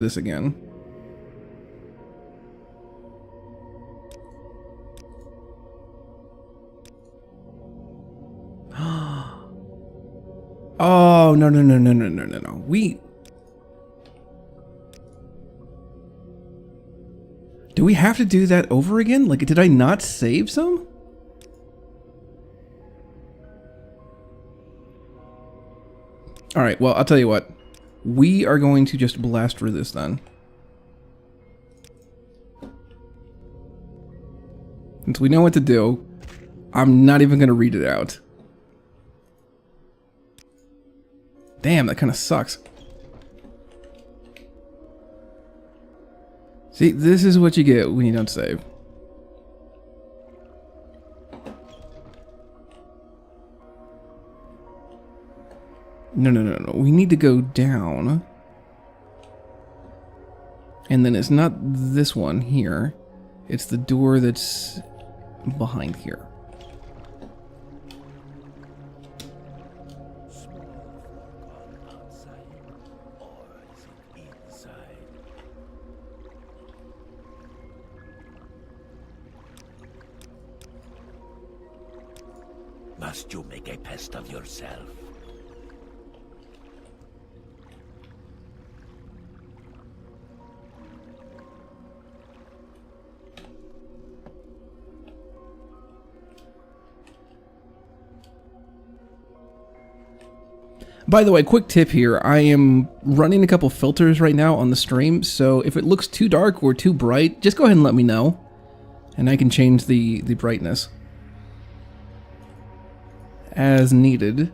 this again. Oh, no, no, no, no, no, no, no, no. Do we have to do that over again? Like, did I not save some? Alright, well, I'll tell you what. We are going to just blast through this then. Since we know what to do, I'm not even going to read it out. Damn, that kind of sucks. See, this is what you get when you don't save. No, no, no, no. We need to go down. And then it's not this one here. It's the door that's behind here. Must you make a pest of yourself? By the way, quick tip here. I am running a couple filters right now on the stream, so if it looks too dark or too bright, just go ahead and let me know. And I can change the brightness as needed.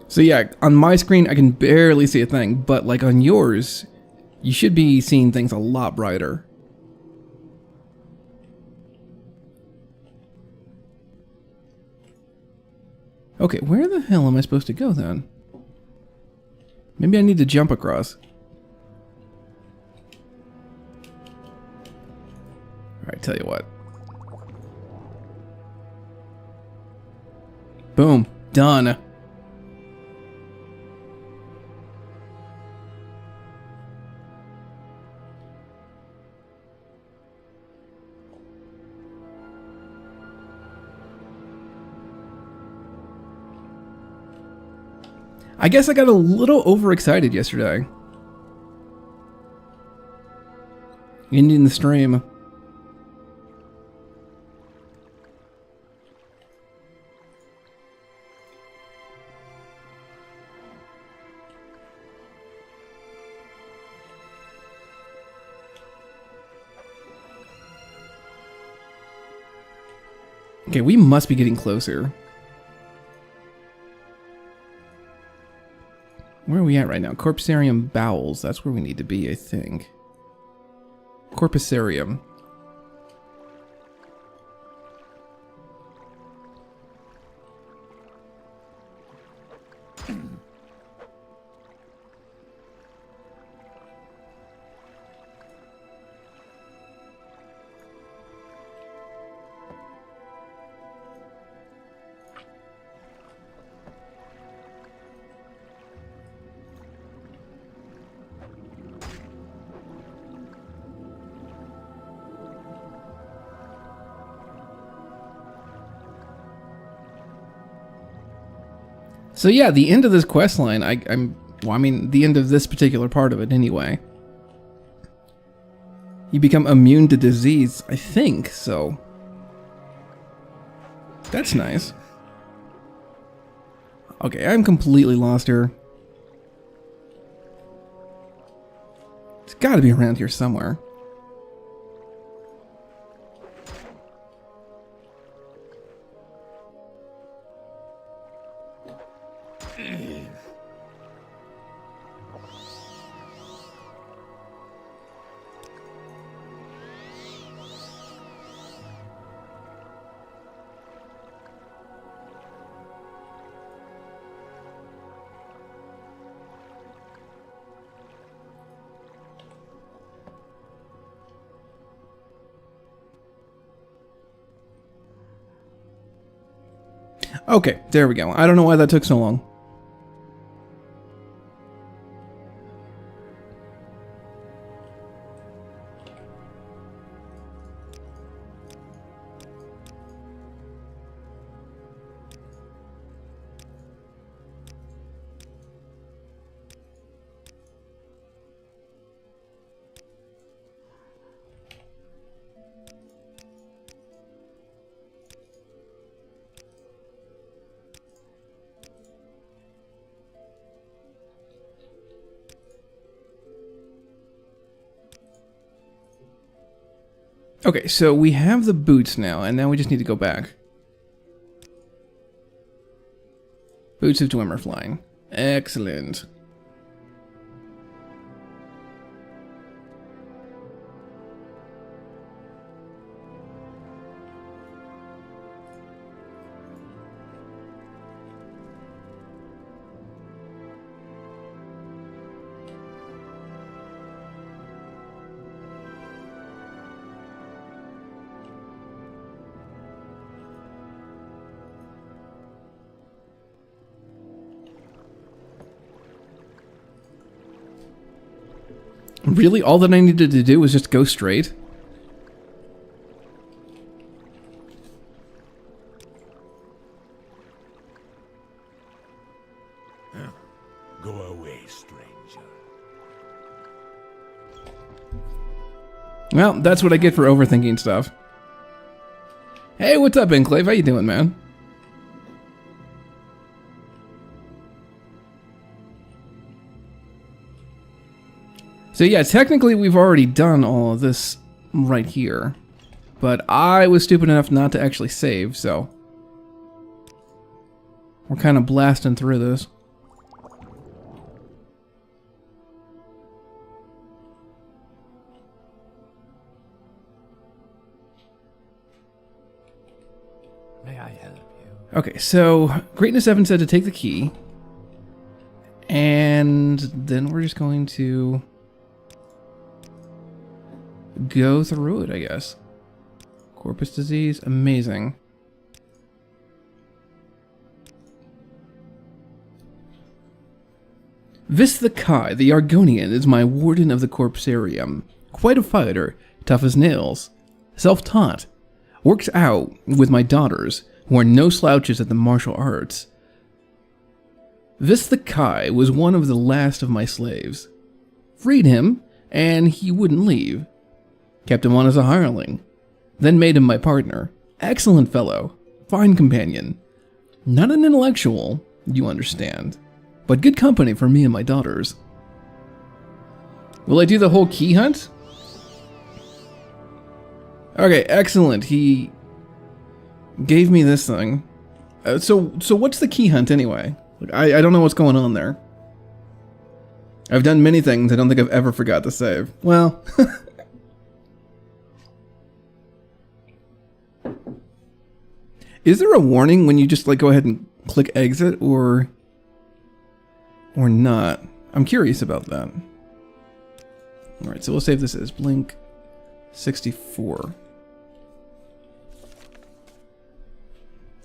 So yeah, on my screen I can barely see a thing, but like on yours, you should be seeing things a lot brighter. Okay, where the hell am I supposed to go then? Maybe I need to jump across. Alright, tell you what. Boom. Done. I guess I got a little overexcited yesterday. Ending the stream. Okay, we must be getting closer. Where are we at right now? Corpusarium bowels. That's where we need to be, I think. Corpusarium. So yeah, the end of this quest line, well, I mean, the end of this particular part of it anyway. You become immune to disease, I think, so. That's nice. Okay, I'm completely lost here. It's gotta be around here somewhere. Okay, there we go. I don't know why that took so long. Okay, so we have the boots now, and now we just need to go back. Boots of Dwemer flying. Excellent. Really? All that I needed to do was just go straight? Go away, stranger. Well, that's what I get for overthinking stuff. Hey, what's up, Enclave? How you doing, man? So yeah, technically we've already done all of this right here. But I was stupid enough not to actually save, so... we're kind of blasting through this. May I help you? Okay, so Greatness 7 said to take the key. And then we're just going to go through it, I guess. Corpus disease, amazing. Vis the Kai, the Argonian, is my warden of the Corpusarium. Quite a fighter, tough as nails. Self-taught. Works out with my daughters, who are no slouches at the martial arts. Vis the Kai was one of the last of my slaves. Freed him, and he wouldn't leave. Kept him on as a hireling. Then made him my partner. Excellent fellow. Fine companion. Not an intellectual, you understand. But good company for me and my daughters. Will I do the whole key hunt? Okay, excellent. He gave me this thing. So what's the key hunt anyway? I don't know what's going on there. I've done many things I don't think I've ever forgot to save. Well... Is there a warning when you just like go ahead and click exit or not? I'm curious about that. Alright, so we'll save this as Blink 64.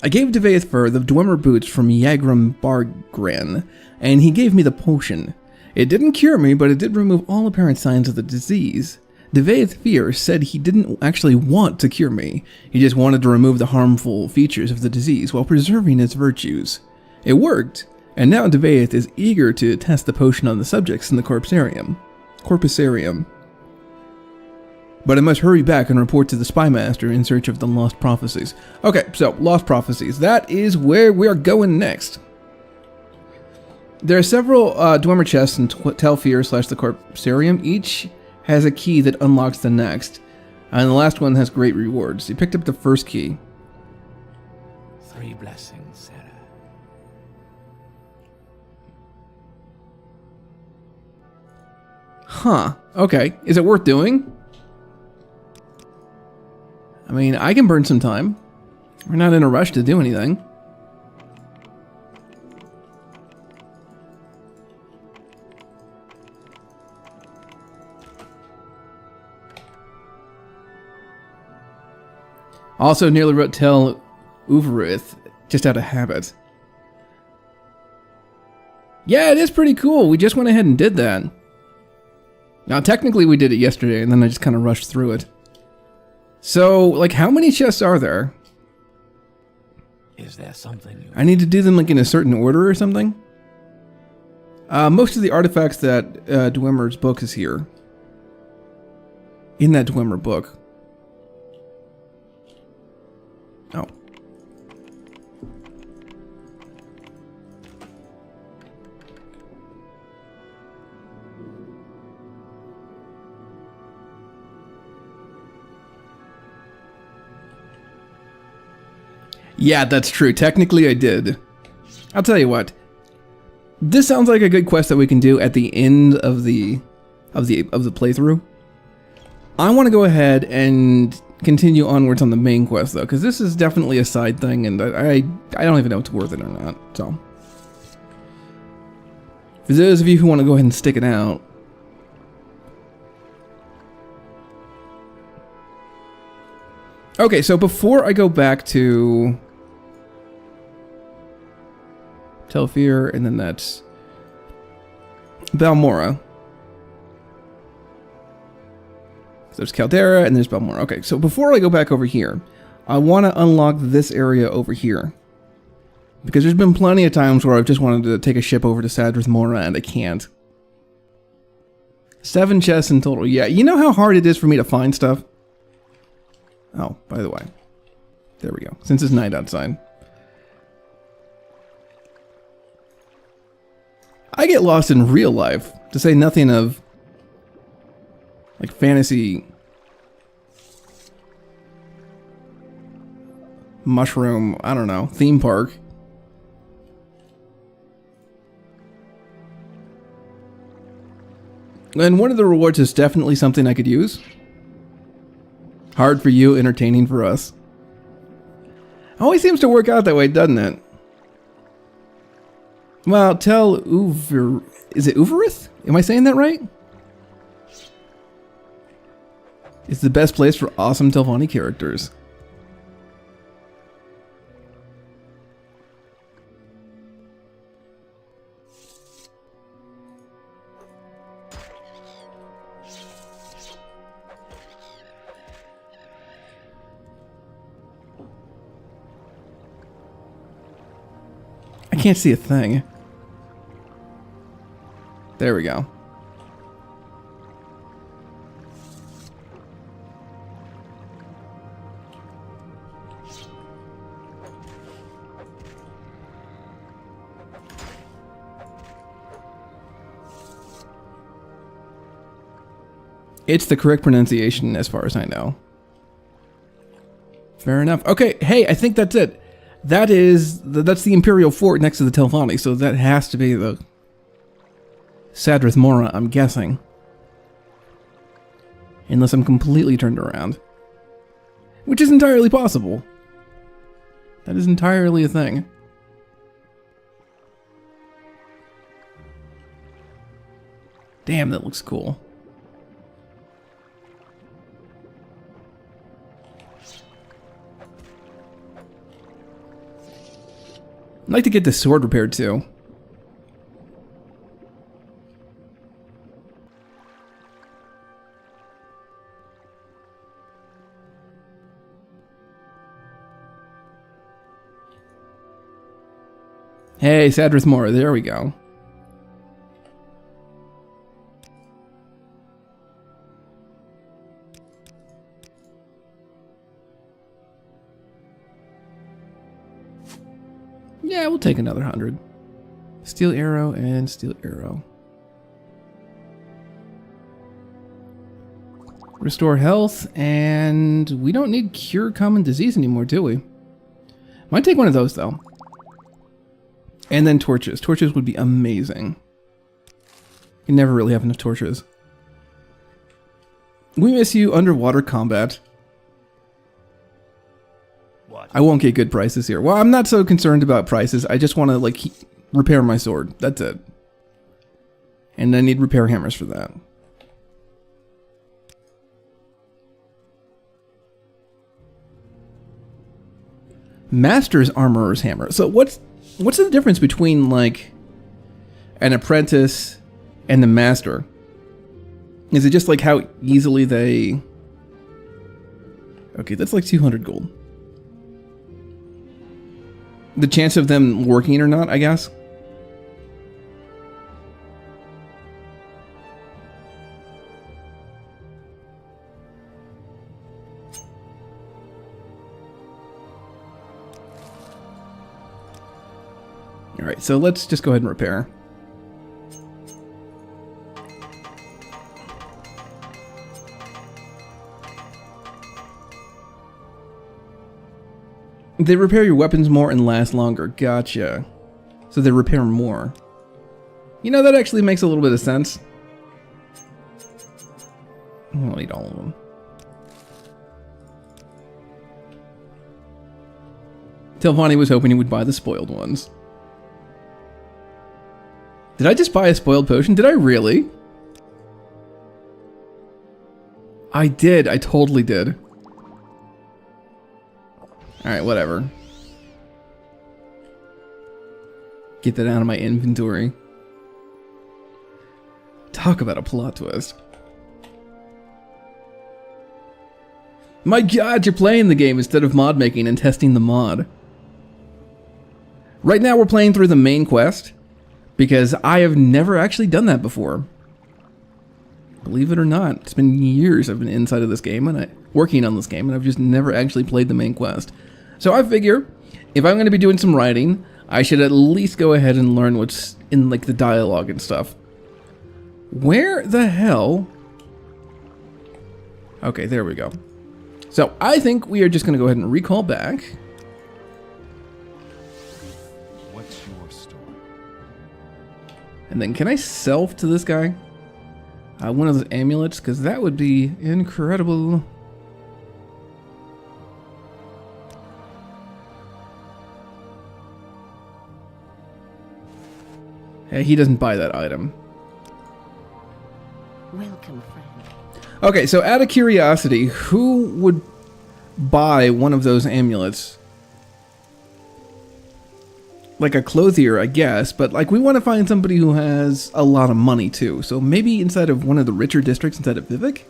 I gave Vvardenfell the Dwemer boots from Yagram Bargran, and he gave me the potion. It didn't cure me, but it did remove all apparent signs of the disease. Vvardenfell said he didn't actually want to cure me. He just wanted to remove the harmful features of the disease while preserving its virtues. It worked, and now Vvardenfell is eager to test the potion on the subjects in the Corpusarium. But I must hurry back and report to the Spymaster in search of the Lost Prophecies. Okay, so, Lost Prophecies. That is where we are going next. There are several Dwemer chests in Telfir / the Corpusarium. Each has a key that unlocks the next. And the last one has great rewards. You picked up the first key. 3 blessings, Sarah. Huh. Okay. Is it worth doing? I mean, I can burn some time. We're not in a rush to do anything. Also, nearly wrote Tell Uvarith Just out of habit. Yeah, it is pretty cool. We just went ahead and did that. Now, technically we did it yesterday, and then I just kind of rushed through it. So, like, how many chests are there? Is there something you... I need to do them, like, in a certain order or something? Most of the artifacts that Dwemer's book is here. In that Dwemer book. Oh. Yeah, that's true. Technically, I did. I'll tell you what. This sounds like a good quest that we can do at the end of the playthrough. I want to go ahead and continue onwards on the main quest though, because this is definitely a side thing, and I don't even know if it's worth it or not. So, for those of you who want to go ahead and stick it out. Okay, so before I go back to Telfir, and then that's Balmora. There's Caldera, and there's Balmora. Okay, so before I go back over here, I want to unlock this area over here. Because there's been plenty of times where I've just wanted to take a ship over to Sadrith Mora, and I can't. 7 chests in total. Yeah, you know how hard it is for me to find stuff? Oh, by the way. There we go. Since it's night outside. I get lost in real life, to say nothing of like fantasy mushroom, I don't know, theme park. And one of the rewards is definitely something I could use. Hard for you, entertaining for us. Always seems to work out that way, doesn't it? Well, tell Uver... Is it Uverith? Am I saying that right? It's the best place for awesome Telvanni characters. I can't see a thing. There we go. It's the correct pronunciation as far as I know. Fair enough. Okay, hey, I think that's it. That's the Imperial Fort next to the Telvanni, so that has to be the Sadrith Mora, I'm guessing. Unless I'm completely turned around. Which is entirely possible. That is entirely a thing. Damn, that looks cool. I'd like to get this sword repaired too. Hey, Sadrith Mora, there we go. Yeah, we'll take another 100. Steel arrow and steel arrow. Restore health, and we don't need cure common disease anymore, do we? Might take one of those though. And then torches. Torches would be amazing. You never really have enough torches. We miss you, underwater combat. What? I won't get good prices here. Well, I'm not so concerned about prices. I just want to, like, repair my sword. That's it. And I need repair hammers for that. Master's Armorer's Hammer. So what's the difference between, like, an apprentice and the master? Is it just, like, how easily they... Okay, that's like 200 gold. The chance of them working or not, I guess? Alright, so let's just go ahead and repair. They repair your weapons more and last longer. Gotcha. So they repair more. You know, that actually makes a little bit of sense. I don't need all of them. Telvanni was hoping he would buy the spoiled ones. Did I just buy a spoiled potion? Did I really? I did. I totally did. Alright, whatever. Get that out of my inventory. Talk about a plot twist. My god, you're playing the game instead of mod making and testing the mod. Right now we're playing through the main quest, because I have never actually done that before. Believe it or not, it's been years I've been inside of this game and working on this game, and I've just never actually played the main quest. So I figure, if I'm going to be doing some writing, I should at least go ahead and learn what's in, like, the dialogue and stuff. Where the hell... Okay, there we go. So I think we are just going to go ahead and recall back. What's your story? And then can I sell to this guy? One of those amulets, because that would be incredible. Hey, he doesn't buy that item. Welcome, friend. Okay, so out of curiosity, who would buy one of those amulets? Like a clothier, I guess, but like we want to find somebody who has a lot of money too. So maybe inside of one of the richer districts inside of Vivek?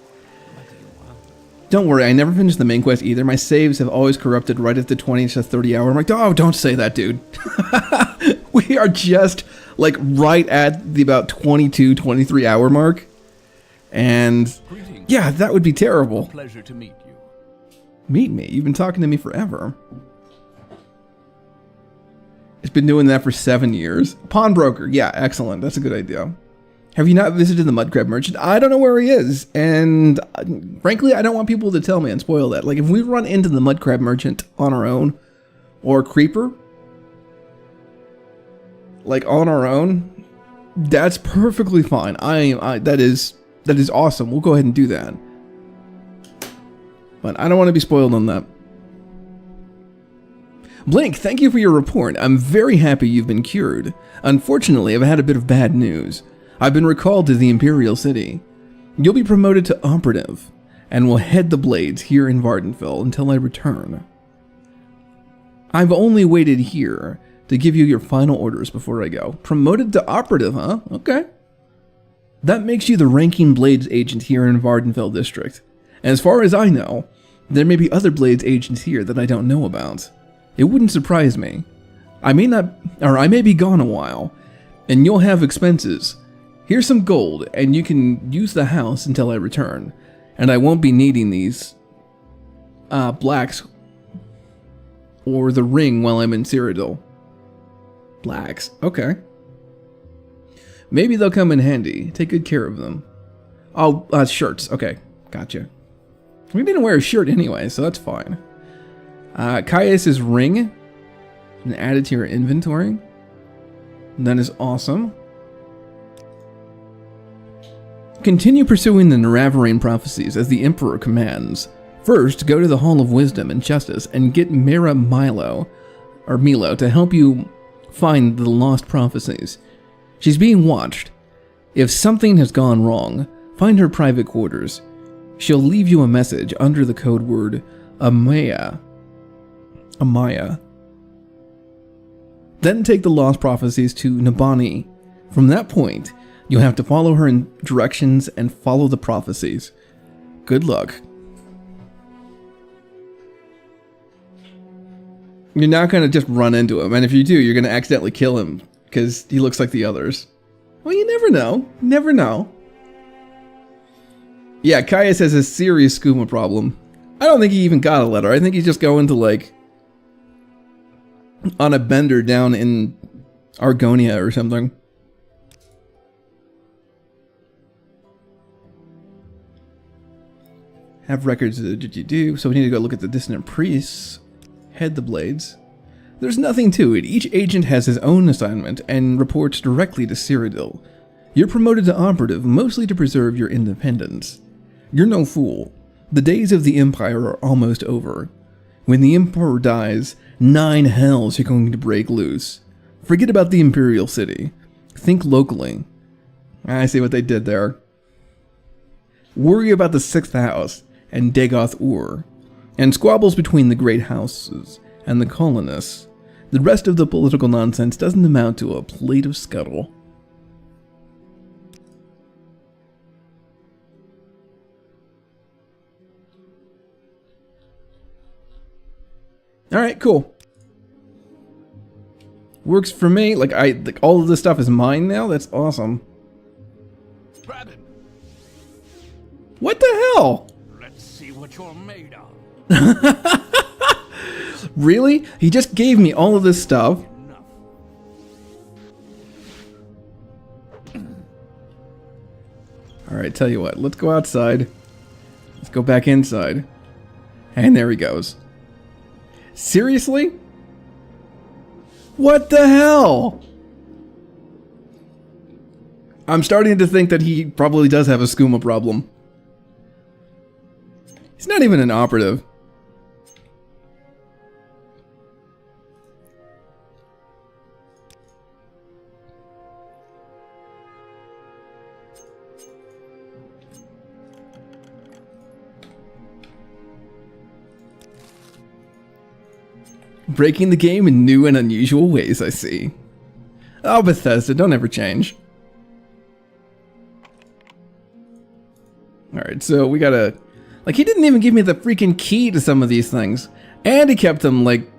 Don't worry, I never finished the main quest either. My saves have always corrupted right at the 20 to 30 hour. I'm like, oh, don't say that, dude. We are just like right at the about 22, 23 hour mark. And yeah, that would be terrible. Pleasure to meet you. Meet me? You've been talking to me forever. It's been doing that for 7 years. Pawnbroker, yeah, excellent. That's a good idea. Have you not visited the Mudcrab Merchant? I don't know where he is, and frankly, I don't want people to tell me and spoil that. Like, if we run into the Mudcrab Merchant on our own, or Creeper, like on our own, that's perfectly fine. That is awesome. We'll go ahead and do that. But I don't want to be spoiled on that. Blink, thank you for your report. I'm very happy you've been cured. Unfortunately, I've had a bit of bad news. I've been recalled to the Imperial City. You'll be promoted to operative, and will head the Blades here in Vvardenfell until I return. I've only waited here to give you your final orders before I go. Promoted to operative, huh? Okay. That makes you the ranking Blades agent here in Vvardenfell District. And as far as I know, there may be other Blades agents here that I don't know about. It wouldn't surprise me. I may be gone a while, and you'll have expenses. Here's some gold, and you can use the house until I return. And I won't be needing these blacks or the ring while I'm in Cyrodiil. Blacks, okay. Maybe they'll come in handy. Take good care of them. Oh, shirts, okay, gotcha. We didn't wear a shirt anyway, so that's fine. Caius' ring, and add it to your inventory. That is awesome. Continue pursuing the Naravarine prophecies as the Emperor commands. First, go to the Hall of Wisdom and Justice and get Mira Milo to help you find the lost prophecies. She's being watched. If something has gone wrong, find her private quarters. She'll leave you a message under the code word Amaya. Then take the lost prophecies to Nabani. From that point, you'll have to follow her in directions and follow the prophecies. Good luck. You're not going to just run into him, and if you do, you're going to accidentally kill him, because he looks like the others. Well, you never know. Never know. Yeah, Caius has a serious skooma problem. I don't think he even got a letter. I think he's just going to, like, on a bender down in Argonia or something. Have records of did you do? So we need to go look at the dissonant priests. Head the blades. There's nothing to it. Each agent has his own assignment and reports directly to Cyrodiil. You're promoted to operative, mostly to preserve your independence. You're no fool. The days of the Empire are almost over. When the Emperor dies, 9 hells are going to break loose. Forget about the Imperial City. Think locally. I see what they did there. Worry about the 6th house and Dagoth Ur, and squabbles between the great houses and the colonists. The rest of the political nonsense doesn't amount to a plate of scuttle. Alright, cool. Works for me. Like, all of this stuff is mine now? That's awesome. Grab him. What the hell? Let's see what you're made of. Really? He just gave me all of this stuff. Enough. Alright, tell you what. Let's go outside. Let's go back inside. And there he goes. Seriously? What the hell? I'm starting to think that he probably does have a skooma problem. He's not even an operative. Breaking the game in new and unusual ways, I see. Oh, Bethesda, don't ever change. Alright, so we gotta... Like, he didn't even give me the freaking key to some of these things. And he kept them, like,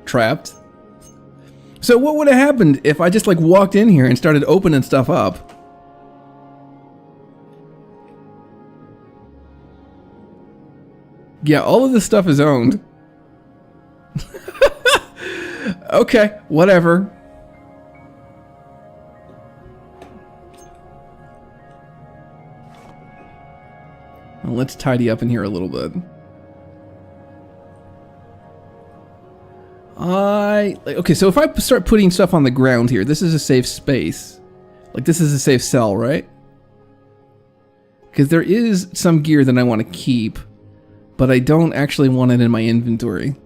trapped. So what would have happened if I just, like, walked in here and started opening stuff up? Yeah, all of this stuff is owned. Okay, whatever. Well, let's tidy up in here a little bit. Okay, so if I start putting stuff on the ground here, this is a safe space. Like, this is a safe cell, right? Because there is some gear that I want to keep, but I don't actually want it in my inventory.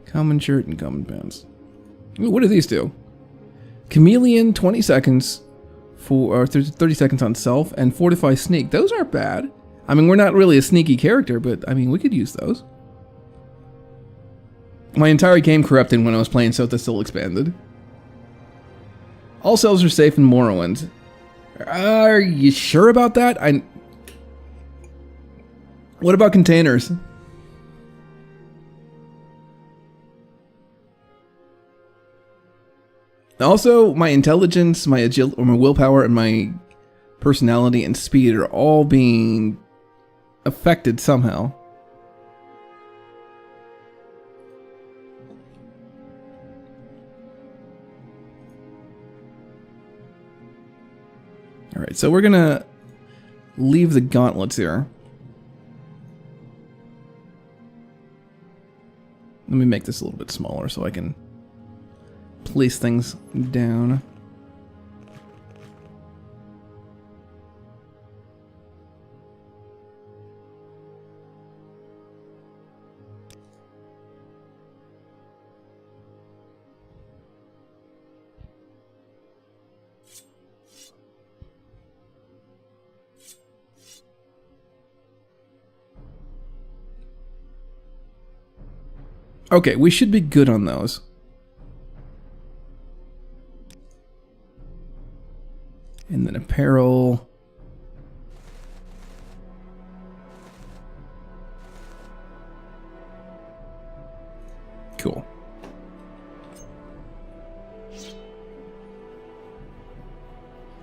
Common shirt and common pants. Ooh, what do these do? Chameleon, 20 seconds for 30 seconds on self, and fortify sneak. Those aren't bad. I mean, we're not really a sneaky character, but I mean, we could use those. My entire game corrupted when I was playing Sota Still Expanded. All cells are safe in Morrowind. Are you sure about that? What about containers? Also, my intelligence, my agility, or my willpower, and my personality and speed are all being affected somehow. Alright, so we're gonna leave the gauntlets here. Let me make this a little bit smaller so I can place things down. Okay, we should be good on those. And then apparel. Cool.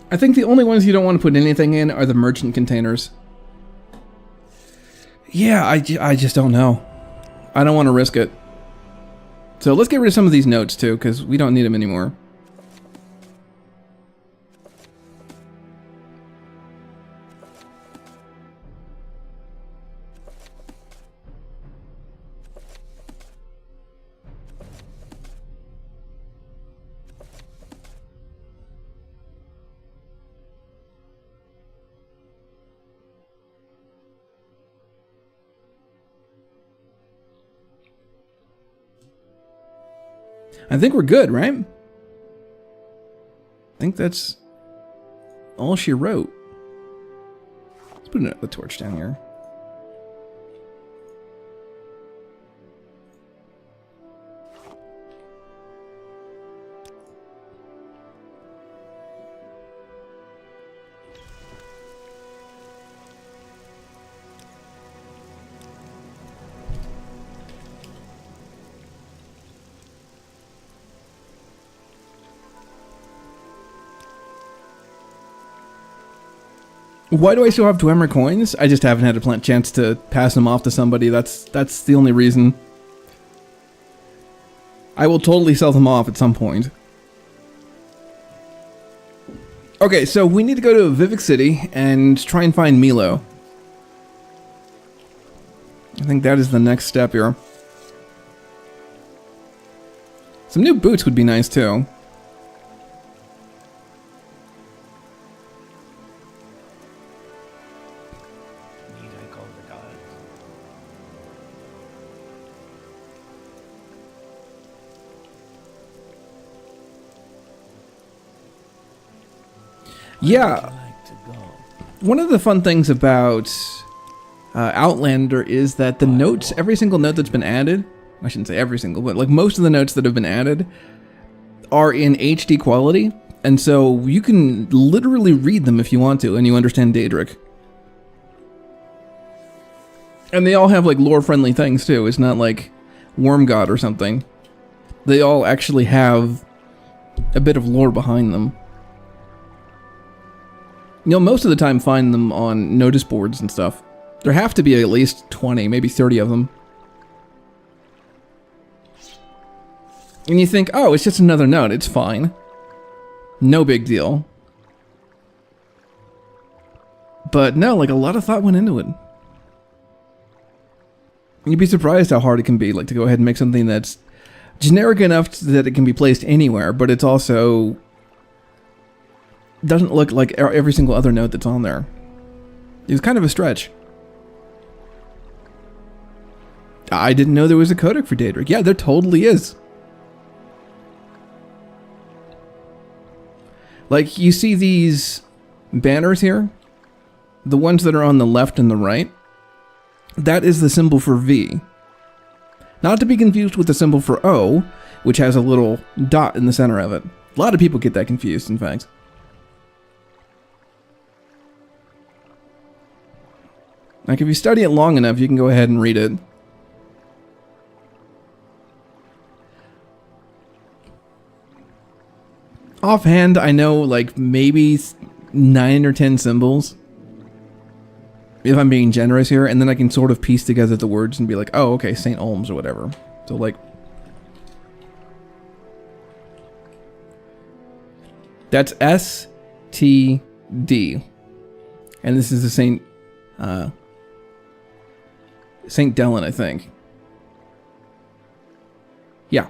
I think the only ones you don't want to put anything in are the merchant containers. Yeah, I just don't know. I don't want to risk it. So let's get rid of some of these notes too, because we don't need them anymore. I think we're good, right? I think that's all she wrote. Let's put another torch down here. Why do I still have Dwemer coins? I just haven't had a chance to pass them off to somebody. That's the only reason. I will totally sell them off at some point. Okay, so we need to go to Vivek City and try and find Milo. I think that is the next step here. Some new boots would be nice too. Yeah, one of the fun things about Outlander is that the notes, every single note that's been added, I shouldn't say every single, but like most of the notes that have been added are in HD quality, and so you can literally read them if you want to, and you understand Daedric. And they all have like lore-friendly things too. It's not like Wormgod or something. They all actually have a bit of lore behind them. You'll most of the time find them on notice boards and stuff. There have to be at least 20, maybe 30 of them. And you think, oh, it's just another note, it's fine. No big deal. But no, like a lot of thought went into it. You'd be surprised how hard it can be, like to go ahead and make something that's generic enough that it can be placed anywhere, but it's also doesn't look like every single other note that's on there. It's kind of a stretch. I didn't know there was a codec for Daedric. Yeah, there totally is. Like, you see these banners here? The ones that are on the left and the right? That is the symbol for V. Not to be confused with the symbol for O, which has a little dot in the center of it. A lot of people get that confused, in fact. Like, if you study it long enough, you can go ahead and read it. Offhand, I know, like, maybe 9 or 10 symbols. If I'm being generous here, and then I can sort of piece together the words and be like, oh, okay, St. Olms or whatever. So, like, that's S-T-D. And this is the St. Dellen, I think. Yeah.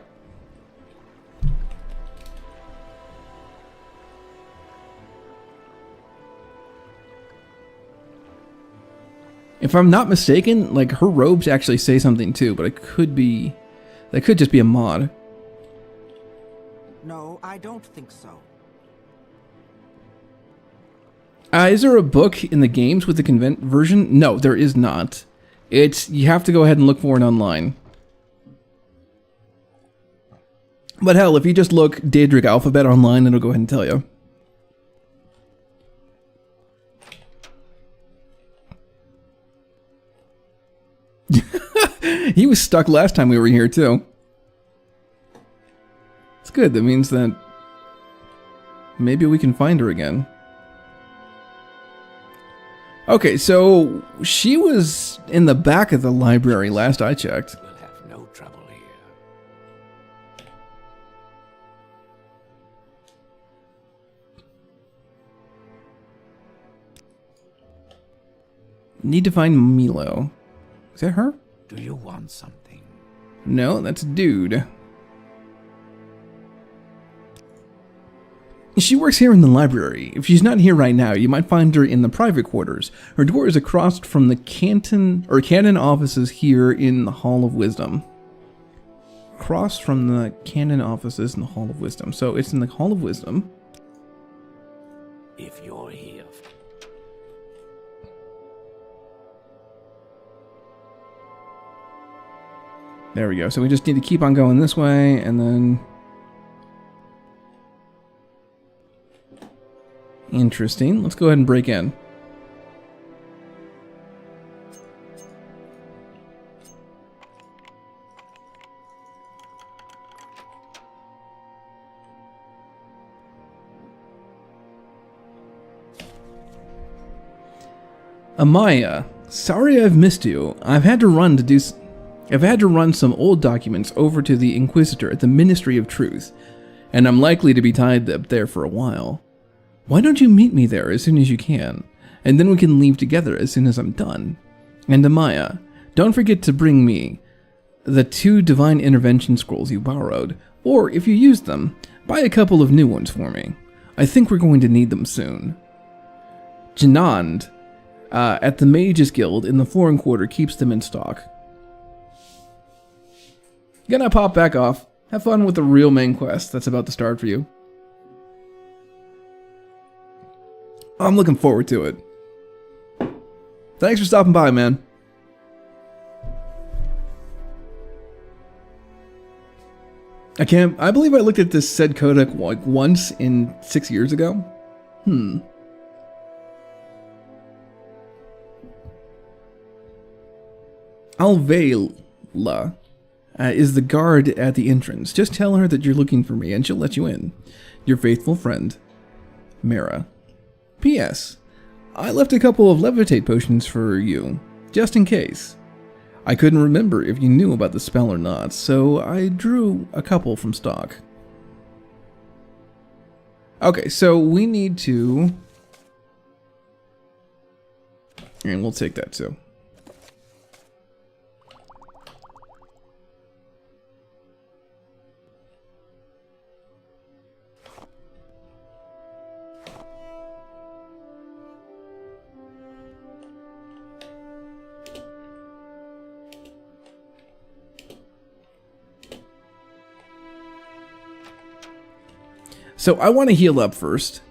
If I'm not mistaken, like, her robes actually say something too, but it could be... That could just be a mod. No, I don't think so. Is there a book in the games with the convent version? No, there is not. You have to go ahead and look for it online. But hell, if you just look Daedric alphabet online, it'll go ahead and tell you. He was stuck last time we were here, too. It's good. That means that maybe we can find her again. Okay, so she was in the back of the library last I checked. We'll have no trouble here. Need to find Milo. Is that her? Do you want something? No, that's Dude. She works here in the library. If she's not here right now, you might find her in the private quarters. Her door is across from the canon offices here in the Hall of Wisdom. Across from the canon offices in the Hall of Wisdom. So it's in the Hall of Wisdom. If you're here. There we go. So we just need to keep on going this way, and then... Interesting. Let's go ahead and break in. Amaya, sorry I've missed you. I've had to run some old documents over to the Inquisitor at the Ministry of Truth, and I'm likely to be tied up there for a while. Why don't you meet me there as soon as you can, and then we can leave together as soon as I'm done. And Amaya, don't forget to bring me the 2 Divine Intervention scrolls you borrowed, or if you used them, buy a couple of new ones for me. I think we're going to need them soon. Janand, at the Mages Guild in the Florin Quarter, keeps them in stock. Gonna pop back off. Have fun with the real main quest that's about to start for you. I'm looking forward to it. Thanks for stopping by, man. I believe I looked at this said codex like once in 6 years ago. Alvela is the guard at the entrance. Just tell her that you're looking for me and she'll let you in. Your faithful friend, Mara. P.S. I left a couple of levitate potions for you, just in case. I couldn't remember if you knew about the spell or not, so I drew a couple from stock. Okay, so we need to... And we'll take that too. So I want to heal up first.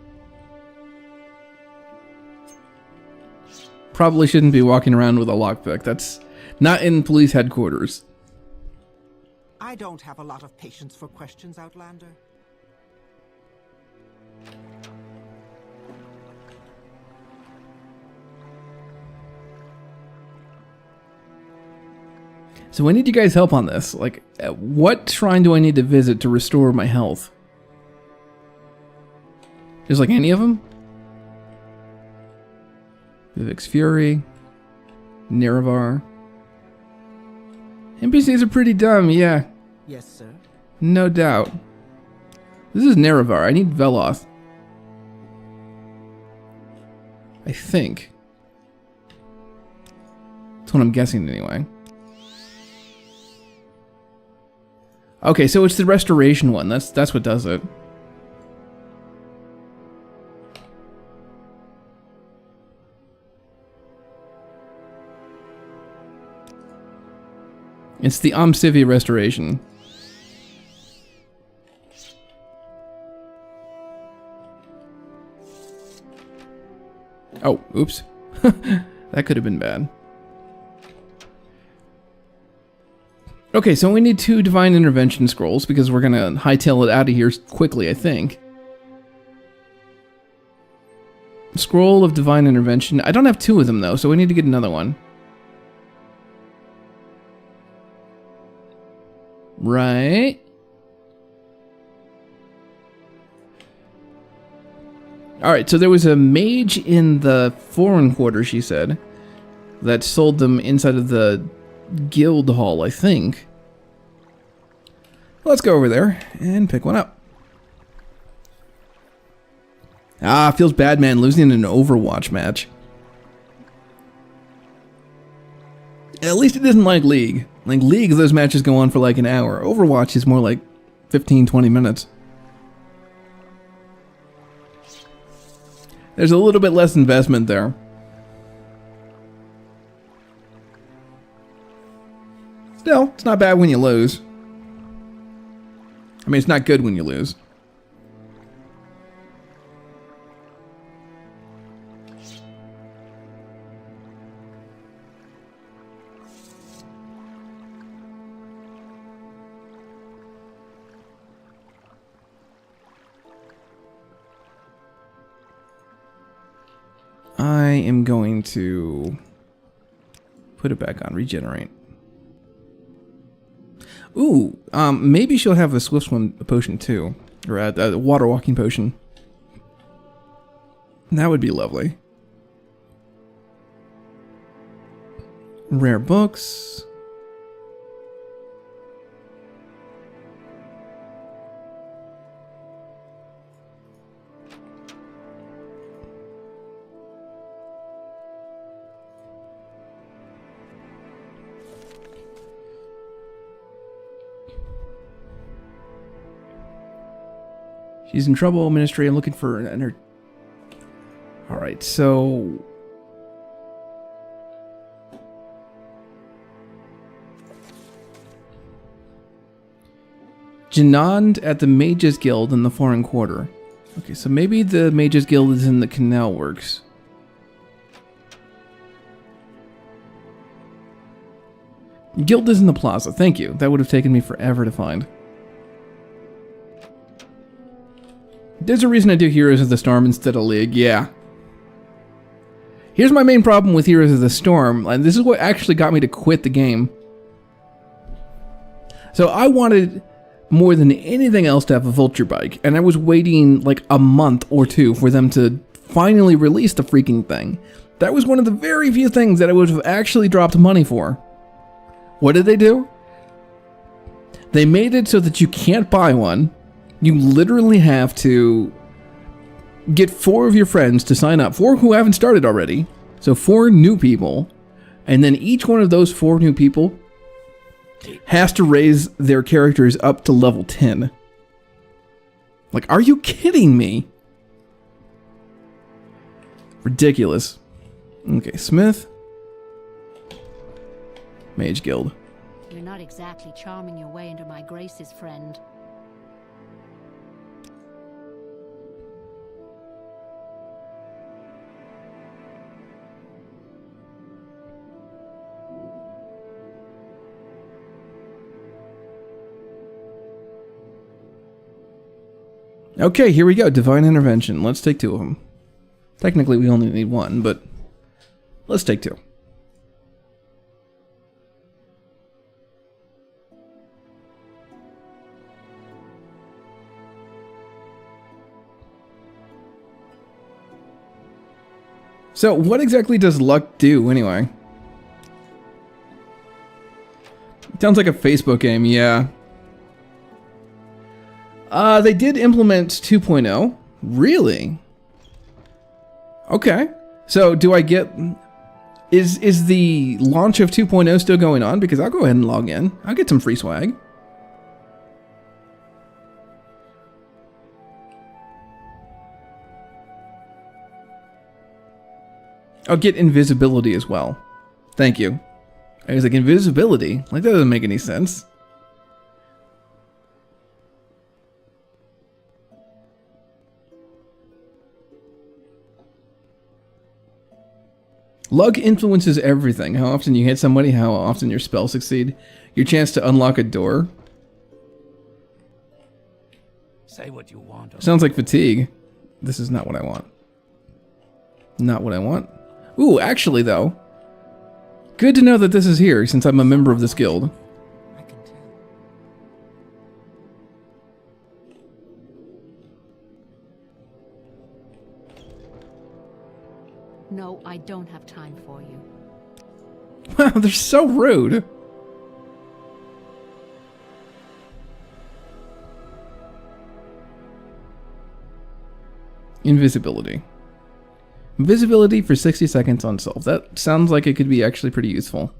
Probably shouldn't be walking around with a lockpick. That's not in police headquarters. I don't have a lot of patience for questions, Outlander. So I need you guys' help on this. Like, what shrine do I need to visit to restore my health? Just like any of them? Vivek's Fury. Nerevar. NPCs are pretty dumb, yeah. Yes, sir. No doubt. This is Nerevar. I need Veloth. I think. That's what I'm guessing anyway. Okay, so it's the restoration one. That's what does it. It's the Amsivia restoration. Oh, oops. That could have been bad. Okay, so we need 2 Divine Intervention scrolls because we're gonna hightail it out of here quickly, I think. Scroll of Divine Intervention. I don't have 2 of them though, so we need to get another one. Right. Alright, so there was a mage in the foreign quarter, she said, that sold them inside of the guild hall, I think. Let's go over there and pick one up. Ah, feels bad, man, losing in an Overwatch match. At least it isn't like League. Like League, those matches go on for like an hour. Overwatch is more like 15, 20 minutes. There's a little bit less investment there. Still, it's not bad when you lose. I mean, it's not good when you lose. I am going to put it back on, regenerate. Ooh, maybe she'll have a swift swim potion too, or a water walking potion. That would be lovely. Rare books. She's in trouble, Ministry. I'm looking for an... Alright, so... Janand at the Mages Guild in the Foreign Quarter. Okay, so maybe the Mages Guild is in the Canal Works. Guild is in the Plaza. Thank you. That would have taken me forever to find. There's a reason I do Heroes of the Storm instead of League, yeah. Here's my main problem with Heroes of the Storm, and this is what actually got me to quit the game. So I wanted more than anything else to have a vulture bike, and I was waiting like a month or 2 for them to finally release the freaking thing. That was one of the very few things that I would have actually dropped money for. What did they do? They made it so that you can't buy one. You literally have to get 4 of your friends to sign up, 4 who haven't started already, so 4 new people, and then each one of those 4 new people has to raise their characters up to level 10. Like, are you kidding me? Ridiculous. Okay, Smith. Mage Guild. You're not exactly charming your way into my graces, friend. Okay, here we go. Divine Intervention. Let's take 2 of them. Technically, we only need 1, but let's take 2. So, what exactly does luck do, anyway? Sounds like a Facebook game, yeah. They did implement 2.0. Really? Okay. So, do I get... Is the launch of 2.0 still going on? Because I'll go ahead and log in. I'll get some free swag. I'll get invisibility as well. Thank you. I was like, invisibility? Like, that doesn't make any sense. Luck influences everything. How often you hit somebody, how often your spells succeed. Your chance to unlock a door. Say what you want. Sounds like fatigue. This is not what I want. Not what I want. Ooh, actually though. Good to know that this is here, since I'm a member of this guild. I can tell. No, I don't have time for you. Wow, they're so rude. Invisibility. Invisibility for 60 seconds on self. That sounds like it could be actually pretty useful.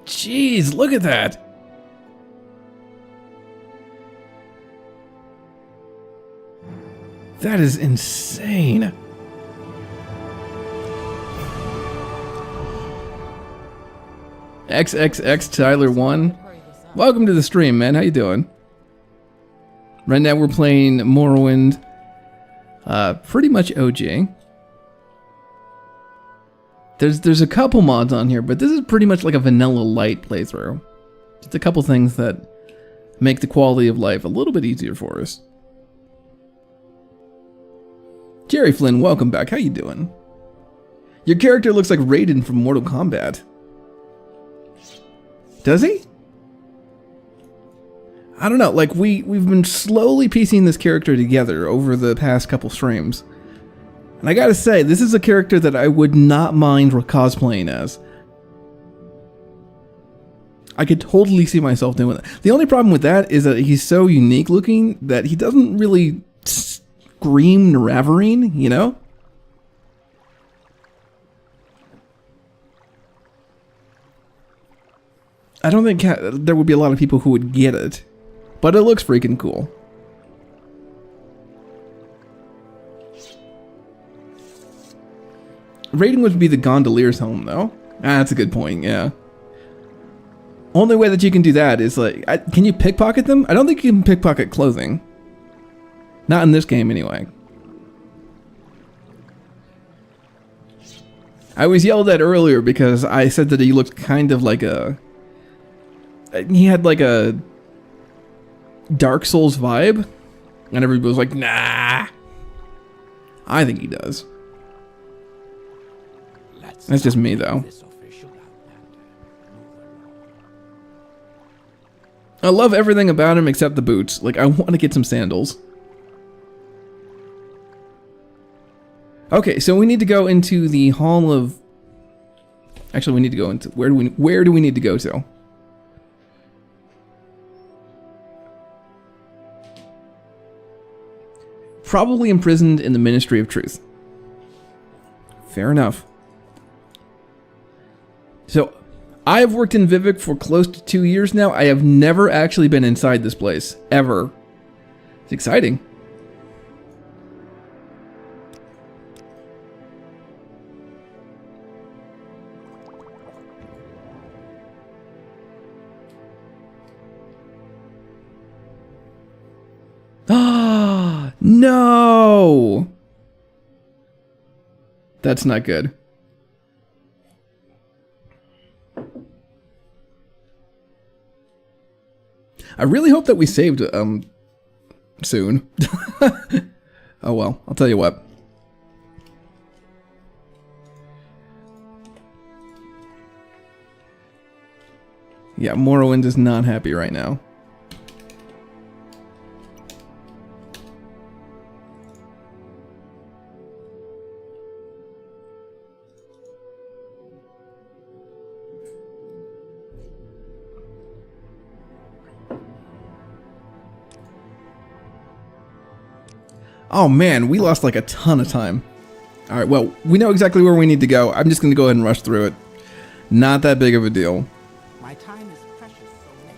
Jeez, look at that. That is insane. XXX Tyler 1. Welcome to the stream, man. How you doing? Right now we're playing Morrowind. Pretty much OG. There's a couple mods on here, but this is pretty much like a vanilla light playthrough. Just a couple things that make the quality of life a little bit easier for us. Jerry Flynn, welcome back. How you doing? Your character looks like Raiden from Mortal Kombat. Does he? I don't know. Like we've been slowly piecing this character together over the past couple streams. And I gotta say, this is a character that I would not mind cosplaying as. I could totally see myself doing that. The only problem with that is that he's so unique looking that he doesn't really scream Naravarine, you know? I don't think there would be a lot of people who would get it. But it looks freaking cool. Raiden would be the Gondolier's home, though. Ah, that's a good point, yeah. Only way that you can do that is, like... can you pickpocket them? I don't think you can pickpocket clothing. Not in this game, anyway. I was yelled at earlier because I said that he looked kind of like a... He had, like, a... Dark Souls vibe. And everybody was like, nah. I think he does. That's just me, though. I love everything about him except the boots. Like, I want to get some sandals. Okay, so we need to go into the Hall of... Actually, we need to go into... Where do we need to go to? Probably imprisoned in the Ministry of Truth. Fair enough. So, I have worked in Vivek for close to 2 years now. I have never actually been inside this place, ever. It's exciting. Ah, no! That's not good. I really hope that we saved, soon. Oh well, I'll tell you what. Yeah, Morrowind is not happy right now. Oh man, we lost like a ton of time. Alright, well, we know exactly where we need to go. I'm just going to go ahead and rush through it. Not that big of a deal. My time is precious, so make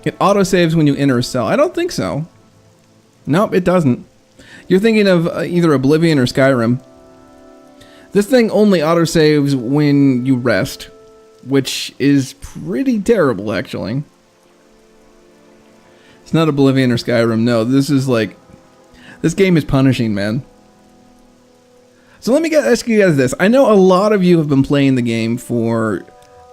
it It autosaves when you enter a cell. I don't think so. Nope, it doesn't. You're thinking of either Oblivion or Skyrim. This thing only autosaves when you rest, which is pretty terrible, actually. It's not Oblivion or Skyrim, no. This is like... This game is punishing, man. So let me ask you guys this. I know a lot of you have been playing the game for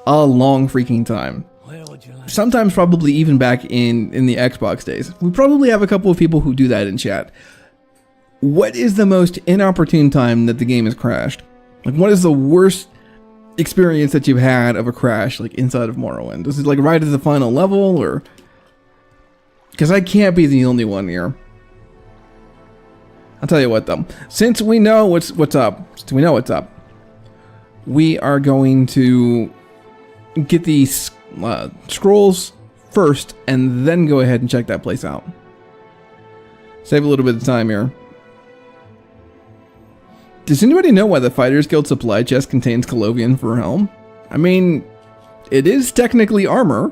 a long freaking time. Where would you like? Sometimes probably even back in the Xbox days. We probably have a couple of people who do that in chat. What is the most inopportune time that the game has crashed? Like, what is the worst experience that you've had of a crash, like, inside of Morrowind? Is it, like, right at the final level, or... Because I can't be the only one here. I'll tell you what, though. Since we know what's up, we are going to get these scrolls first, and then go ahead and check that place out. Save a little bit of time here. Does anybody know why the Fighters Guild supply chest contains Colovian for helm? I mean, it is technically armor.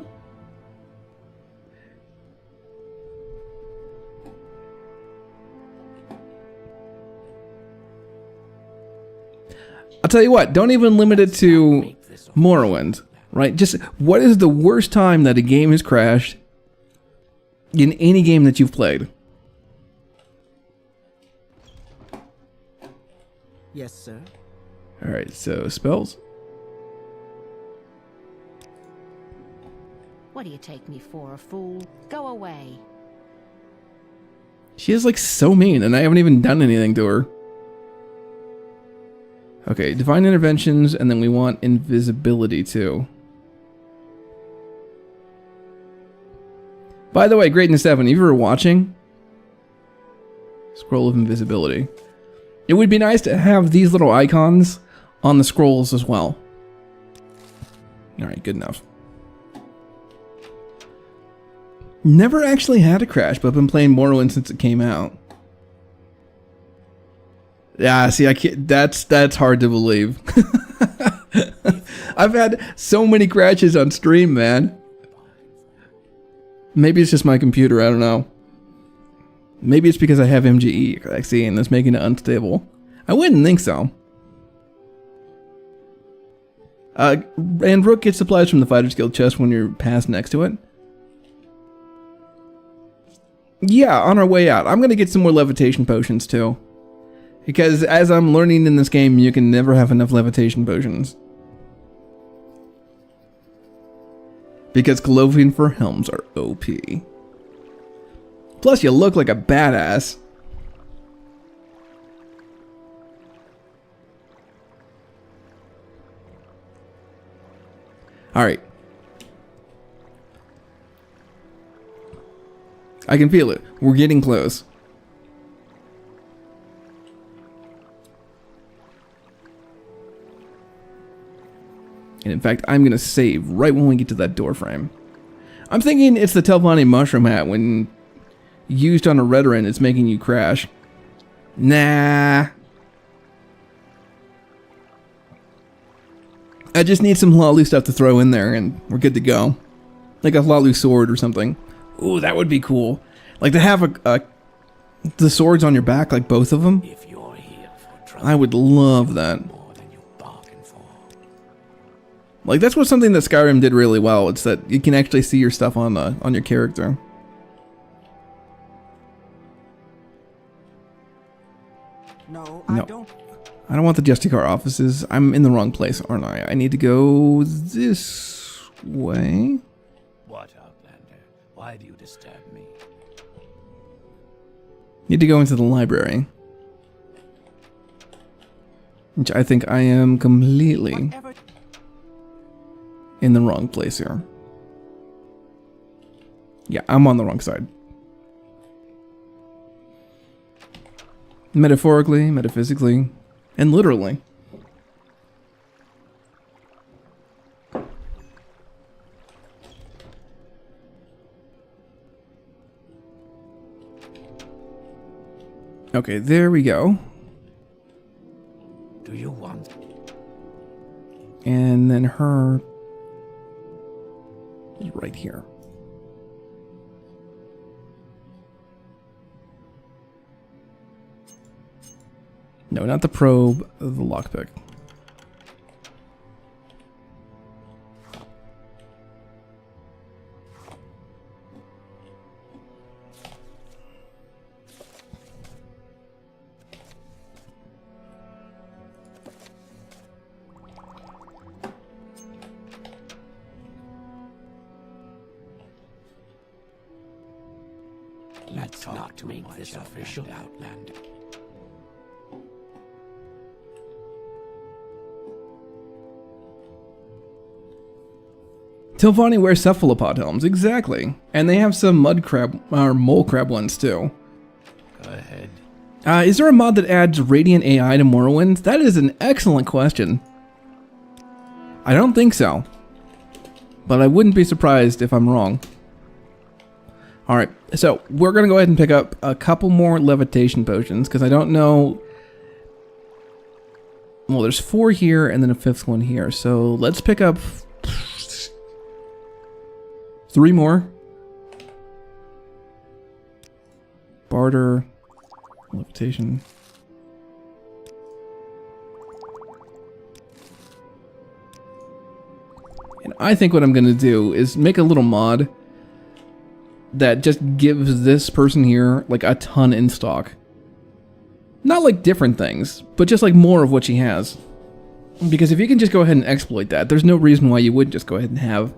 I'll tell you what, don't even limit it to Morrowind, right? Just, what is the worst time that a game has crashed in any game that you've played? Yes, sir. Alright, so spells. What do you take me for, a fool? Go away. She is like so mean, and I haven't even done anything to her. Okay, divine interventions, and then we want invisibility too. By the way, Greatness 7, if you were watching, scroll of invisibility. It would be nice to have these little icons on the scrolls as well. Alright, good enough. Never actually had a crash, but I've been playing Morrowind since it came out. Yeah, see, I can't, that's hard to believe. I've had so many crashes on stream, man. Maybe it's just my computer, I don't know. Maybe it's because I have MGE and that's making it unstable. I wouldn't think so. And Rook gets supplies from the Fighters Guild chest when you're passed next to it. Yeah, on our way out. I'm going to get some more levitation potions too. Because as I'm learning in this game, you can never have enough levitation potions. Because Colovian for helms are OP. Plus, you look like a badass. Alright. I can feel it. We're getting close. And in fact, I'm going to save right when we get to that door frame. I'm thinking it's the Telvanni mushroom hat when used on a Redoran, it's making you crash. Nah. I just need some Hlalu stuff to throw in there and we're good to go. Like a Hlalu sword or something. Ooh, that would be cool. Like to have the swords on your back, like both of them. If you're here for trouble, I would love that. more than you bargained for. Like that's what something that Skyrim did really well. It's that you can actually see your stuff on your character. No, No. I don't. I don't want the Justicar offices. I'm in the wrong place, aren't I? I need to go this way. What, Outlander? Why do you disturb me? Need to go into the library. Which I think I am completely Whatever. in the wrong place here. Yeah, I'm on the wrong side. Metaphorically, metaphysically, and literally. Okay, there we go. Do you want? And then her is right here. No, not the probe, the lockpick. Let's not make this official, Outlander. Tilvani wears cephalopod helms, exactly. And they have some mud crab, or mole crab ones too. Go ahead. Is there a mod that adds radiant AI to Morrowind? That is an excellent question. I don't think so. But I wouldn't be surprised if I'm wrong. Alright, so we're going to go ahead and pick up a couple more levitation potions, because I don't know... Well, there's 4 here, and then a 5th one here, so let's pick up 3 more. Barter, levitation. And I think what I'm going to do is make a little mod that just gives this person here like a ton in stock. Not like different things, but just like more of what she has. Because if you can just go ahead and exploit that, there's no reason why you wouldn't just go ahead and have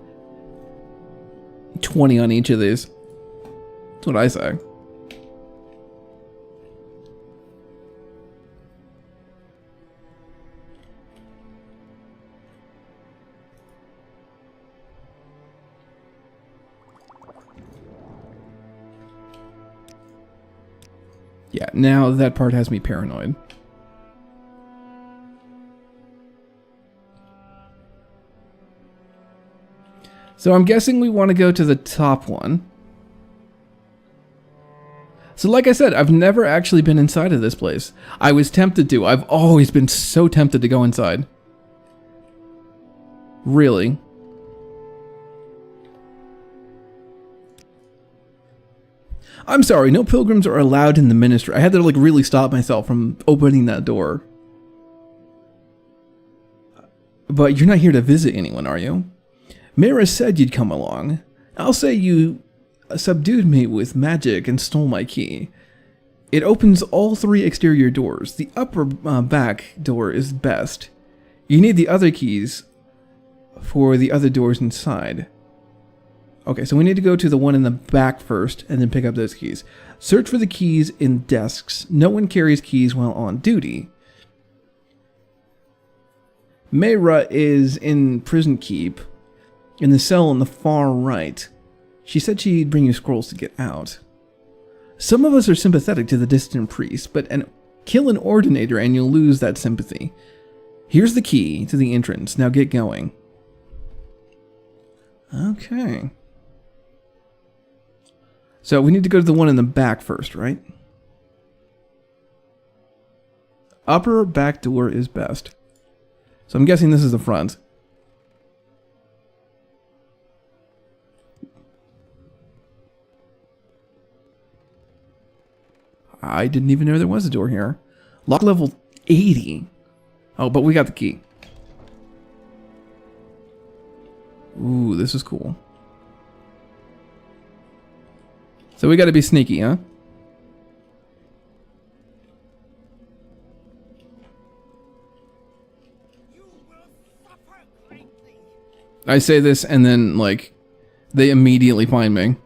20 on each of these. That's what I say. Yeah, now that part has me paranoid. So I'm guessing we want to go to the top one. So like I said, I've never actually been inside of this place. I was tempted to. I've always been so tempted to go inside. Really. I'm sorry, no pilgrims are allowed in the ministry. I had to like really stop myself from opening that door. But you're not here to visit anyone, are you? Mira said you'd come along. I'll say you subdued me with magic and stole my key. It opens all 3 exterior doors. The upper back door is best. You need the other keys for the other doors inside. Okay, so we need to go to the one in the back first and then pick up those keys. Search for the keys in desks. No one carries keys while on duty. Mayra is in prison keep, in the cell on the far right. She said she'd bring you scrolls to get out. Some of us are sympathetic to the distant priest, but kill an ordinator and you'll lose that sympathy. Here's the key to the entrance. Now get going. Okay. So we need to go to the one in the back first, right? Upper back door is best. So I'm guessing this is the front. I didn't even know there was a door here. Lock level 80. Oh, but we got the key. Ooh, this is cool. So we gotta be sneaky, huh? I say this and then, like, they immediately find me.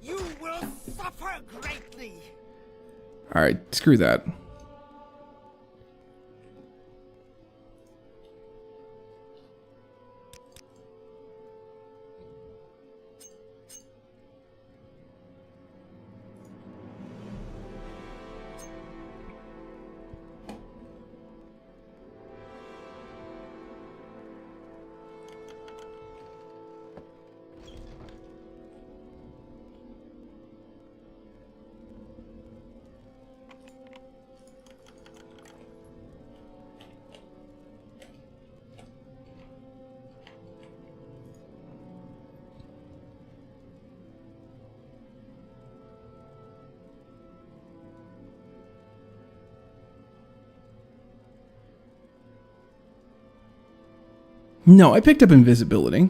You will suffer greatly. Alright, screw that. No, I picked up invisibility.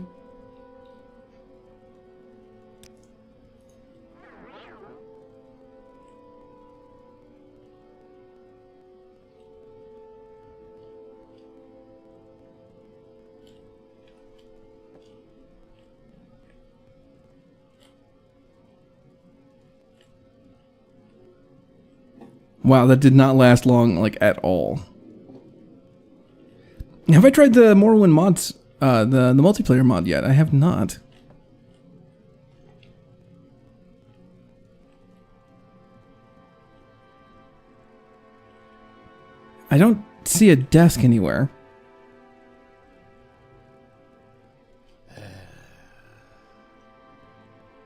Wow, that did not last long, like, at all. Have I tried the Morrowind mods, the multiplayer mod yet? I have not. I don't see a desk anywhere.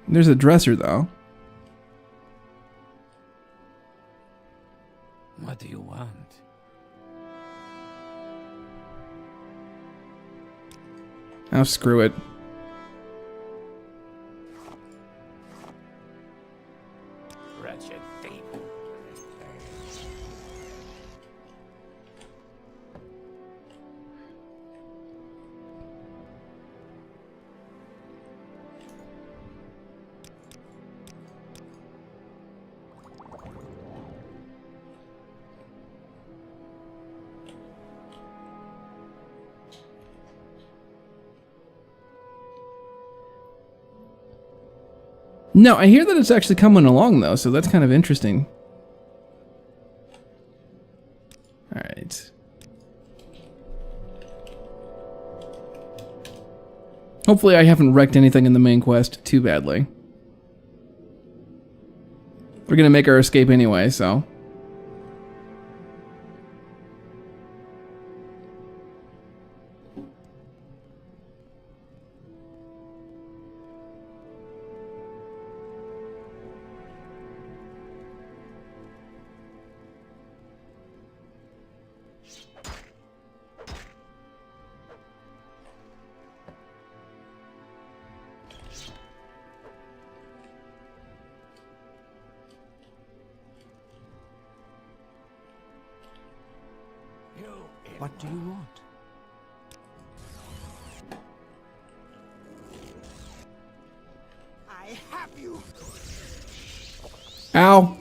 There's a dresser, though. What do you want? Oh, screw it. Wretched thief. No, I hear that it's actually coming along, though, so that's kind of interesting. Alright. Hopefully I haven't wrecked anything in the main quest too badly. We're gonna make our escape anyway, so... What do you want? I have you! Ow!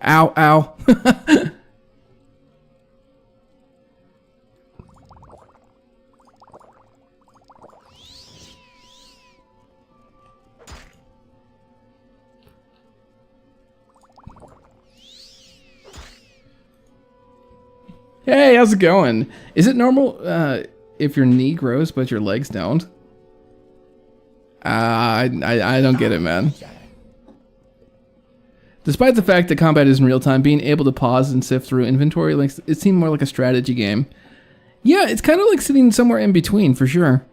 Ow, ow. Hey, how's it going? Is it normal if your knee grows but your legs don't? I don't get it, man. Despite the fact that combat is in real time, being able to pause and sift through inventory, like, it seemed more like a strategy game. Yeah, it's kind of like sitting somewhere in between, for sure.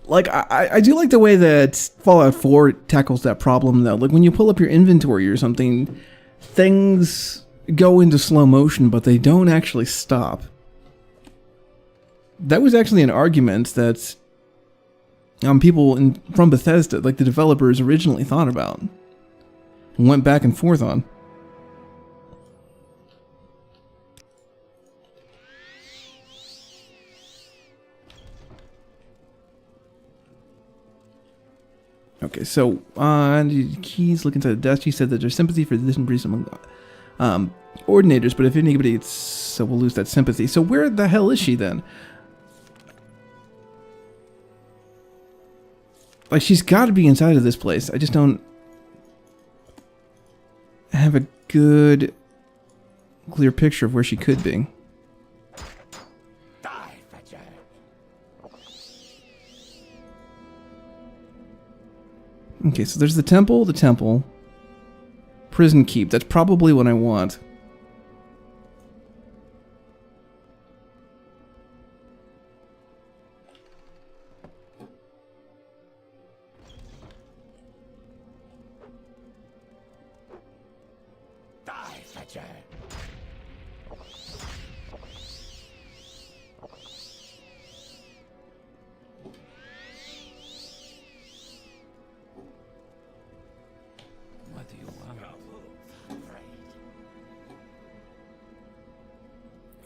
Like, I do like the way that Fallout 4 tackles that problem, though. Like, when you pull up your inventory or something, things go into slow motion, but they don't actually stop. That was actually an argument that people from Bethesda, like the developers, originally thought about and went back and forth on. Okay, so keys, look inside the desk. She said that there's sympathy for this increase among ordinators, but if anybody, so we'll lose that sympathy. So where the hell is she then? Like, she's got to be inside of this place. I just don't have a good, clear picture of where she could be. Okay, so there's the temple, prison keep. That's probably what I want.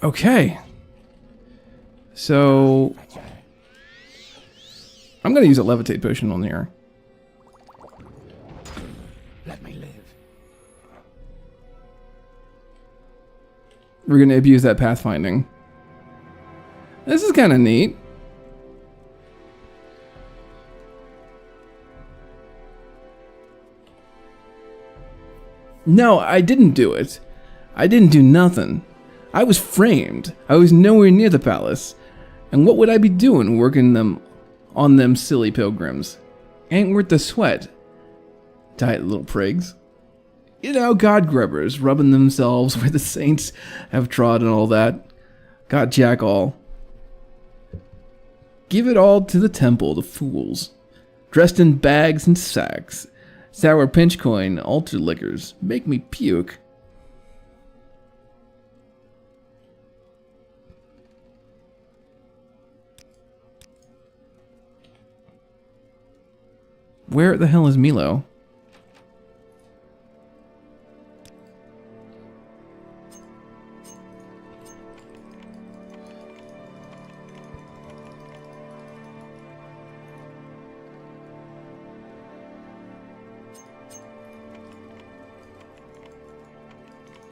Okay. So I'm gonna use a levitate potion on here. Let me live. We're gonna abuse that pathfinding. This is kind of neat. No, I didn't do it. I didn't do nothing. I was framed. I was nowhere near the palace. And what would I be doing working them on them silly pilgrims? Ain't worth the sweat. Tight little prigs. You know, god grubbers, rubbing themselves where the saints have trod and all that. God jack all. Give it all to the temple, the fools. Dressed in bags and sacks. Sour pinch coin, altar liquors. Make me puke. Where the hell is Milo?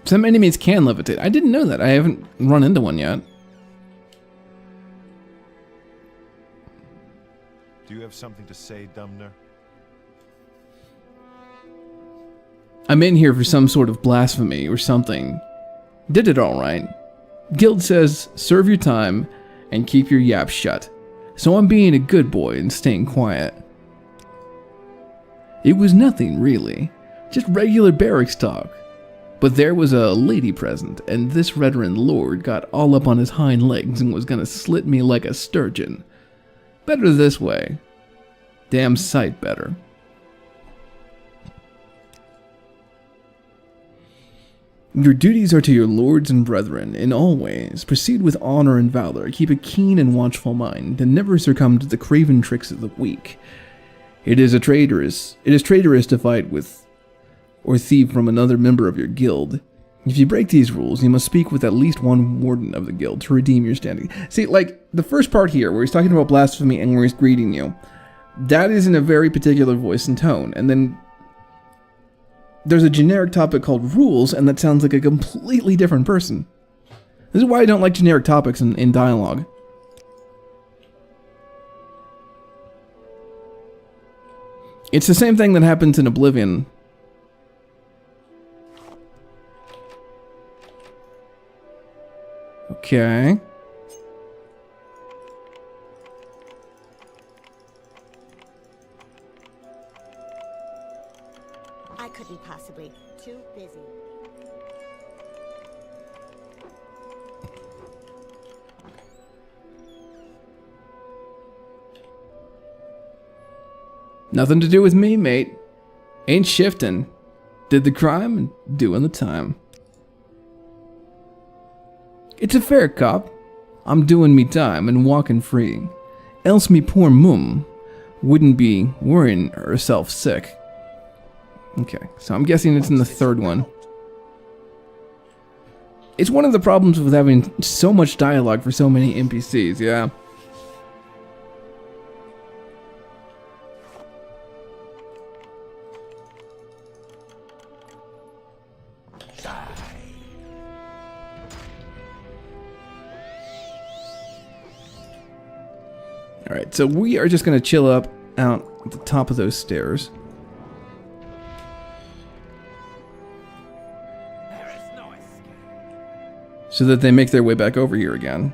Some enemies can levitate. I didn't know that. I haven't run into one yet. Do you have something to say, Dumner? I'm in here for some sort of blasphemy or something. Did it all right. Guild says, serve your time and keep your yap shut. So I'm being a good boy and staying quiet. It was nothing, really. Just regular barracks talk. But there was a lady present, and this reverend lord got all up on his hind legs and was gonna slit me like a sturgeon. Better this way. Damn sight better. Your duties are to your lords and brethren, in all ways. Proceed with honor and valor, keep a keen and watchful mind, and never succumb to the craven tricks of the weak. It is traitorous to fight with or thieve from another member of your guild. If you break these rules, you must speak with at least one warden of the guild to redeem your standing. See, like, the first part here, where he's talking about blasphemy and where he's greeting you, that is in a very particular voice and tone. And then there's a generic topic called rules, and that sounds like a completely different person. This is why I don't like generic topics in dialogue. It's the same thing that happens in Oblivion. Okay. I couldn't possibly. Too busy. Nothing to do with me, mate. Ain't shifting. Did the crime and doing the time. It's a fair cop. I'm doing me time and walking free. Else me poor mum wouldn't be worrying herself sick. Okay, so I'm guessing it's in the third one. It's one of the problems with having so much dialogue for so many NPCs, yeah. Alright, so we are just going to chill up out at the top of those stairs. There is no escape. So that they make their way back over here again.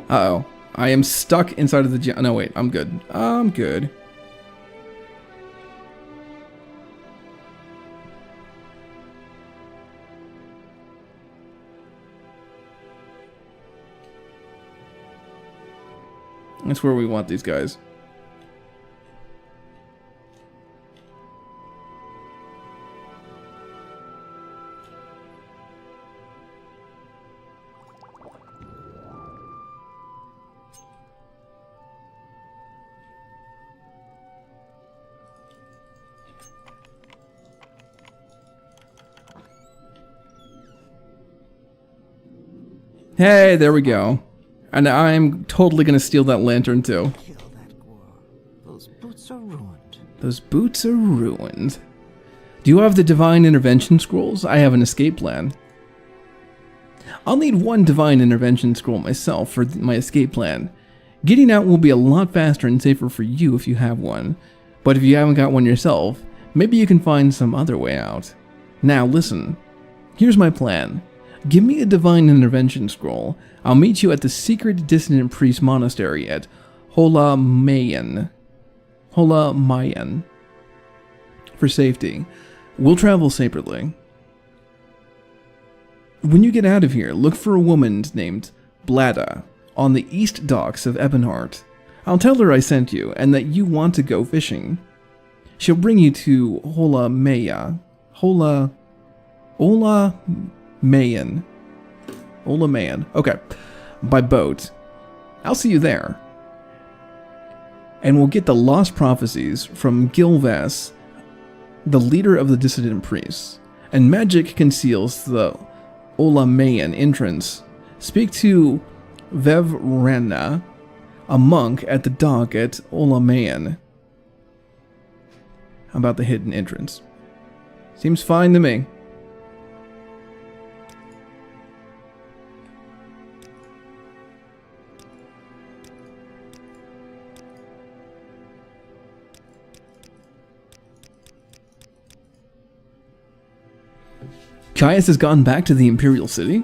Uh-oh. I am stuck inside of the gym. No, wait. I'm good. I'm good. That's where we want these guys. Hey, there we go. And I'm totally gonna steal that lantern too. Kill that Gwar. Those boots are ruined. Those boots are ruined. Do you have the divine intervention scrolls? I have an escape plan. I'll need one divine intervention scroll myself for my escape plan. Getting out will be a lot faster and safer for you if you have one. But if you haven't got one yourself, maybe you can find some other way out. Now listen. Here's my plan. Give me a divine intervention scroll. I'll meet you at the secret dissident priest monastery at Hola Mayan. For safety. We'll travel separately. When you get out of here, look for a woman named Blada on the east docks of Ebonheart. I'll tell her I sent you and that you want to go fishing. She'll bring you to Hola Mayan. Okay. By boat. I'll see you there. And we'll get the lost prophecies from Gilvas, the leader of the dissident priests. And magic conceals the Olamayan entrance. Speak to Vvardenfell, a monk at the dock at Olamayan, about the hidden entrance. Seems fine to me. Caius has gone back to the Imperial City?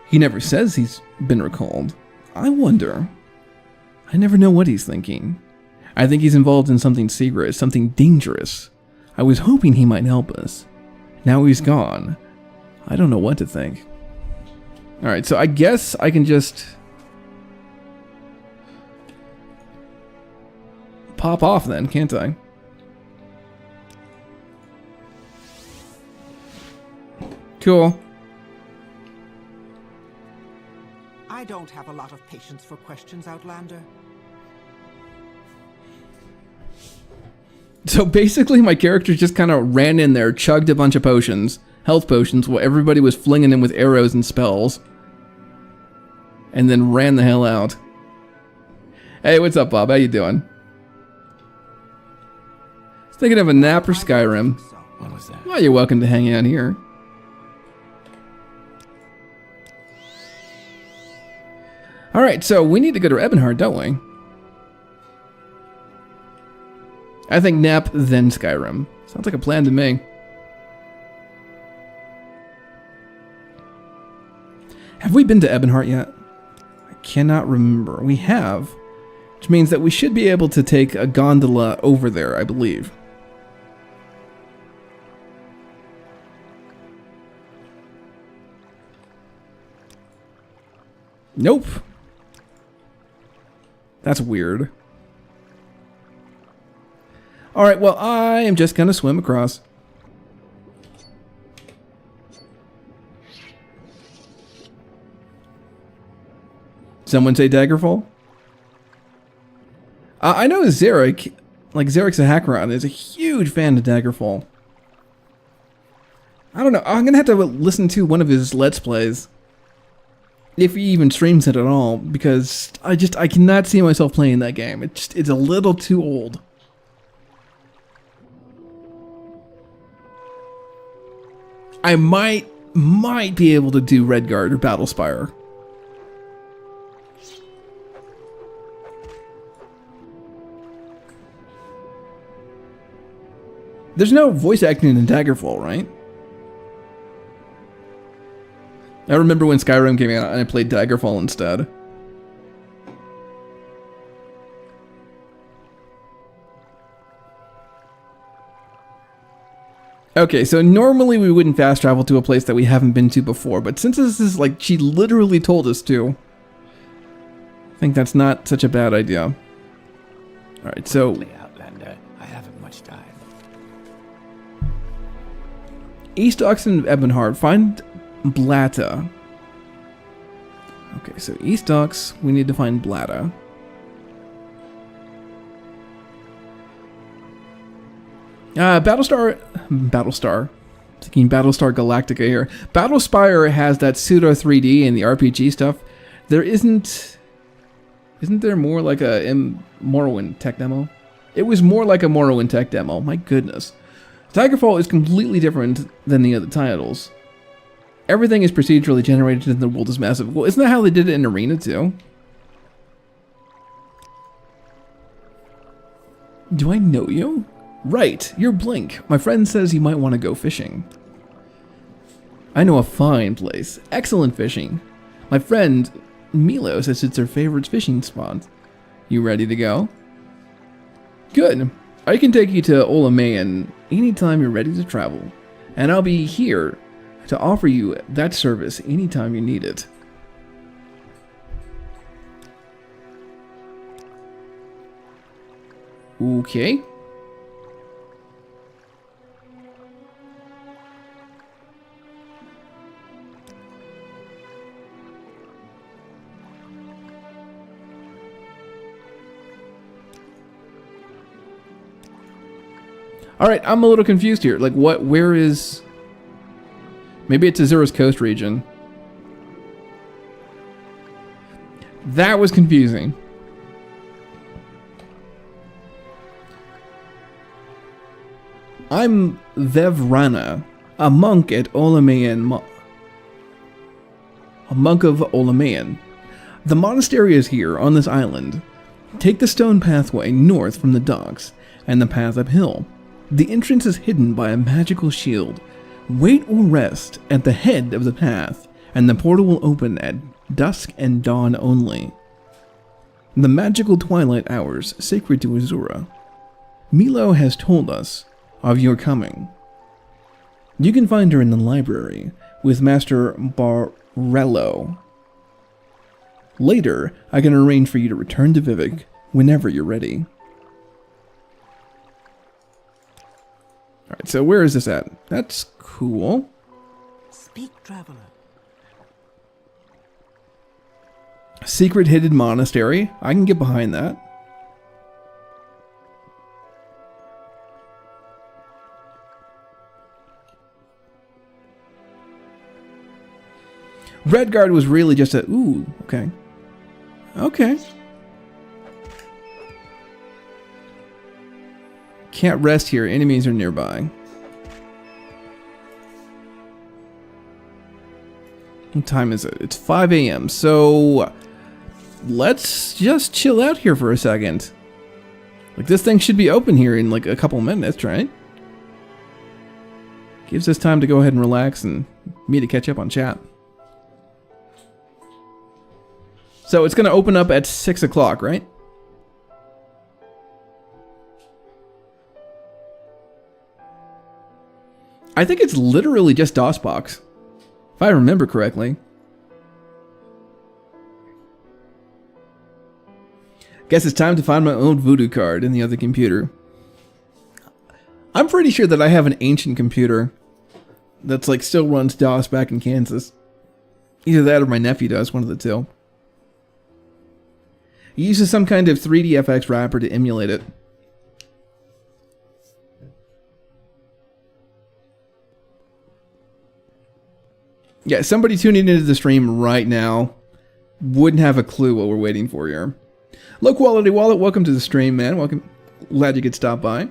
He never says he's been recalled. I wonder. I never know what he's thinking. I think he's involved in something secret, something dangerous. I was hoping he might help us. Now he's gone. I don't know what to think. Alright, so I guess I can just pop off then, can't I? Cool. I don't have a lot of patience for questions, Outlander. So basically my character just kind of ran in there, chugged a bunch of potions, health potions, while everybody was flinging him with arrows and spells. And then ran the hell out. Hey, what's up, Bob? How you doing? Thinking of a nap or Skyrim. What was that? Well, you're welcome to hang out here. Alright, so we need to go to Ebonheart, don't we? I think nap, then Skyrim. Sounds like a plan to me. Have we been to Ebonheart yet? I cannot remember. We have. Which means that we should be able to take a gondola over there, I believe. Nope. That's weird. Alright, well, I am just gonna swim across. Someone say Daggerfall? I know Zarek, like Zarek's a Hackeron, is a huge fan of Daggerfall. I don't know, I'm gonna have to listen to one of his Let's Plays. If he even streams it at all, because I cannot see myself playing that game. It's a little too old. I might be able to do Redguard or Battlespire. There's no voice acting in Daggerfall, right? I remember when Skyrim came out and I played Daggerfall instead. Okay, so normally we wouldn't fast travel to a place that we haven't been to before, but since this is like, she literally told us to, I think that's not such a bad idea. Alright, so Outlander, I haven't much time. East Oxen of Ebonheart, find Blata. Okay, so East Docks, we need to find Blata. Battlestar. Thinking Battlestar Galactica here. Battlespire has that pseudo 3D and the RPG stuff. There isn't there more like a Morrowind tech demo? It was more like a Morrowind tech demo. My goodness. Tigerfall is completely different than the other titles. Everything is procedurally generated and the world is massive. Well, isn't that how they did it in Arena too? Do I know you? Right, you're Blink. My friend says you might want to go fishing. I know a fine place. Excellent fishing. My friend Milo says it's her favorite fishing spot. You ready to go? Good. I can take you to Olamayan anytime you're ready to travel. And I'll be here to offer you that service anytime you need it. Okay. Alright, I'm a little confused here. Like, where is... Maybe it's Azura's Coast region. That was confusing. I'm Vevrana, a monk at Olamayan. A monk of Olamayan. The monastery is here, on this island. Take the stone pathway north from the docks, and the path uphill. The entrance is hidden by a magical shield. Wait or rest at the head of the path, and the portal will open at dusk and dawn only. The magical twilight hours sacred to Azura. Milo has told us of your coming. You can find her in the library with Master Barrello. Later, I can arrange for you to return to Vivek whenever you're ready. Alright, so where is this at? That's cool. Speak, traveler. Secret hidden monastery. I can get behind that. Redguard was really just a... Ooh, okay. Okay. Can't rest here. Enemies are nearby. What time is it? It's 5 a.m. So let's just chill out here for a second. Like, this thing should be open here in like a couple minutes, right? Gives us time to go ahead and relax and me to catch up on chat. So it's going to open up at 6 o'clock, right? I think it's literally just DOSBox, if I remember correctly. Guess it's time to find my old voodoo card in the other computer. I'm pretty sure that I have an ancient computer that's like still runs DOS back in Kansas. Either that or my nephew does, one of the two. He uses some kind of 3DFX wrapper to emulate it. Yeah, somebody tuning into the stream right now wouldn't have a clue what we're waiting for here. Low Quality Wallet, welcome to the stream, man. Welcome. Glad you could stop by.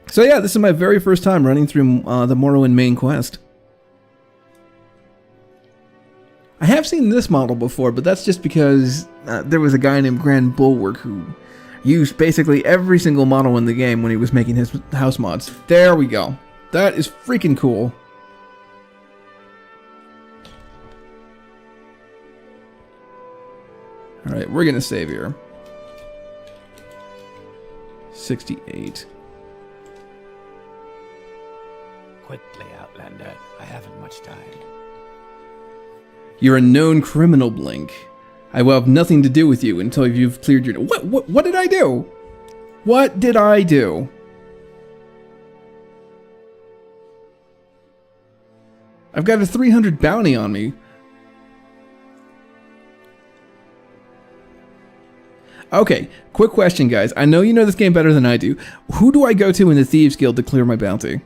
So yeah, this is my very first time running through the Morrowind main quest. I have seen this model before, but that's just because there was a guy named Grand Bulwark who used basically every single model in the game when he was making his house mods. There we go. That is freaking cool. Alright, we're gonna save here. 68. Quickly, Outlander. I haven't much time. You're a known criminal, Blink. I will have nothing to do with you until you've cleared your... What did I do? What did I do? I've got a 300 bounty on me. Okay, quick question, guys. I know you know this game better than I do. Who do I go to in the Thieves Guild to clear my bounty?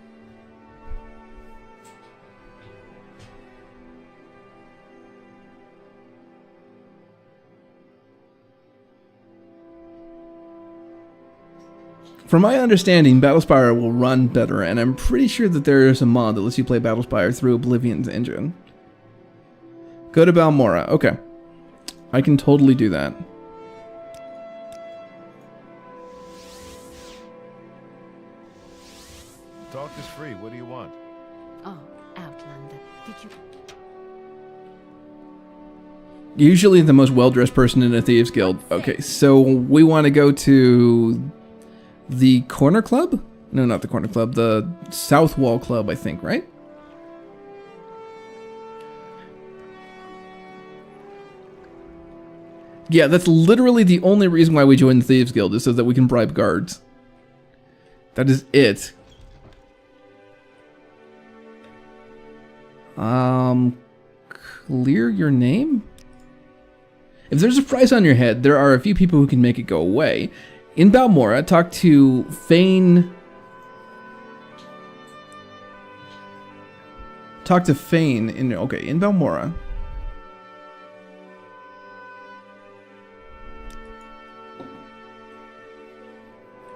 From my understanding, Battlespire will run better, and I'm pretty sure that there is a mod that lets you play Battlespire through Oblivion's engine. Go to Balmora. Okay. I can totally do that. Talk is free. What do you want? Oh, Outlander, did you... Usually the most well-dressed person in a Thieves Guild. Okay, so we want to go to the Corner Club? No, not the Corner Club. The South Wall Club, I think, right? Yeah, that's literally the only reason why we joined the Thieves Guild, is so that we can bribe guards. That is it. Clear your name? If there's a price on your head, there are a few people who can make it go away. In Balmora, talk to Fane. Talk to Fane in Balmora.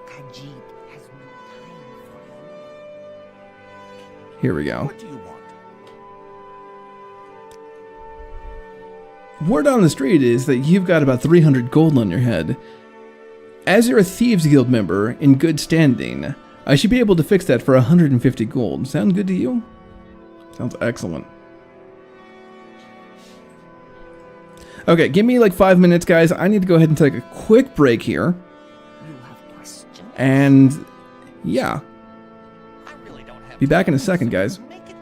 Khajiit has no time for you. Here we go. What do you want? Word on the street is that you've got about 300 gold on your head. As you're a Thieves Guild member in good standing, I should be able to fix that for 150 gold. Sound good to you? Sounds excellent. Okay, give me like 5 minutes, guys. I need to go ahead and take a quick break here. You have questions. And yeah, I really don't have be back in a second, guys. Make it.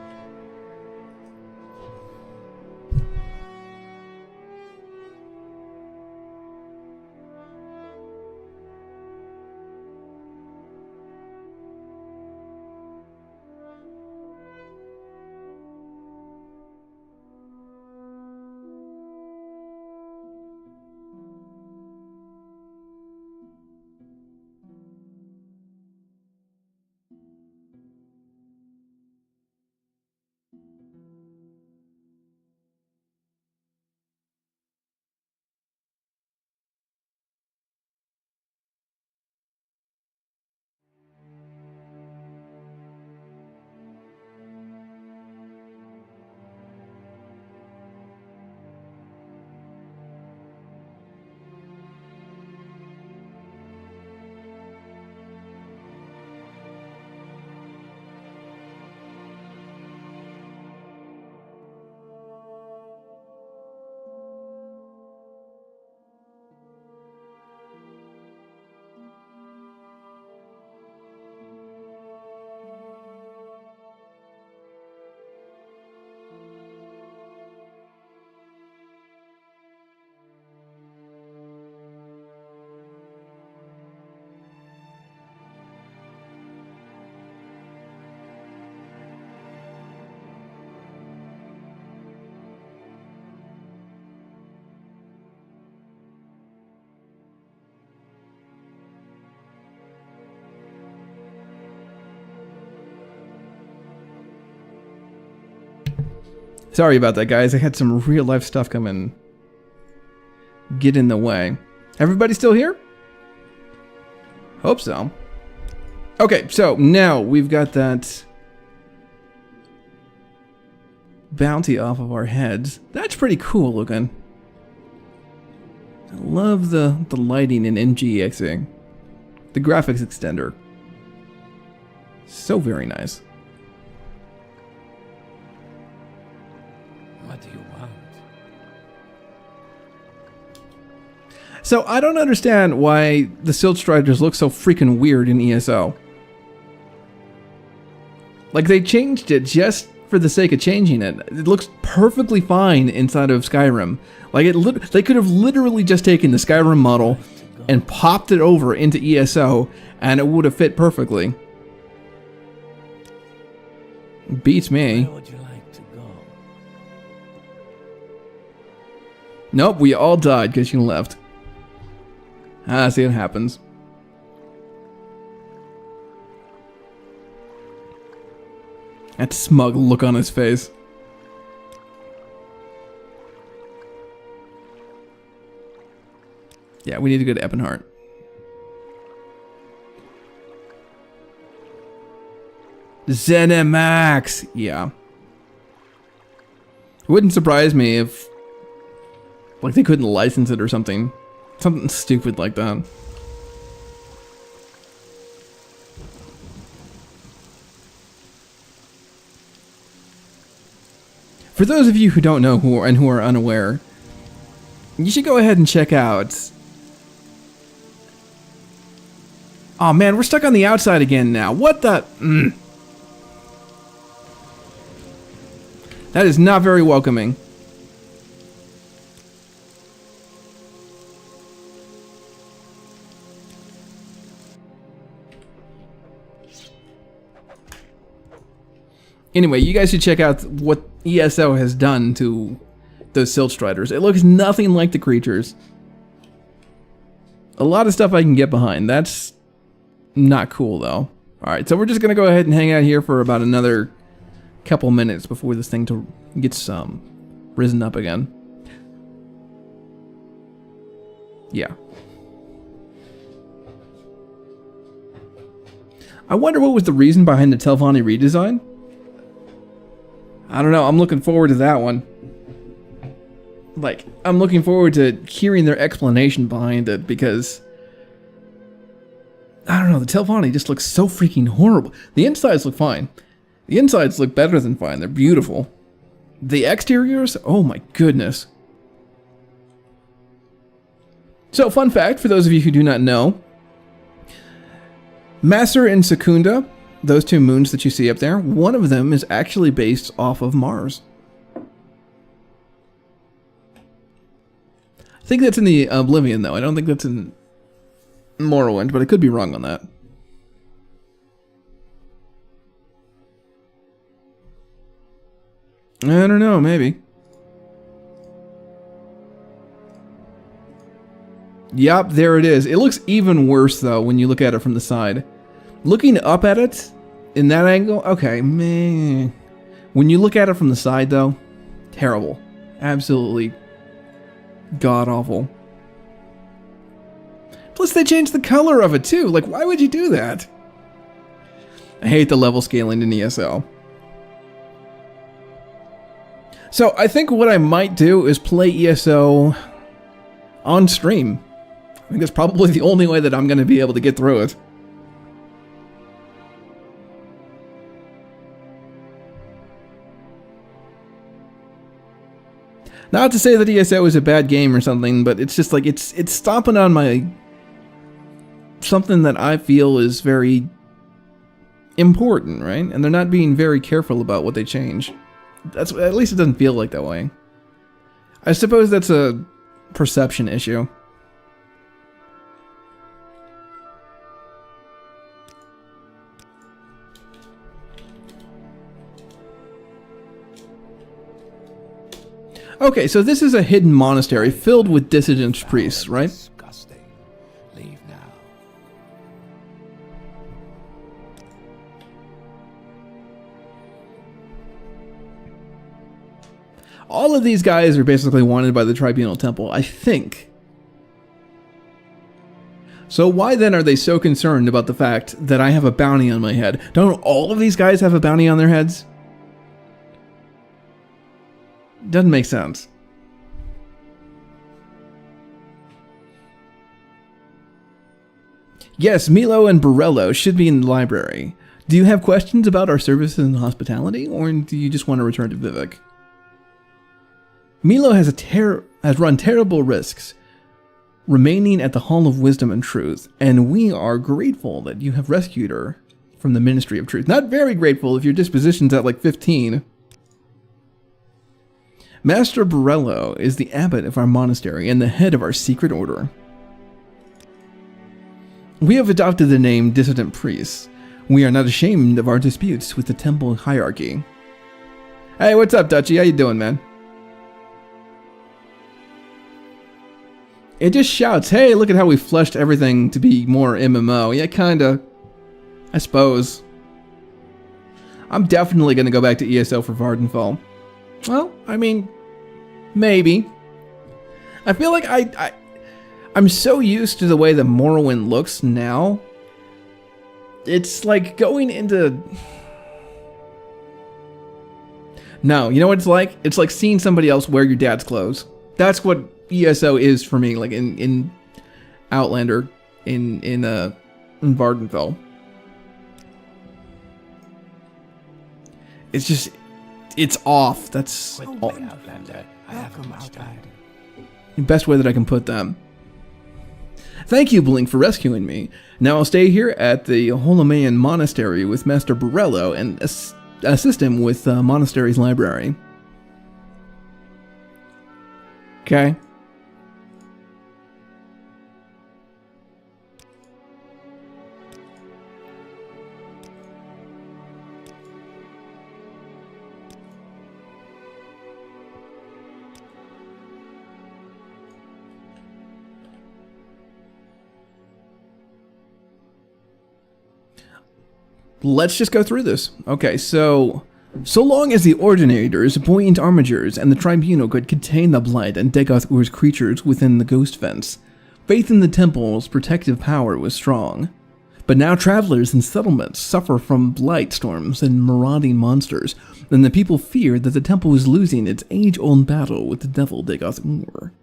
Sorry about that, guys. I had some real life stuff come in. Get in the way. Everybody still here? Hope so. Okay, so now we've got that bounty off of our heads. That's pretty cool looking. I love the lighting in NGXing. The graphics extender. So very nice. What do you want? So I don't understand why the Silt Striders look so freaking weird in ESO. Like, they changed it just for the sake of changing it. It looks perfectly fine inside of Skyrim. Like, they could have literally just taken the Skyrim model and popped it over into ESO, and it would have fit perfectly. Beats me. Where would you like to go? Nope, we all died because you left. See what happens. That smug look on his face. Yeah, we need to go to Ebonheart. ZeniMax! Yeah. It wouldn't surprise me if, like, they couldn't license it or something. Something stupid like that. For those of you who don't know who are unaware, you should go ahead and check out... Oh man, we're stuck on the outside again now. What the... That is not very welcoming. Anyway, you guys should check out what ESO has done to those Silt Striders. It looks nothing like the creatures. A lot of stuff I can get behind. That's not cool, though. Alright, so we're just going to go ahead and hang out here for about another couple minutes before this thing gets risen up again. Yeah. I wonder what was the reason behind the Telvanni redesign? I don't know, I'm looking forward to that one. Like, I'm looking forward to hearing their explanation behind it, because... I don't know, the Telvanni just looks so freaking horrible. The insides look fine. The insides look better than fine, they're beautiful. The exteriors? Oh my goodness. So, fun fact, for those of you who do not know, Master and Secunda, those two moons that you see up there, one of them is actually based off of Mars. I think that's in the Oblivion, though. I don't think that's in Morrowind, but I could be wrong on that. I don't know, maybe. Yup, there it is. It looks even worse, though, when you look at it from the side. Looking up at it, in that angle, okay, man. When you look at it from the side, though, terrible. Absolutely god-awful. Plus, they changed the color of it, too. Like, why would you do that? I hate the level scaling in ESO. So, I think what I might do is play ESO on stream. I think that's probably the only way that I'm going to be able to get through it. Not to say that ESO is a bad game or something, but it's just like, it's stomping on my... something that I feel is very important, right? And they're not being very careful about what they change. That's, at least it doesn't feel like that way. I suppose that's a perception issue. Okay, so this is a hidden monastery filled with dissident priests, right? Disgusting. Leave now. All of these guys are basically wanted by the Tribunal Temple, I think. So why then are they so concerned about the fact that I have a bounty on my head? Don't all of these guys have a bounty on their heads? Doesn't make sense. Yes, Milo and Borello should be in the library. Do you have questions about our services and hospitality, or do you just want to return to Vivek? Milo has run terrible risks remaining at the Hall of Wisdom and Truth, and we are grateful that you have rescued her from the Ministry of Truth. Not very grateful if your disposition's at like 15. Master Borello is the abbot of our monastery and the head of our secret order. We have adopted the name Dissident Priests. We are not ashamed of our disputes with the temple hierarchy. Hey, what's up, Dutchie? How you doing, man? It just shouts, hey, look at how we fleshed everything to be more MMO. Yeah, kinda. I suppose. I'm definitely gonna go back to ESO for Vvardenfell. Well, I mean, maybe. I feel like I'm so used to the way that Morrowind looks now. It's like going into... No, you know what it's like? It's like seeing somebody else wear your dad's clothes. That's what ESO is for me, like in Outlander, in Vvardenfell. It's just, it's off. That's Quit all, playing Outlander. I haven't much time. the best way that I can put that. Thank you, Blink, for rescuing me. Now I'll stay here at the Holomaean Monastery with Master Borello and assist him with Monastery's library. Okay. Let's just go through this. Okay, so long as the Ordinators, buoyant armatures, and the Tribunal could contain the Blight and Dagoth Ur's creatures within the Ghost Fence, faith in the Temple's protective power was strong. But now travelers and settlements suffer from blight storms and marauding monsters, and the people fear that the Temple is losing its age-old battle with the devil Dagoth Ur.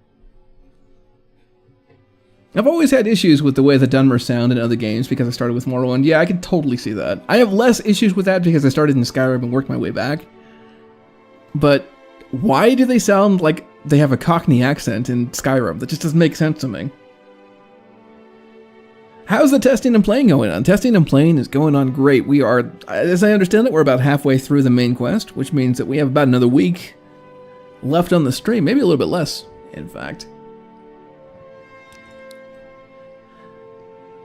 I've always had issues with the way the Dunmers sound in other games because I started with Morrowind. Yeah, I can totally see that. I have less issues with that because I started in Skyrim and worked my way back. But why do they sound like they have a Cockney accent in Skyrim? That just doesn't make sense to me. How's the testing and playing going on? Testing and playing is going on great. We are, as I understand it, we're about halfway through the main quest, which means that we have about another week left on the stream. Maybe a little bit less, in fact.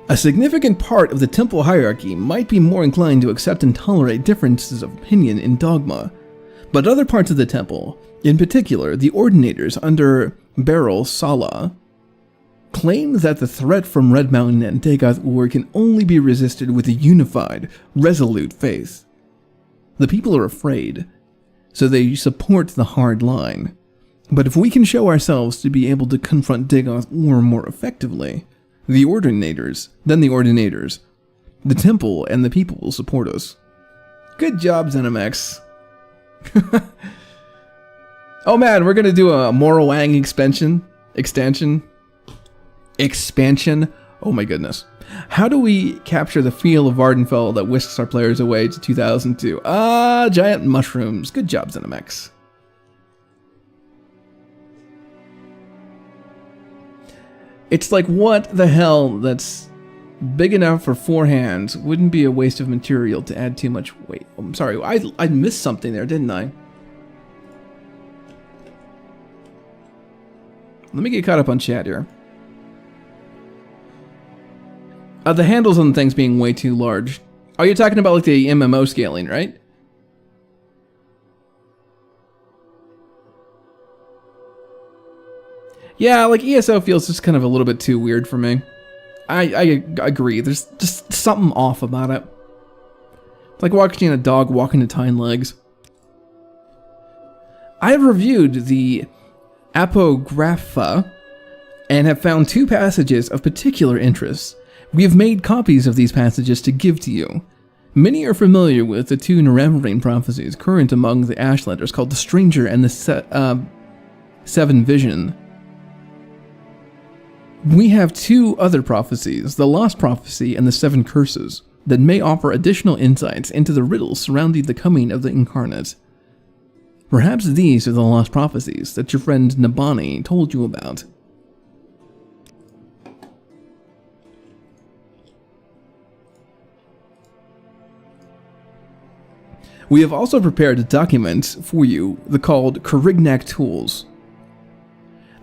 A significant part of the temple hierarchy might be more inclined to accept and tolerate differences of opinion in dogma, but other parts of the temple, in particular the Ordinators under Beryl Sala, claim that the threat from Red Mountain and Dagoth Ur can only be resisted with a unified, resolute faith. The people are afraid, so they support the hard line. But if we can show ourselves to be able to confront Dagoth Ur more effectively, the Ordinators, the Temple, and the people will support us. Good job, ZeniMax. Oh man, we're gonna do a Morrowind expansion. Oh my goodness. How do we capture the feel of Vvardenfell that whisks our players away to 2002? Giant mushrooms. Good job, ZeniMax. It's like, what the hell that's big enough for 4 hands wouldn't be a waste of material to add too much weight. Oh, I'm sorry, I missed something there, didn't I? Let me get caught up on chat here. The handles on things being way too large. Oh, you're talking about like the MMO scaling, right? Yeah, like ESO feels just kind of a little bit too weird for me. I agree. There's just something off about it. It's like watching a dog walking to hind legs. I have reviewed the Apocrypha and have found 2 passages of particular interest. We have made copies of these passages to give to you. Many are familiar with the 2 Nerevarine prophecies current among the Ashlanders called the Stranger and the Seven Vision. We have 2 other prophecies, the Lost Prophecy and the 7 Curses, that may offer additional insights into the riddles surrounding the coming of the Incarnate. Perhaps these are the Lost Prophecies that your friend Nabani told you about. We have also prepared a document for you called Korignac Tools.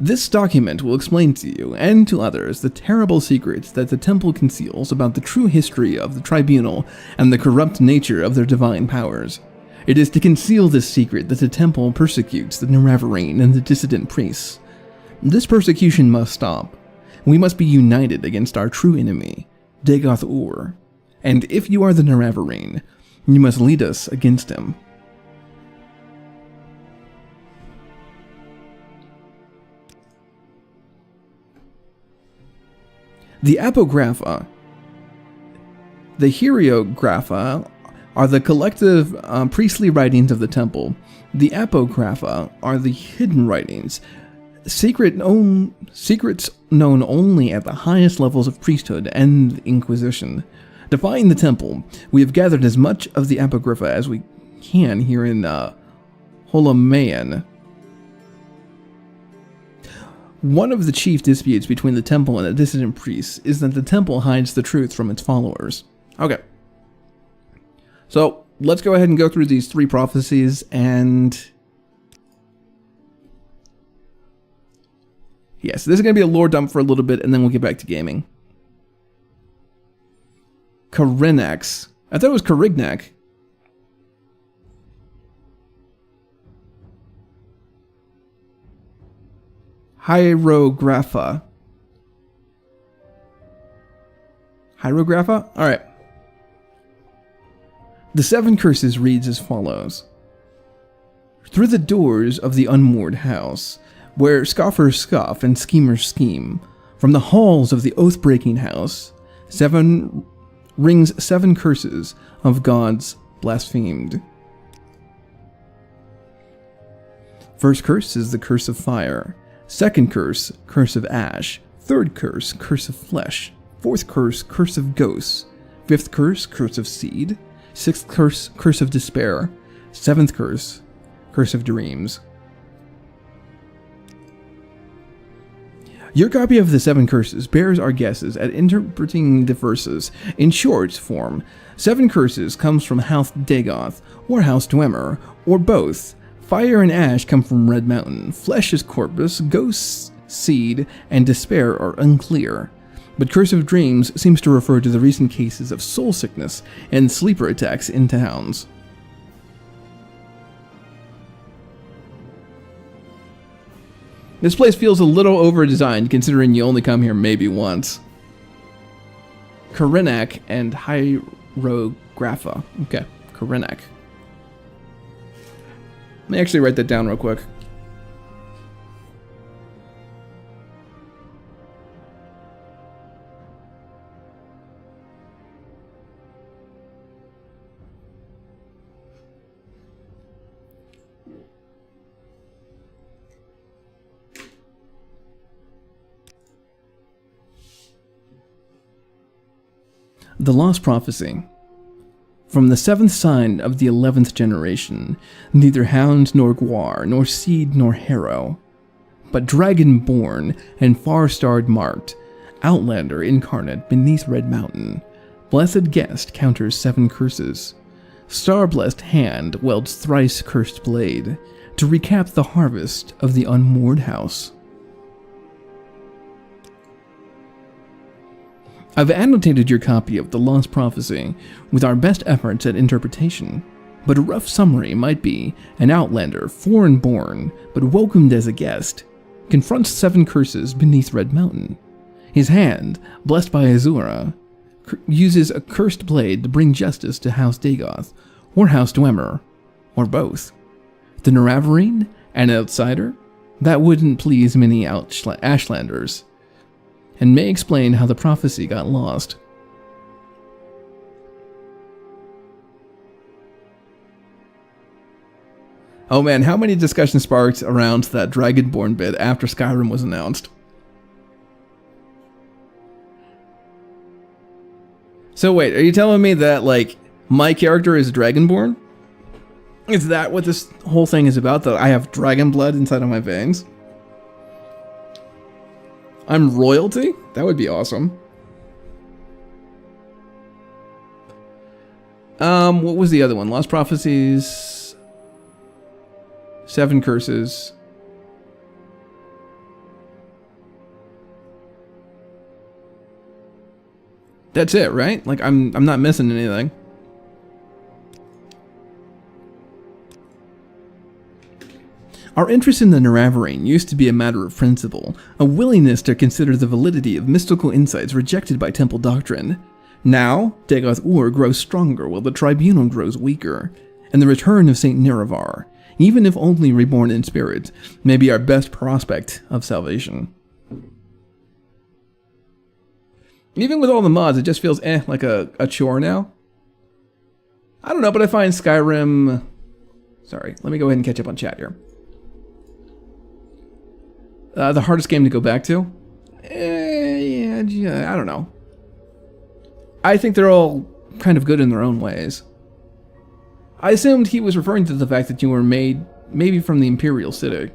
This document will explain to you, and to others, the terrible secrets that the Temple conceals about the true history of the Tribunal and the corrupt nature of their divine powers. It is to conceal this secret that the Temple persecutes the Nerevarine and the dissident priests. This persecution must stop. We must be united against our true enemy, Dagoth Ur. And if you are the Naravarine, you must lead us against him. The apographa, the hieroglypha, are the collective priestly writings of the temple. The apographa are the hidden writings, secrets known only at the highest levels of priesthood and the Inquisition. Defying the temple, we have gathered as much of the apographa as we can here in Holomayan. One of the chief disputes between the temple and the dissident priests is that the temple hides the truth from its followers. Okay. So, let's go ahead and go through these 3 prophecies and... Yes, this is going to be a lore dump for a little bit, and then we'll get back to gaming. Karinax. I thought it was Karignac. Hieroglypha. Hieroglypha? Alright. The 7 curses reads as follows. Through the doors of the unmoored house, where scoffers scoff and schemers scheme, from the halls of the oath-breaking house, 7 rings 7 curses of gods blasphemed. First curse is the curse of fire. Second curse, curse of ash. Third curse, curse of flesh. Fourth curse, curse of ghosts. Fifth curse, curse of seed. Sixth curse, curse of despair. Seventh curse, curse of dreams. Your copy of the 7 curses bears our guesses at interpreting the verses. In short form, 7 curses comes from House Dagoth, or House Dwemer, or both. Fire and ash come from Red Mountain, flesh is corpus, ghosts, seed, and despair are unclear. But Curse of Dreams seems to refer to the recent cases of soul sickness and sleeper attacks in towns. This place feels a little over-designed considering you only come here maybe once. Karinac and Hieroglypha. Okay, Karinac. Let me actually write that down real quick. The Lost Prophecy. From the 7th sign of the 11th generation, neither hound nor gwar, nor seed nor harrow, but dragon-born and far-starred marked, outlander incarnate beneath Red Mountain, blessed guest counters 7 curses. Star-blessed hand welds thrice cursed blade, to recap the harvest of the unmoored house. I've annotated your copy of The Lost Prophecy with our best efforts at interpretation, but a rough summary might be an outlander, foreign-born, but welcomed as a guest, confronts 7 curses beneath Red Mountain. His hand, blessed by Azura, uses a cursed blade to bring justice to House Dagoth, or House Dwemer, or both. The Naravarine, an outsider? That wouldn't please many ashlanders, and may explain how the prophecy got lost. Oh man, how many discussion sparked around that Dragonborn bit after Skyrim was announced? So wait, are you telling me that, like, my character is Dragonborn? Is that what this whole thing is about, that I have dragon blood inside of my veins? I'm royalty? That would be awesome. What was the other one? Lost Prophecies, 7 curses. That's it, right? Like, I'm not missing anything. Our interest in the Neravine used to be a matter of principle, a willingness to consider the validity of mystical insights rejected by temple doctrine. Now, Dagoth-Ur grows stronger while the Tribunal grows weaker, and the return of Saint Nerevar, even if only reborn in spirit, may be our best prospect of salvation. Even with all the mods, it just feels like a chore now. I don't know, but I find Skyrim... Sorry, let me go ahead and catch up on chat here. The hardest game to go back to? Yeah, I don't know. I think they're all kind of good in their own ways. I assumed he was referring to the fact that you were made maybe from the Imperial City.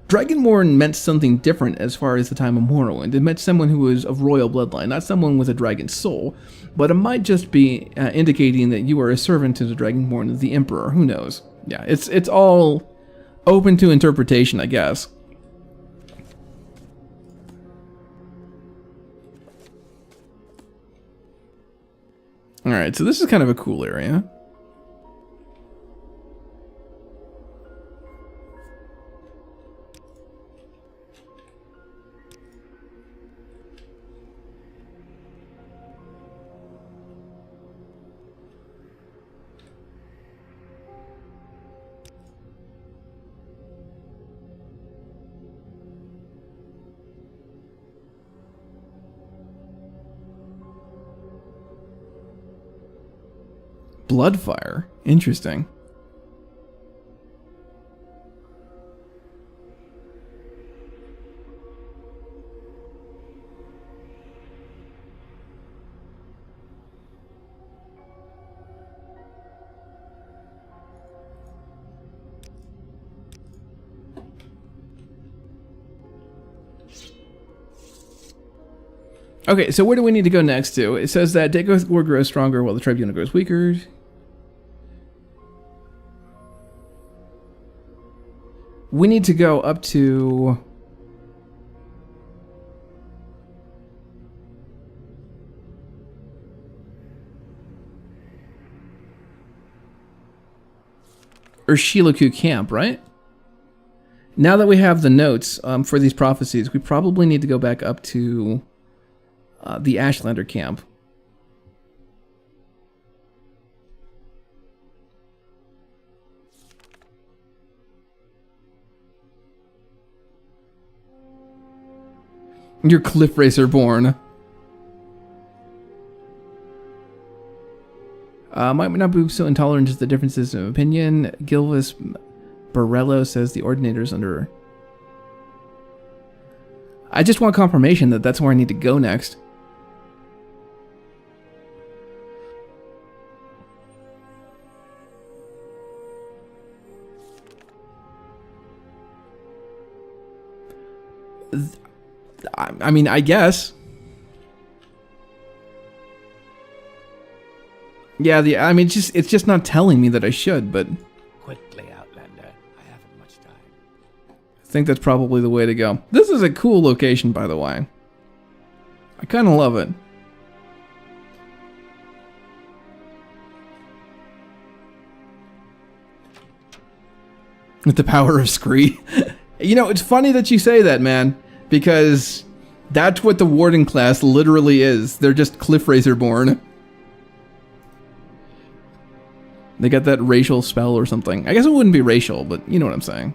Dragonborn meant something different as far as the time of Morrowind. It meant someone who was of royal bloodline, not someone with a dragon soul, but it might just be indicating that you are a servant to the Dragonborn of the Emperor. Who knows? Yeah, it's all open to interpretation, I guess. Alright, so this is kind of a cool area. Bloodfire. Interesting. Okay, so where do we need to go next to? It says that Dagoth-Ur grows stronger while the Tribunal grows weaker. We need to go up to... Urshilaku camp, right? Now that we have the notes for these prophecies, we probably need to go back up to the Ashlander camp. You're Cliff Racer born. Might not be so intolerant to the differences of opinion. Gilvis Borello says the Ordinator's under... I just want confirmation that that's where I need to go next. I mean, I guess. Yeah, I mean, it's just not telling me that I should, but... Quickly, Outlander. I haven't much time. I think that's probably the way to go. This is a cool location, by the way. I kind of love it. With the power of Scree. You know, it's funny that you say that, man. Because that's what the Warden class literally is. They're just Cliff Racer born. They got that racial spell or something. I guess it wouldn't be racial, but you know what I'm saying.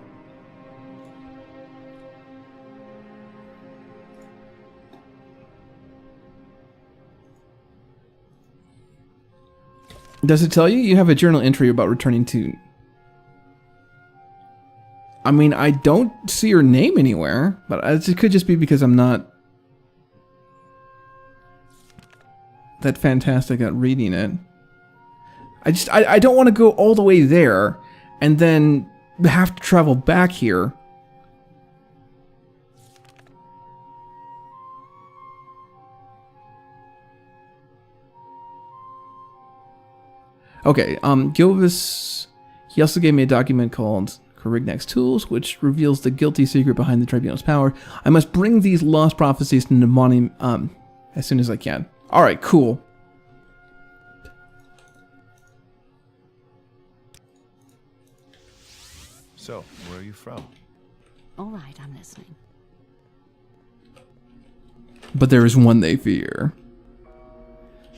Does it tell you? You have a journal entry about returning to... I mean, I don't see her name anywhere, but it could just be because I'm not that fantastic at reading it. I don't want to go all the way there and then have to travel back here. Okay, Gilvis, he also gave me a document called Korignak's Tools, which reveals the guilty secret behind the Tribunal's power. I must bring these lost prophecies to Nemani as soon as I can. Alright, cool. So, where are you from? All right, I'm listening. But there is one they fear.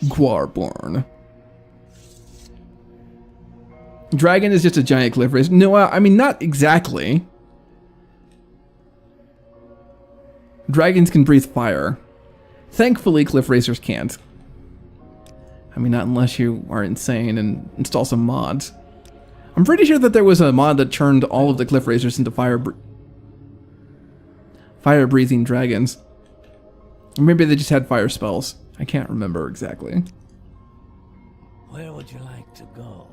Kogoruhn. Dragon is just a giant cliff racer. No, I mean, not exactly. Dragons can breathe fire. Thankfully, cliff racers can't. I mean, not unless you are insane and install some mods. I'm pretty sure that there was a mod that turned all of the cliff racers into fire-breathing dragons. Or maybe they just had fire spells. I can't remember exactly. Where would you like to go?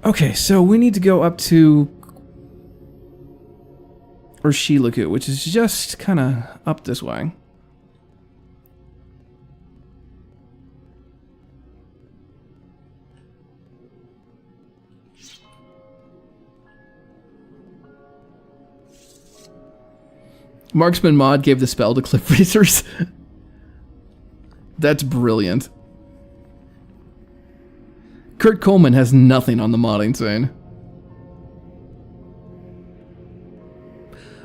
Okay, so we need to go up to Urshilaku, which is just kind of up this way. Marksman mod gave the spell to cliff racers. That's brilliant. Kurt Coleman has nothing on the modding scene.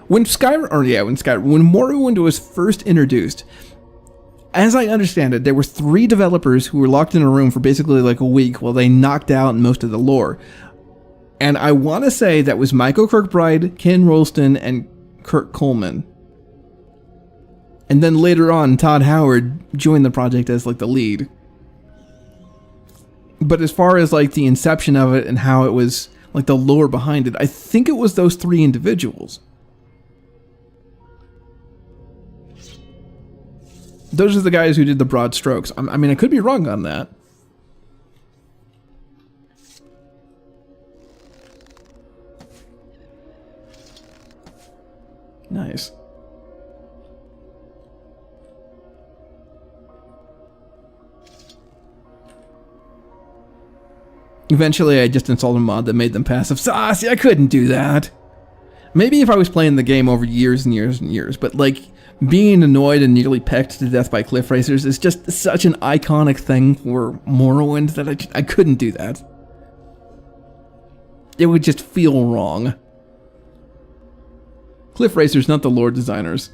When Morrowind was first introduced, as I understand it, there were 3 developers who were locked in a room for basically like a week while they knocked out most of the lore. And I want to say that was Michael Kirkbride, Ken Rolston, and Kurt Coleman. And then later on, Todd Howard joined the project as like the lead. But as far as like the inception of it and how it was, like the lore behind it, I think it was those 3 individuals. Those are the guys who did the broad strokes. I mean, I could be wrong on that. Nice. Eventually, I just installed a mod that made them passive. See, I couldn't do that. Maybe if I was playing the game over years and years and years, but like, being annoyed and nearly pecked to death by cliff racers is just such an iconic thing for Morrowind that I couldn't do that. It would just feel wrong. Cliff racers, not the lore designers.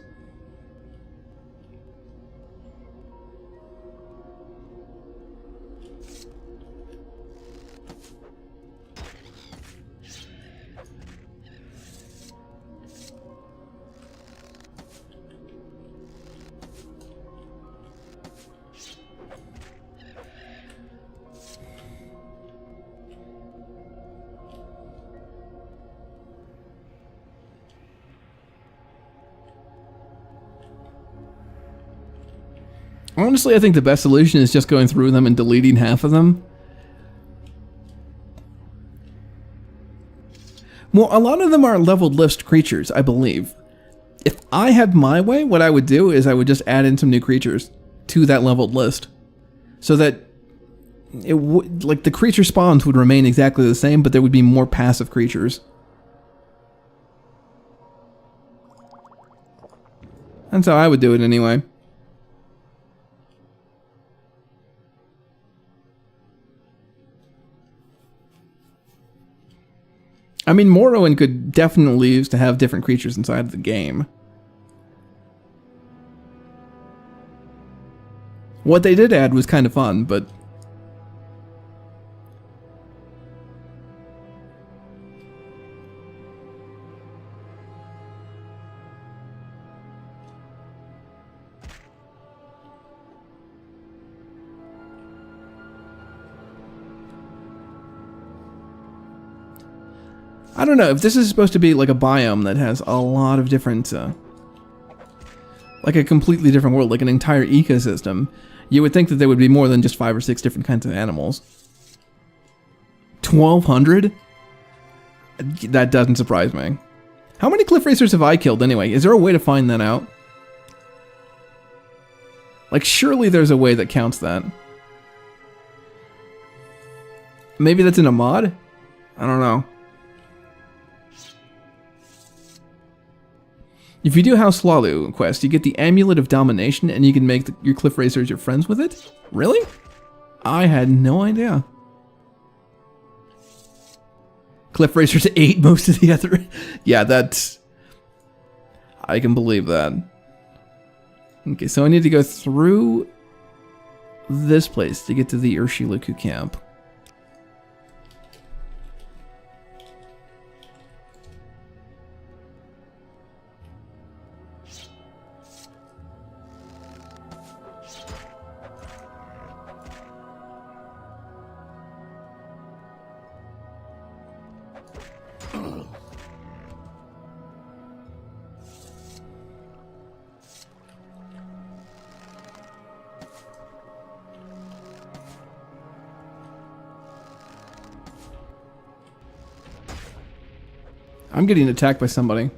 Honestly, I think the best solution is just going through them and deleting half of them. Well, a lot of them are leveled list creatures, I believe. If I had my way, what I would do is I would just add in some new creatures to that leveled list. So that it would, like, the creature spawns would remain exactly the same, but there would be more passive creatures. That's how I would do it anyway. I mean, Morrowind could definitely use to have different creatures inside of the game. What they did add was kind of fun, but... I don't know, if this is supposed to be like a biome that has a lot of different, like a completely different world, like an entire ecosystem, you would think that there would be more than just 5 or 6 different kinds of animals. 1,200? That doesn't surprise me. How many cliff racers have I killed anyway? Is there a way to find that out? Like, surely there's a way that counts that. Maybe that's in a mod? I don't know. If you do House Lalu quest, you get the Amulet of Domination, and you can make your cliff racers your friends with it? Really? I had no idea. Cliff Racers 8 most of the other... Yeah, that's... I can believe that. Okay, so I need to go through this place to get to the Urshilaku camp. I'm getting attacked by somebody.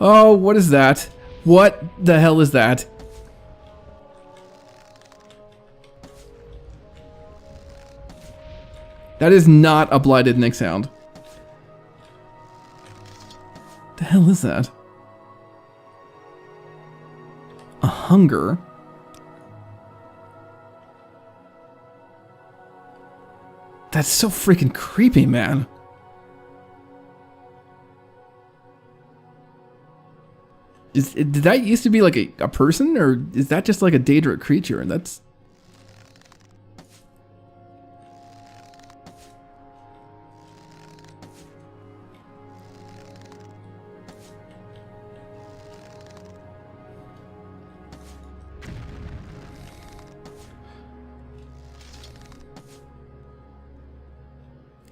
Oh, what is that? What the hell is that? That is not a blighted Nick sound. The hell is that? A hunger? That's so freaking creepy, man. Did that used to be like a person, or is that just like a Daedric creature? And that's...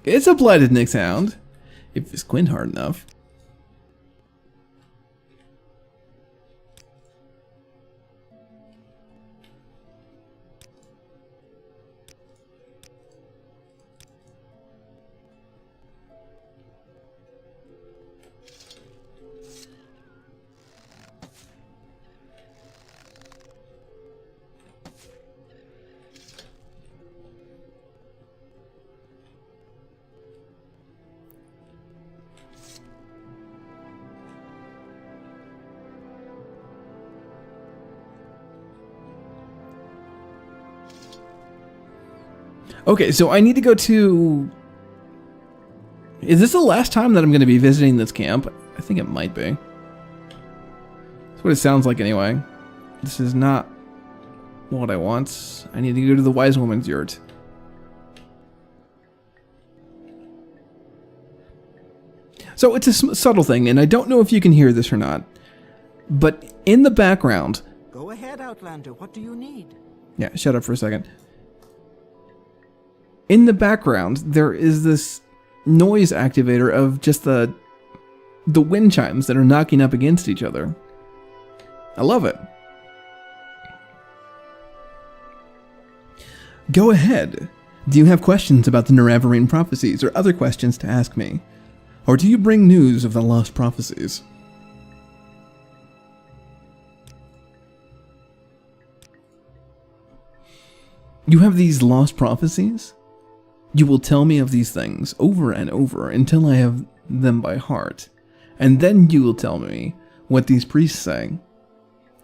It's a blighted Nick sound, if it's squint hard enough. Okay, so I need to go to... Is this the last time that I'm going to be visiting this camp? I think it might be. That's what it sounds like anyway. This is not what I want. I need to go to the Wise Woman's Yurt. So it's a subtle thing, and I don't know if you can hear this or not. But in the background... Go ahead, Outlander. What do you need? Yeah, shut up for a second. In the background, there is this noise activator of just the wind chimes that are knocking up against each other. I love it. Go ahead. Do you have questions about the Nerevarine prophecies or other questions to ask me? Or do you bring news of the lost prophecies? You have these lost prophecies? You will tell me of these things over and over until I have them by heart, and then you will tell me what these priests say,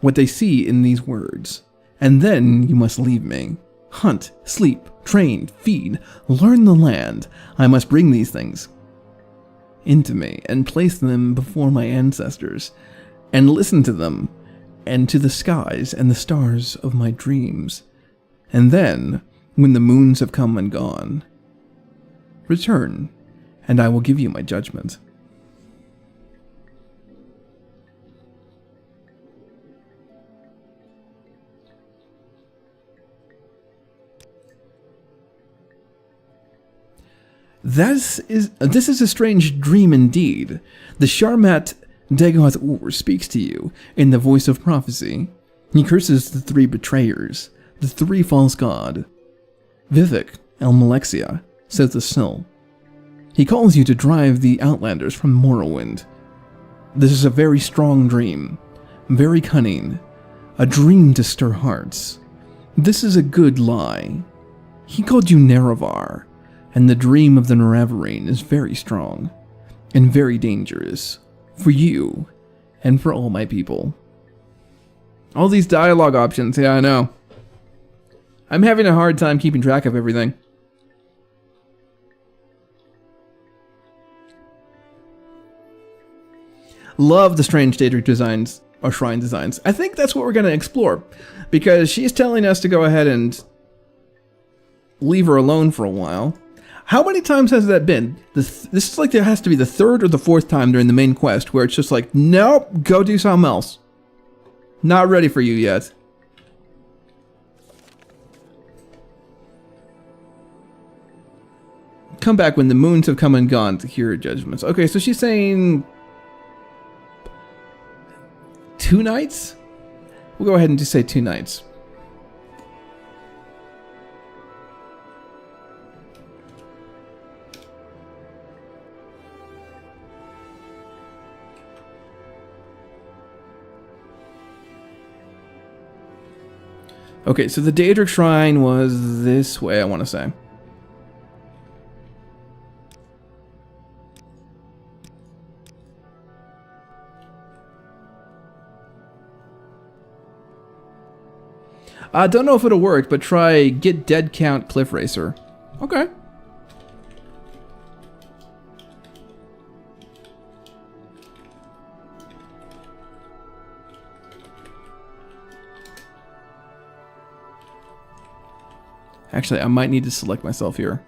what they see in these words, and then you must leave me. Hunt, sleep, train, feed, learn the land. I must bring these things into me and place them before my ancestors, and listen to them, and to the skies and the stars of my dreams. And then, when the moons have come and gone, return, and I will give you my judgment. This is a strange dream indeed. The Sharmat Dagoth-Ur speaks to you in the voice of prophecy. He curses the three betrayers, the three false god, Vivek, Elmalexia, says the Snow. He calls you to drive the Outlanders from Morrowind. This is a very strong dream, very cunning, a dream to stir hearts. This is a good lie. He called you Nerevar, and the dream of the Nerevarine is very strong, and very dangerous, for you, and for all my people. All these dialogue options, yeah, I know. I'm having a hard time keeping track of everything. Love the strange Daedric designs or shrine designs. I think that's what we're going to explore, because she's telling us to go ahead and leave her alone for a while. How many times has that been? This is like there has to be the third or the fourth time during the main quest where it's just like, nope, go do something else. Not ready for you yet. Come back when the moons have come and gone to hear judgments. Okay, so she's saying 2 nights? We'll go ahead and just say 2 nights. Okay, so the Daedric Shrine was this way, I want to say. I don't know if it'll work, but try get dead count Cliff Racer. Okay. Actually, I might need to select myself here.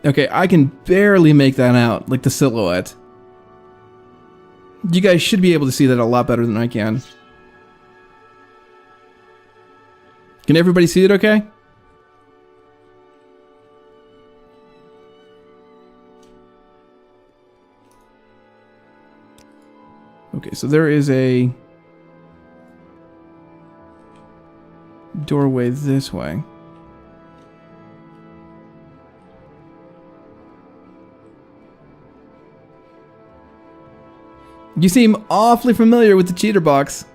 Okay, I can barely make that out, like the silhouette. You guys should be able to see that a lot better than I can. Can everybody see it okay? Okay, so there is a doorway this way. You seem awfully familiar with the cheater box.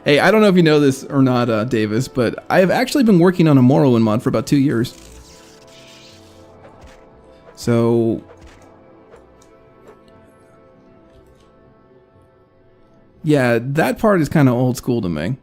Hey, I don't know if you know this or not, Davis, but I have actually been working on a Morrowind mod for about 2 years. So... yeah, that part is kind of old school to me.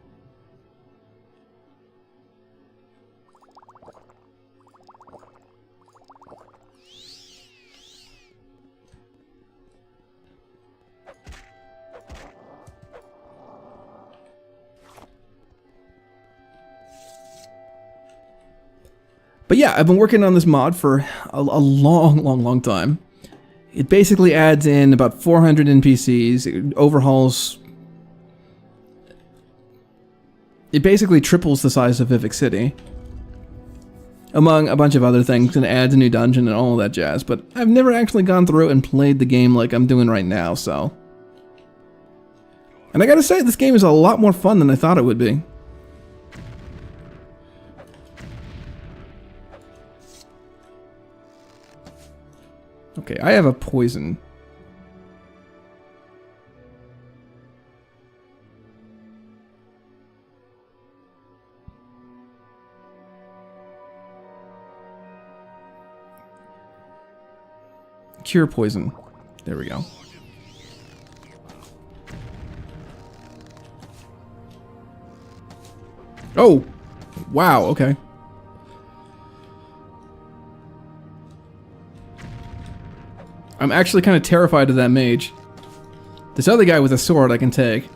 But yeah, I've been working on this mod for a long time. It basically adds in about 400 NPCs, it overhauls... it basically triples the size of Vivec City, among a bunch of other things, and adds a new dungeon and all of that jazz, but I've never actually gone through and played the game like I'm doing right now, so... and I gotta say, this game is a lot more fun than I thought it would be. Okay, I have a poison. Cure poison. There we go. Oh! Wow, okay. I'm actually kind of terrified of that mage. This other guy with a sword I can take.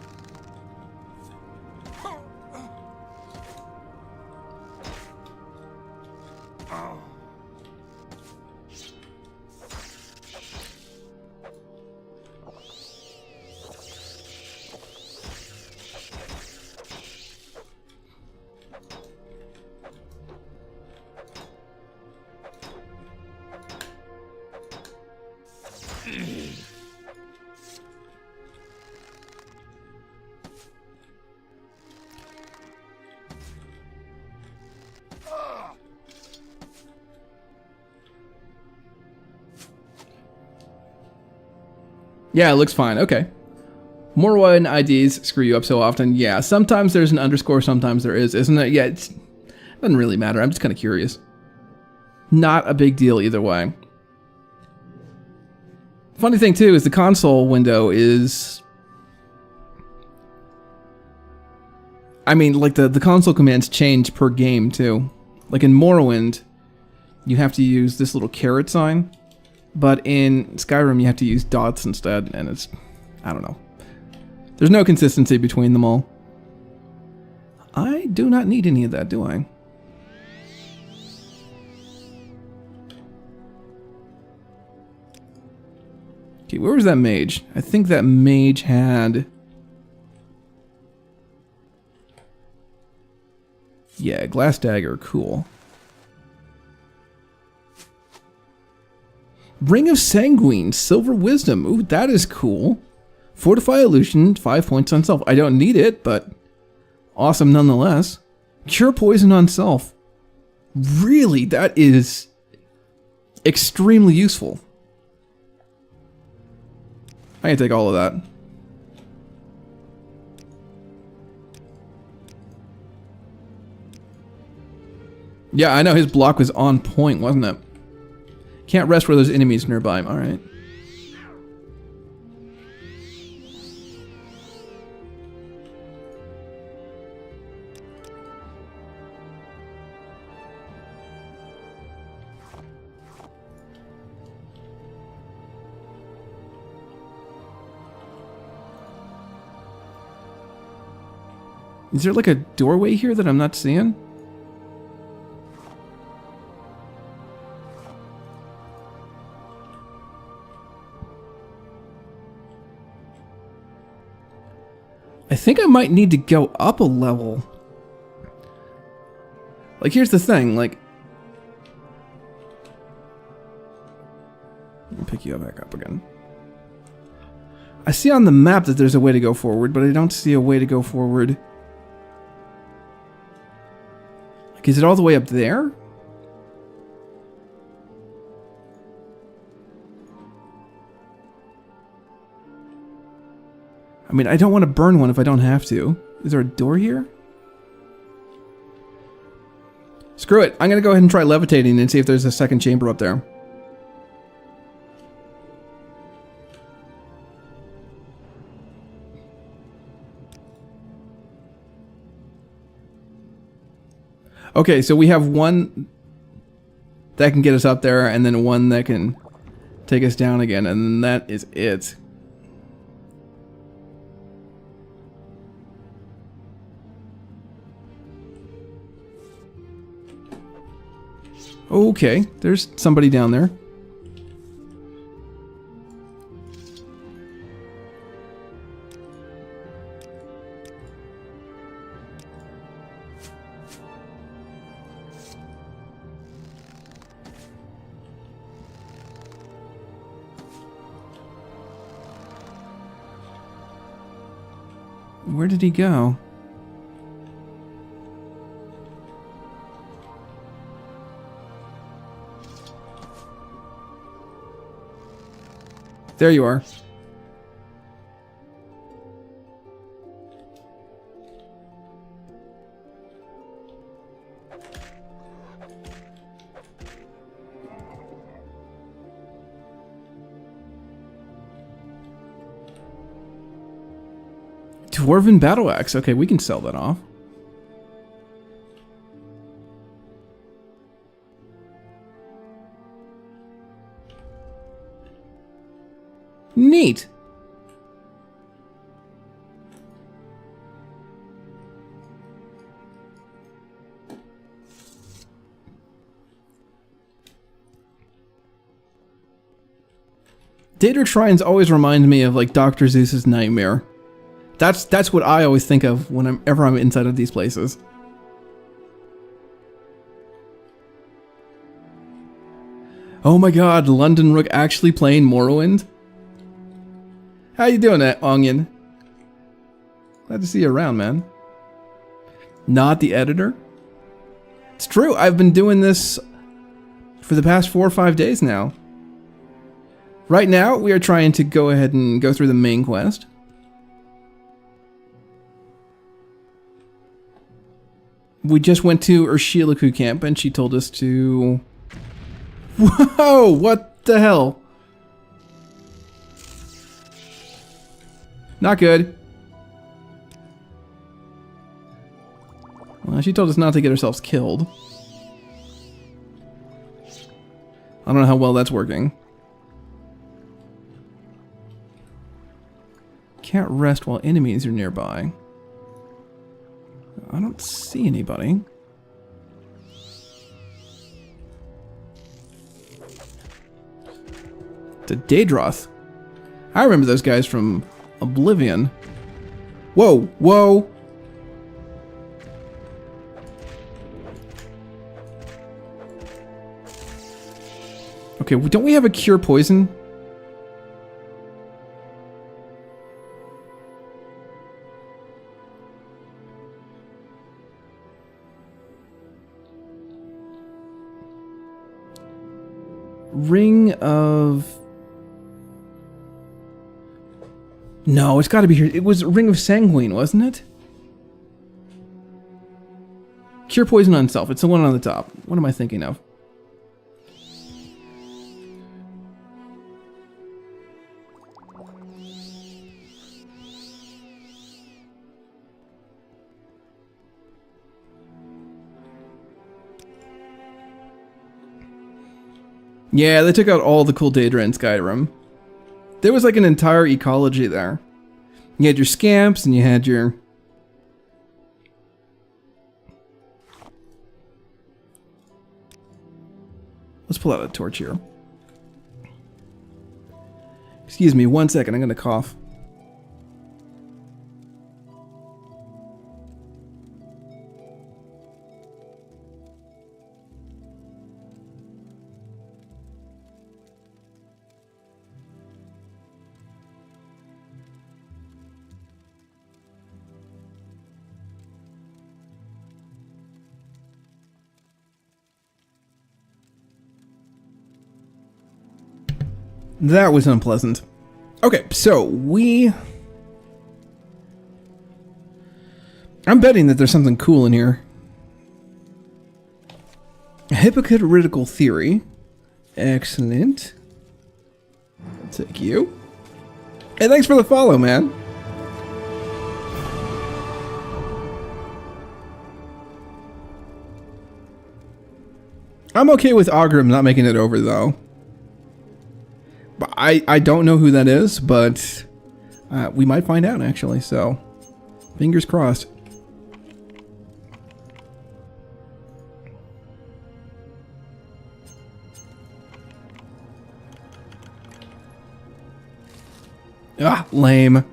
Yeah, it looks fine. Okay. Morrowind IDs screw you up so often. Yeah, sometimes there's an underscore, sometimes there isn't it? Yeah, it doesn't really matter. I'm just kind of curious. Not a big deal either way. Funny thing too is the console window is... I mean, like the console commands change per game too. Like in Morrowind, you have to use this little caret sign. But in Skyrim, you have to use dots instead, and it's... I don't know. There's no consistency between them all. I do not need any of that, do I? Okay, where was that mage? I think that mage had... Yeah, glass dagger, cool. Ring of Sanguine, Silver Wisdom. Ooh, that is cool. Fortify Illusion, 5 points on self. I don't need it, but awesome nonetheless. Cure Poison on self. Really, that is extremely useful. I can take all of that. Yeah, I know his block was on point, wasn't it? Can't rest where there's enemies nearby. Alright. Is there like a doorway here that I'm not seeing? I think I might need to go up a level. Like, here's the thing, like... Let me pick you back up again. I see on the map that there's a way to go forward, but I don't see a way to go forward. Like, is it all the way up there? I mean, I don't want to burn one if I don't have to. Is there a door here? Screw it. I'm going to go ahead and try levitating and see if there's a second chamber up there. Okay, so we have one that can get us up there, and then one that can take us down again, and that is it. Okay, there's somebody down there. Where did he go? There you are. Dwarven battle axe. Okay, we can sell that off. Neat. Data shrines always remind me of like Dr. Zeus's nightmare. That's what I always think of whenever I'm inside of these places. Oh my god, London Rook actually playing Morrowind? How you doing, Onion? Glad to see you around, man. Not the editor? It's true, I've been doing this for the past 4 or 5 days now. Right now, we are trying to go ahead and go through the main quest. We just went to Urshilaku camp and she told us to... Whoa! What the hell? Not good. Well, she told us not to get ourselves killed. I don't know how well that's working. Can't rest while enemies are nearby. I don't see anybody. It's a Daedroth. I remember those guys from Oblivion. Whoa, whoa. Okay, don't we have a cure poison? Ring of... No, it's got to be here. It was Ring of Sanguine, wasn't it? Cure poison on self. It's the one on the top. What am I thinking of? Yeah, they took out all the cool data in Skyrim. There was like an entire ecology there. You had your scamps and you had your... Let's pull out a torch here. Excuse me, 1 second, I'm gonna cough. That was unpleasant. Okay, so I'm betting that there's something cool in here. Hypocritical theory. Excellent. I'll take you. Hey, thanks for the follow, man. I'm okay with Ogrim not making it over, though. I don't know who that is, but we might find out, actually, so fingers crossed. Ah, lame.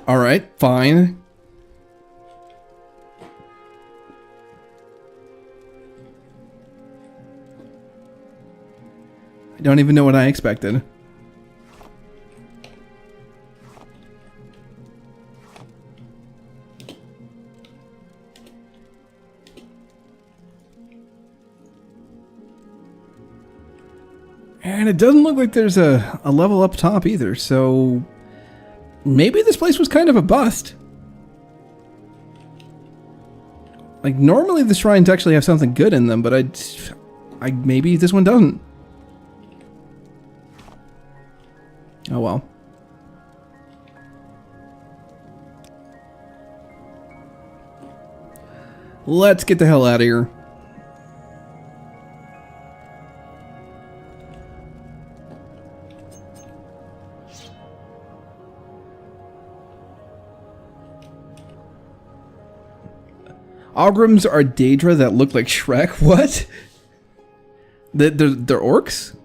All right, fine. I don't even know what I expected. And it doesn't look like there's a level up top either, so maybe this place was kind of a bust. Like, normally the shrines actually have something good in them, but I maybe this one doesn't. Oh well. Let's get the hell out of here. Ogrims are Daedra that look like Shrek? What? They're orcs?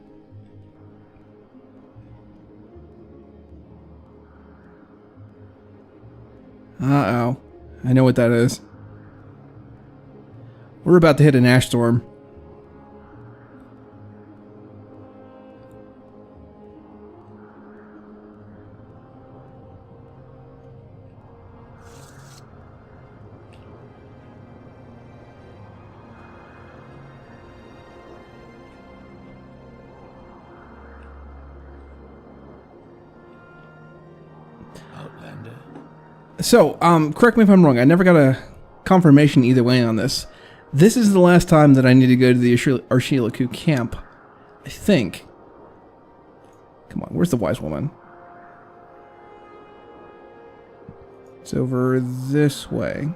Uh-oh. I know what that is. We're about to hit an ash storm. Outlander. So, correct me if I'm wrong. I never got a confirmation either way on this. This is the last time that I need to go to the Arshilaku camp, I think. Come on, where's the wise woman? It's over this way.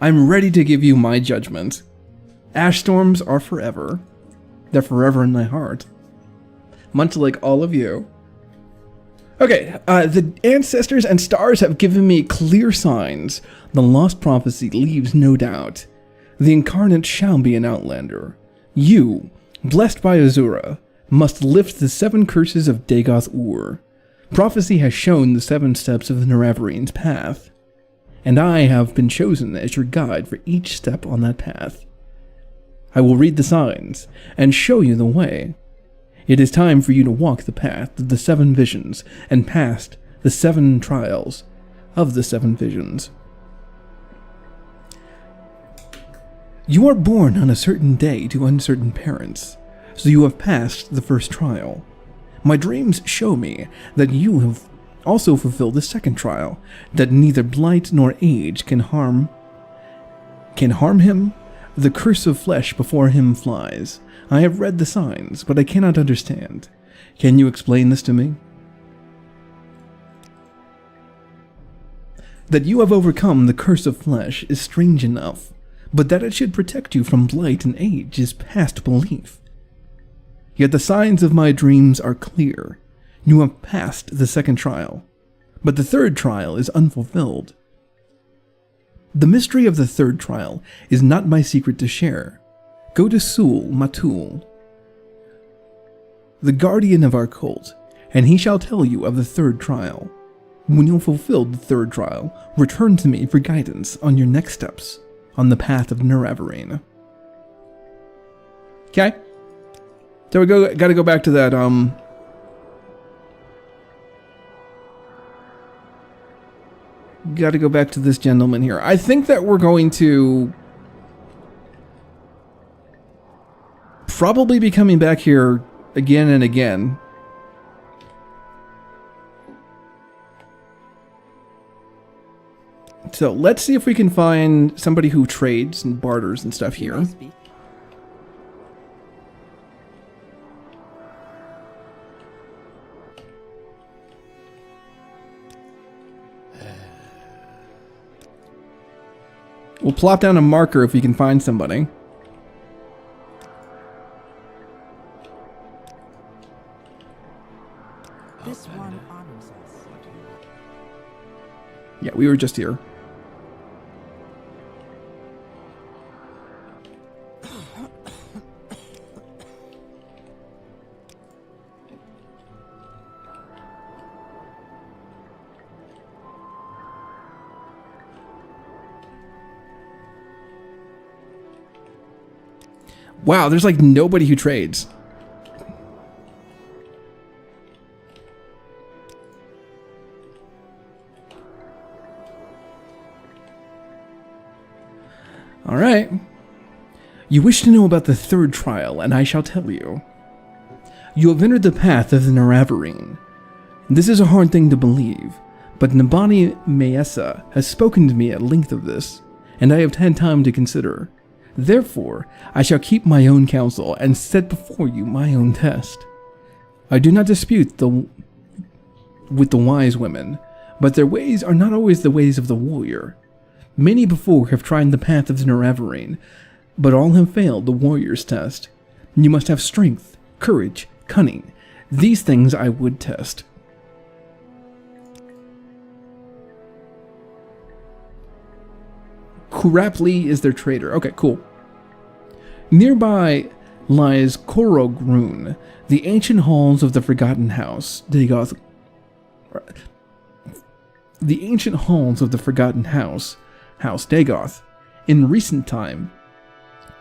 I'm ready to give you my judgment. Ash storms are forever. They're forever in my heart. Much like all of you. Okay, the ancestors and stars have given me clear signs. The lost prophecy leaves no doubt. The incarnate shall be an outlander. You, blessed by Azura, must lift the 7 curses of Dagoth-Ur. Prophecy has shown the 7 steps of the Neraverine's path, and I have been chosen as your guide for each step on that path. I will read the signs and show you the way. It is time for you to walk the path of the 7 visions and past the 7 trials of the 7 visions. You are born on a certain day to uncertain parents, so you have passed the first trial. My dreams show me that you have also fulfilled the second trial, that neither blight nor age can harm him. The curse of flesh before him flies. I have read the signs, but I cannot understand. Can you explain this to me? That you have overcome the curse of flesh is strange enough, but that it should protect you from blight and age is past belief. Yet the signs of my dreams are clear. You have passed the second trial, but the third trial is unfulfilled. The mystery of the third trial is not my secret to share. Go to Sul Matul, the guardian of our cult, and he shall tell you of the third trial. When you have fulfilled the third trial, return to me for guidance on your next steps on the path of Nerevarine. Okay. So we gotta go back to that, gotta go back to this gentleman here. I think that we're going to probably be coming back here again and again. So let's see if we can find somebody who trades and barters and stuff here. We'll plop down a marker if we can find somebody. This one honors us. Yeah, we were just here. Wow, there's like nobody who trades. All right. You wish to know about the third trial, and I shall tell you. You have entered the path of the Nerevarine. This is a hard thing to believe, but Nabani Maesa has spoken to me at length of this, and I have had time to consider. Therefore, I shall keep my own counsel and set before you my own test. I do not dispute with the wise women, but their ways are not always the ways of the warrior. Many before have tried the path of the Nerevarine, but all have failed the warrior's test. You must have strength, courage, cunning. These things I would test. Kurapli is their trader. Okay, cool. Nearby lies Kogoruhn, the ancient halls of the Forgotten House, Dagoth. The ancient halls of the Forgotten House, Dagoth. In recent time,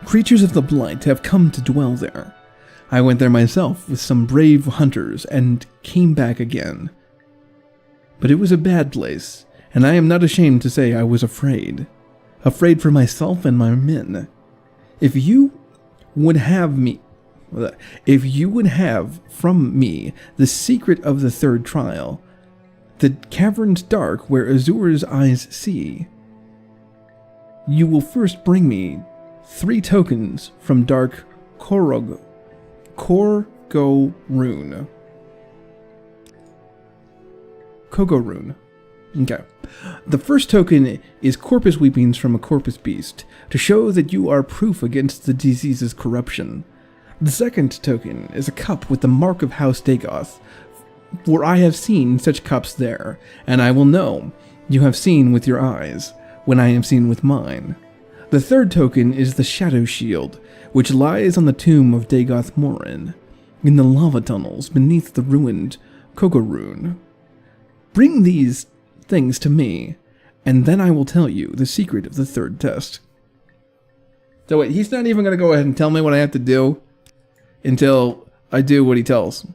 creatures of the Blight have come to dwell there. I went there myself with some brave hunters and came back again. But it was a bad place, and I am not ashamed to say I was afraid. afraid for myself and my men. If you would have from me the secret of the third trial, the caverns dark where Azur's eyes see, you will first bring me 3 tokens from dark Kogoruhn. Kogoruhn. Okay. The first token is corpus weepings from a corpus beast, to show that you are proof against the disease's corruption. The second token is a cup with the mark of House Dagoth, for I have seen such cups there, and I will know you have seen with your eyes, when I have seen with mine. The third token is the Shadow Shield, which lies on the tomb of Dagoth Morin, in the lava tunnels beneath the ruined Kogoruhn. Bring these things to me, and then I will tell you the secret of the third test. So wait, he's not even going to go ahead and tell me what I have to do until I do what he tells.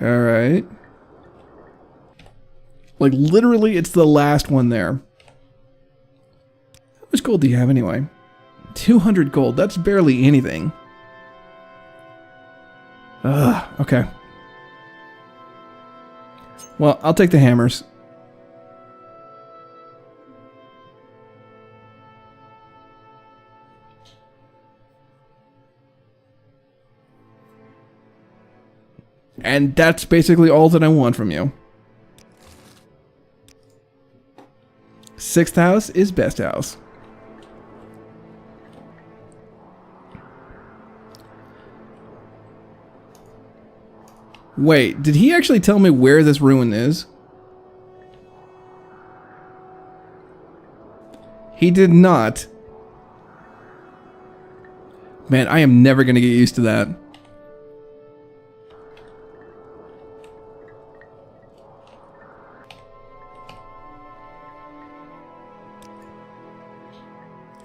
Alright. Like, literally, it's the last one there. How much gold do you have anyway? 200 gold. That's barely anything. Ugh, okay. Well, I'll take the hammers. And that's basically all that I want from you. 6th house is best house. Wait, did he actually tell me where this ruin is? He did not. Man, I am never going to get used to that.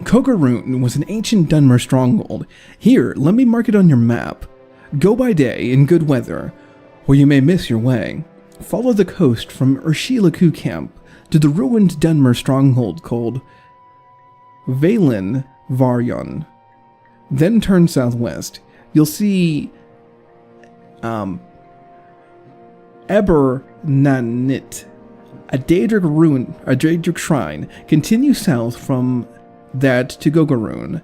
Kogoruhn was an ancient Dunmer stronghold. Here, let me mark it on your map. Go by day in good weather, or you may miss your way. Follow the coast from Urshilaku camp to the ruined Dunmer stronghold called Vvardenfell. Then turn southwest. You'll see Ebernanit, a Daedric shrine. Continue south from that to Kogoruhn,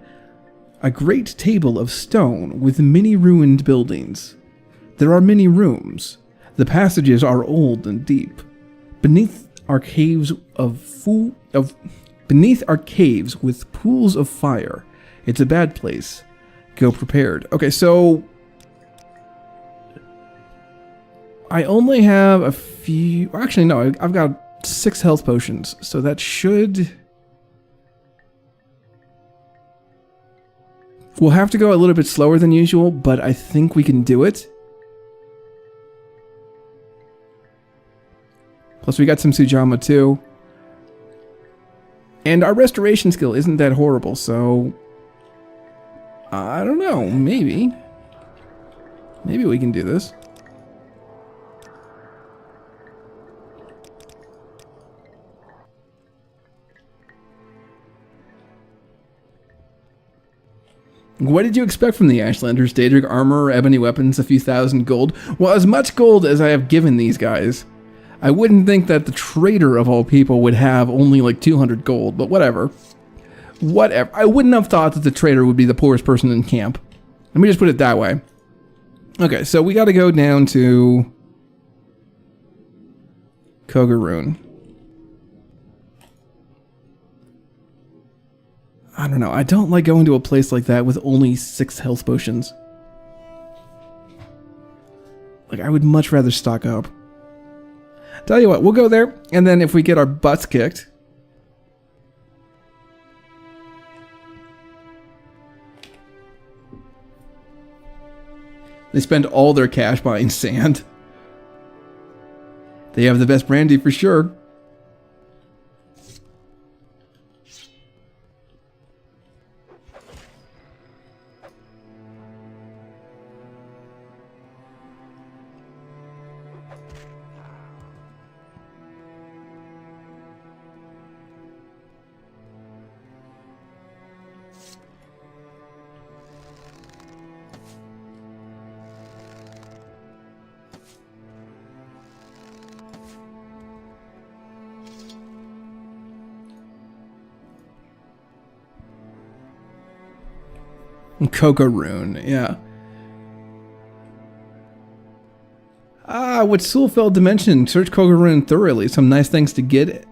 a great table of stone with many ruined buildings. There are many rooms. The passages are old and deep. Beneath are caves with pools of fire. It's a bad place. Go prepared. Okay, so I only have a few. Actually, no, I've got 6 health potions, so that should. We'll have to go a little bit slower than usual, but I think we can do it. Plus we got some Sujamma too. And our restoration skill isn't that horrible, so I don't know, maybe. Maybe we can do this. What did you expect from the Ashlanders? Daedric armor, ebony weapons, a few thousand gold? Well, as much gold as I have given these guys. I wouldn't think that the trader of all people would have only like 200 gold, but whatever. Whatever. I wouldn't have thought that the trader would be the poorest person in camp. Let me just put it that way. Okay, so we got to go down to Kogoruhn. I don't know. I don't like going to a place like that with only 6 health potions. Like, I would much rather stock up. Tell you what, we'll go there, and then if we get our butts kicked... They spend all their cash buying sand. They have the best brandy for sure. Kogoruhn, yeah. What Sewell failed to mention, search Kogoruhn thoroughly. Some nice things to get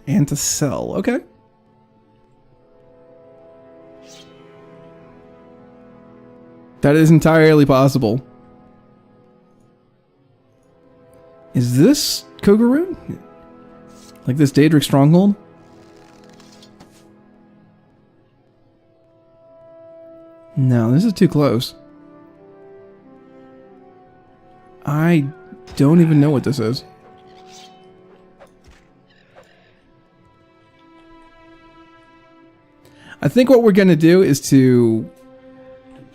and to sell. Okay. That is entirely possible. Is this Kogoruhn? Like this Daedric stronghold? No, this is too close. I don't even know what this is. I think what we're going to do is to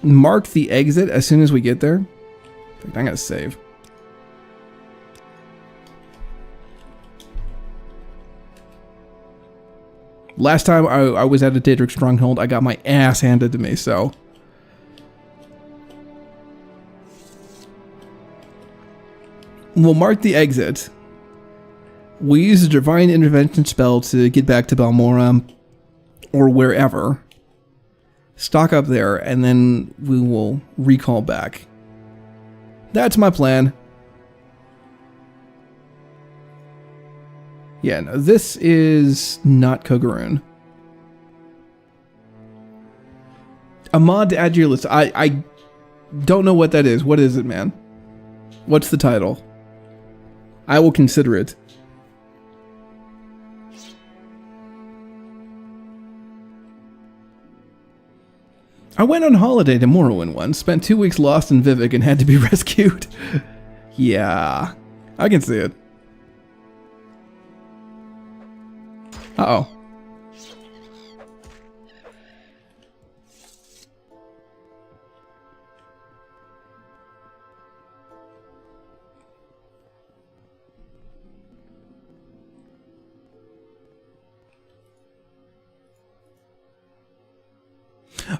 mark the exit as soon as we get there. In fact, I'm going to save. Last time I was at a Daedric stronghold, I got my ass handed to me, so... We'll mark the exit. We use a Divine Intervention spell to get back to Balmora, or wherever. Stock up there, and then we will recall back. That's my plan. Yeah, no, this is not Kogoruhn. A mod to add to your list. I don't know what that is. What is it, man? What's the title? I will consider it. I went on holiday to Morrowind once, spent 2 weeks lost in Vivek and had to be rescued. Yeah, I can see it. Uh-oh.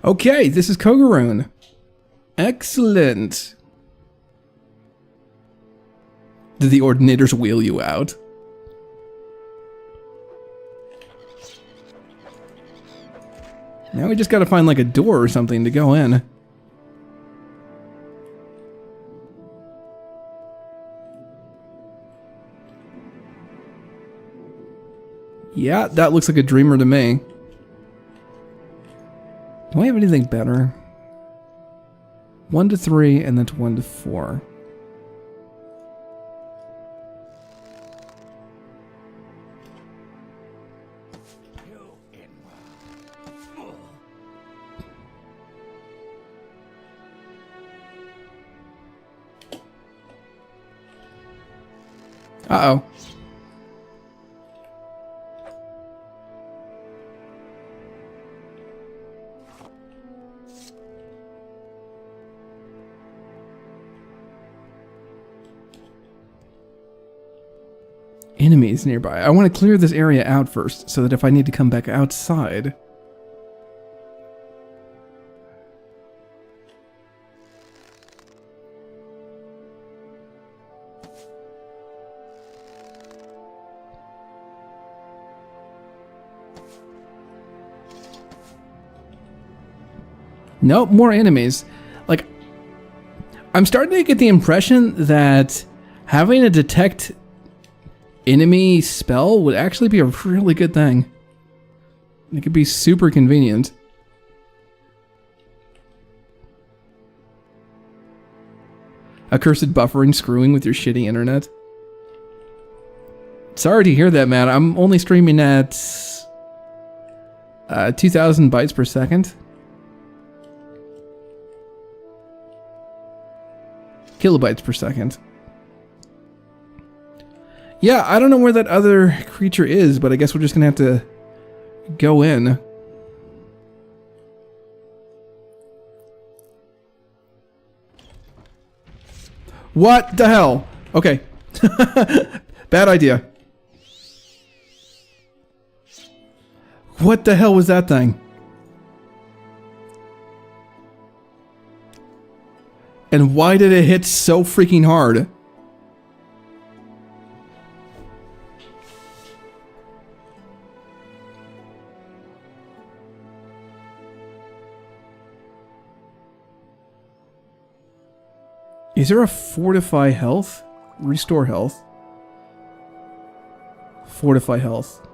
Okay, this is Kogoruhn. Excellent. Did the Ordinators wheel you out? Now we just gotta find like a door or something to go in. Yeah, that looks like a dreamer to me. Do I have anything better? 1 to 3 and then to 1 to 4. Uh-oh. Enemies nearby. I want to clear this area out first, so that if I need to come back outside... Nope, more enemies. Like, I'm starting to get the impression that having a detect enemy spell would actually be a really good thing. It could be super convenient. Accursed buffering screwing with your shitty internet. Sorry to hear that, man. I'm only streaming at 2,000 bytes per second. Kilobytes per second. Yeah, I don't know where that other creature is, but I guess we're just gonna have to go in. What the hell? Okay. Bad idea. What the hell was that thing? And why did it hit so freaking hard? Is there a fortify health? Restore health. Fortify health.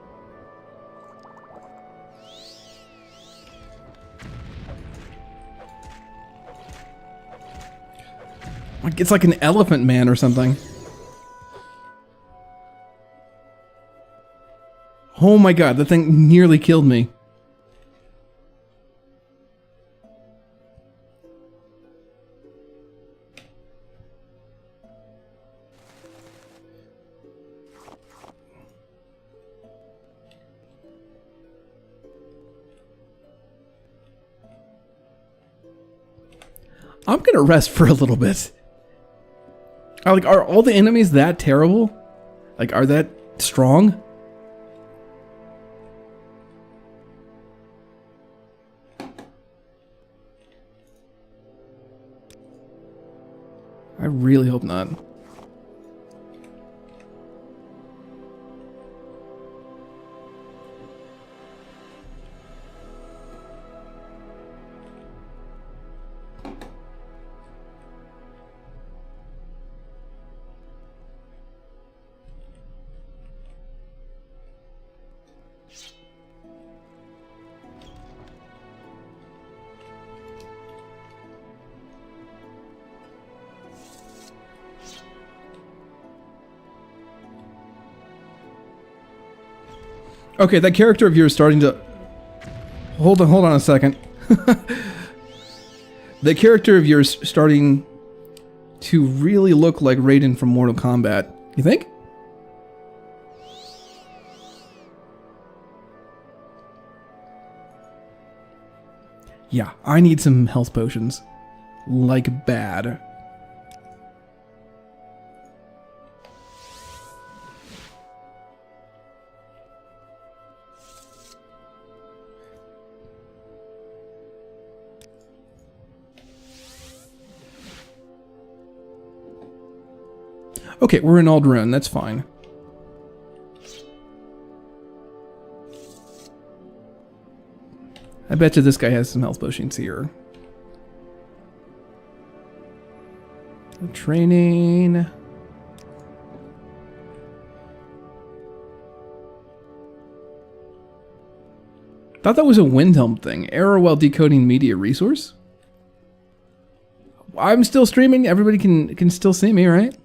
Like it's like an elephant man or something. Oh my god, that thing nearly killed me. I'm gonna rest for a little bit. Are all the enemies that terrible? Like, are that strong? I really hope not. Okay, that character of yours starting to... Hold on a second. The character of yours starting to really look like Raiden from Mortal Kombat. You think? Yeah, I need some health potions. Like bad. Okay, we're in Pauldrons, that's fine. I bet you this guy has some health potions here. Training. Thought that was a Windhelm thing. Error while decoding media resource? I'm still streaming. Everybody can still see me, right?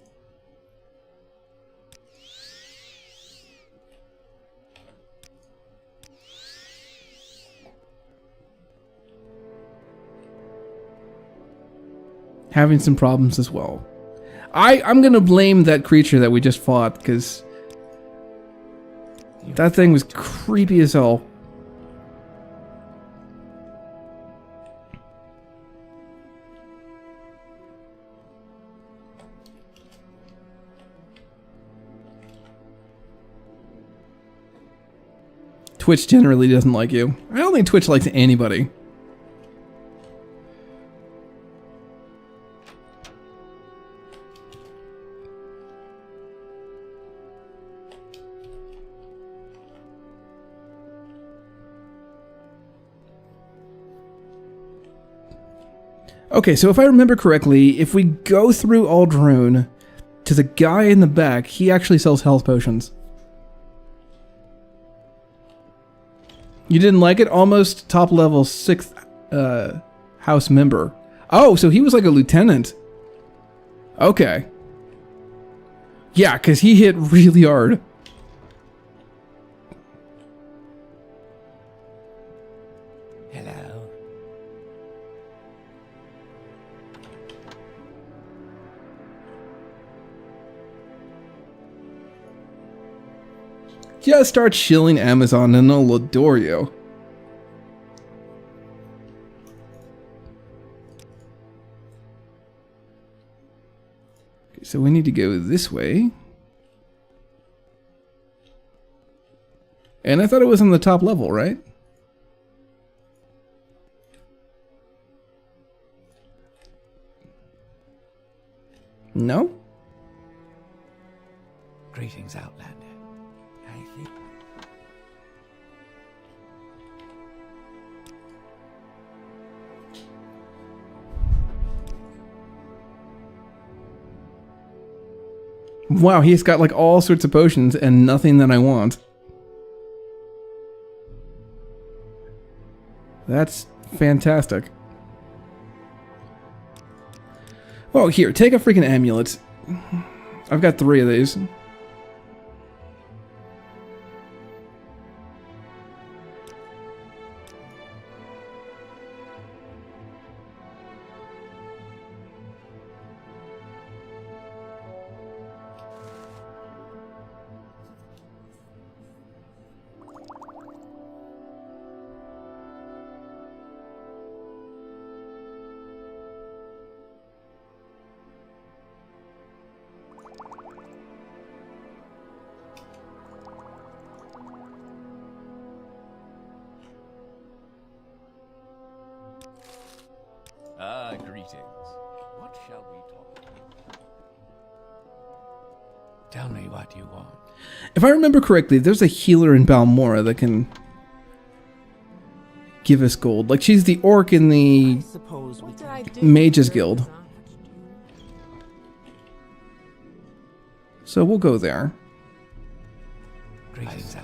Having some problems as well. I'm gonna blame that creature that we just fought, because that thing was creepy as hell. Twitch generally doesn't like you. I don't think Twitch likes anybody. Okay, so if I remember correctly, if we go through Pauldrons to the guy in the back, he actually sells health potions. You didn't like it? Almost top level 6th house member. Oh, so he was like a lieutenant. Okay. Yeah, because he hit really hard. Hello. Just start shilling Amazon and they'll adore you. Okay, so we need to go this way. And I thought it was on the top level, right? No? Greetings, Outlander. I think... Wow, he's got like all sorts of potions and nothing that I want. That's fantastic. Oh, here, take a freaking amulet. I've got 3 of these. Ah, greetings. What shall we talk about? Tell me what you want. If I remember correctly, there's a healer in Balmora that can give us gold. Like, she's the orc in the Suppose we can Mages Guild. So we'll go there. Greetings,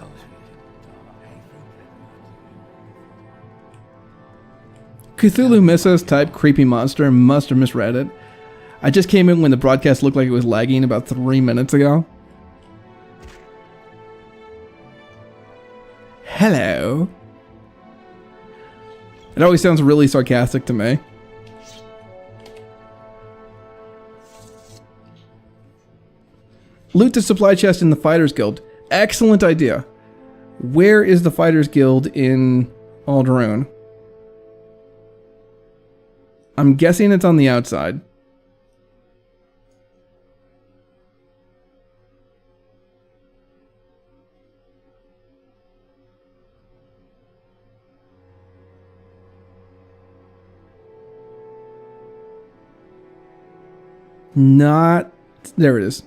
Cthulhu Missos type creepy monster must have misread it. I just came in when the broadcast looked like it was lagging about 3 minutes ago. Hello. It always sounds really sarcastic to me. Loot the supply chest in the Fighters Guild. Excellent idea. Where is the Fighters Guild in Pauldrons? I'm guessing it's on the outside. Not... There it is.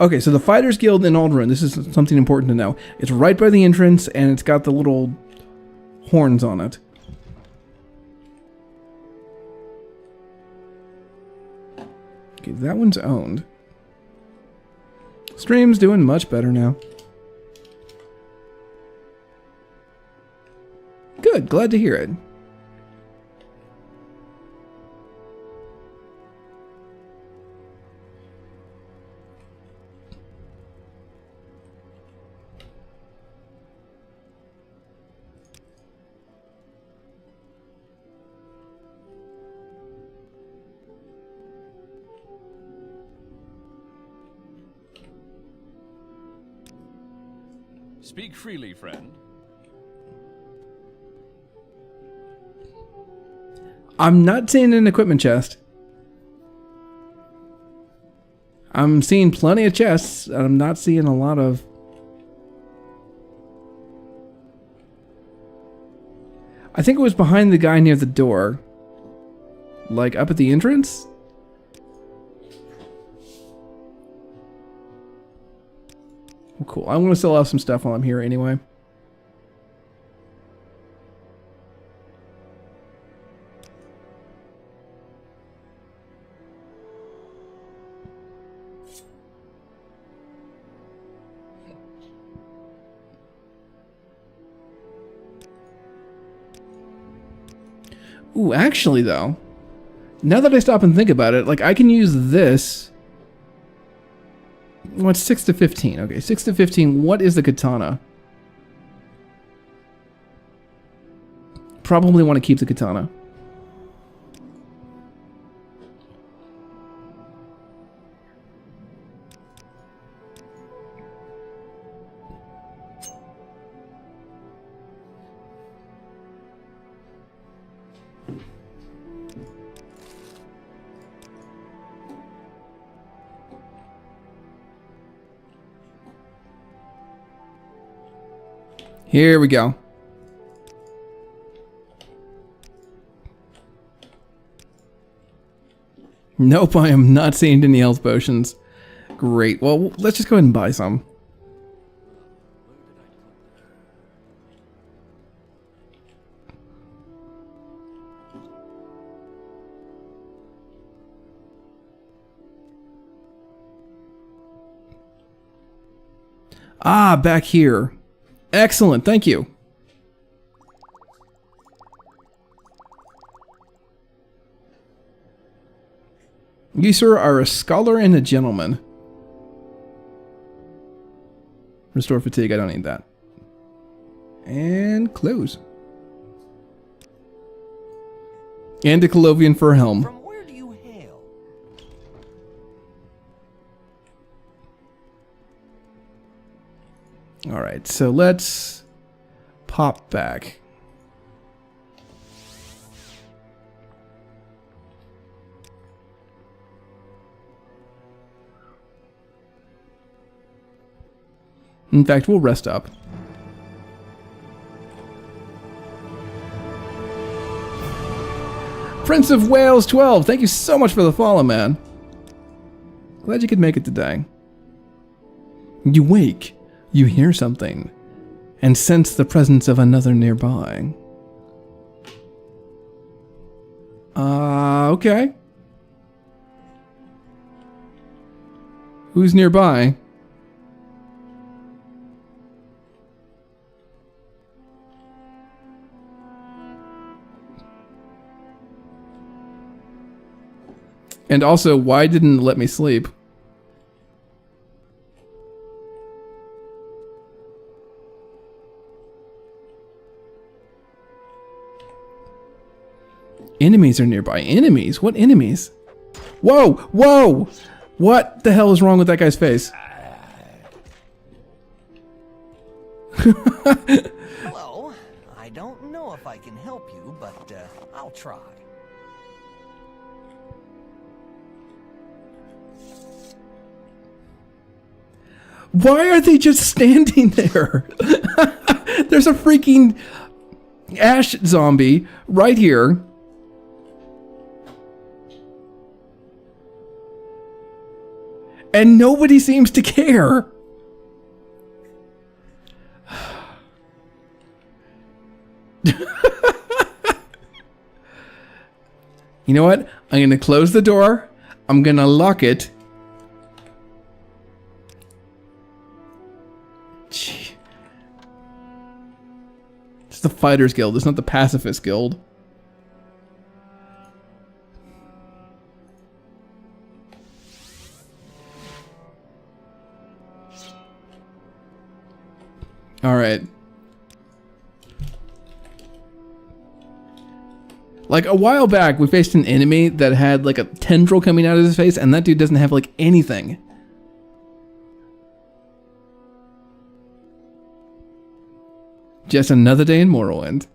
Okay, so the Fighters Guild in Pauldrons. This is something important to know. It's right by the entrance, and it's got the little horns on it. Okay, that one's owned. Stream's doing much better now. Good, glad to hear it. Speak freely, friend. I'm not seeing an equipment chest. I'm seeing plenty of chests. I'm not seeing a lot of... I think it was behind the guy near the door. Like, up at the entrance? Well, cool. I'm going to sell off some stuff while I'm here anyway. Ooh, actually though, now that I stop and think about it, like I can use this. What's 6 to 15? Okay, 6 to 15. What is the katana? Probably want to keep the katana. Here we go. Nope, I am not seeing any health potions. Great. Well, let's just go ahead and buy some. Ah, back here. Excellent, thank you. You, sir, are a scholar and a gentleman. Restore fatigue, I don't need that. And close. And a Colovian fur helm. From where do you hail? Alright, so let's pop back. In fact, we'll rest up. Prince of Wales 12, thank you so much for the follow, man. Glad you could make it today. You wake, you hear something, and sense the presence of another nearby. Okay. Who's nearby? And also, why didn't it let me sleep? Enemies are nearby. Enemies? What enemies? Whoa! Whoa! What the hell is wrong with that guy's face? Hello. I don't know if I can help you, but I'll try. Why are they just standing there? There's a freaking ash zombie right here. And nobody seems to care. You know what? I'm going to close the door. I'm going to lock it. It's the Fighters Guild. It's not the Pacifist Guild. All right. Like a while back, we faced an enemy that had like a tendril coming out of his face, and that dude doesn't have like anything. Just another day in Morrowind.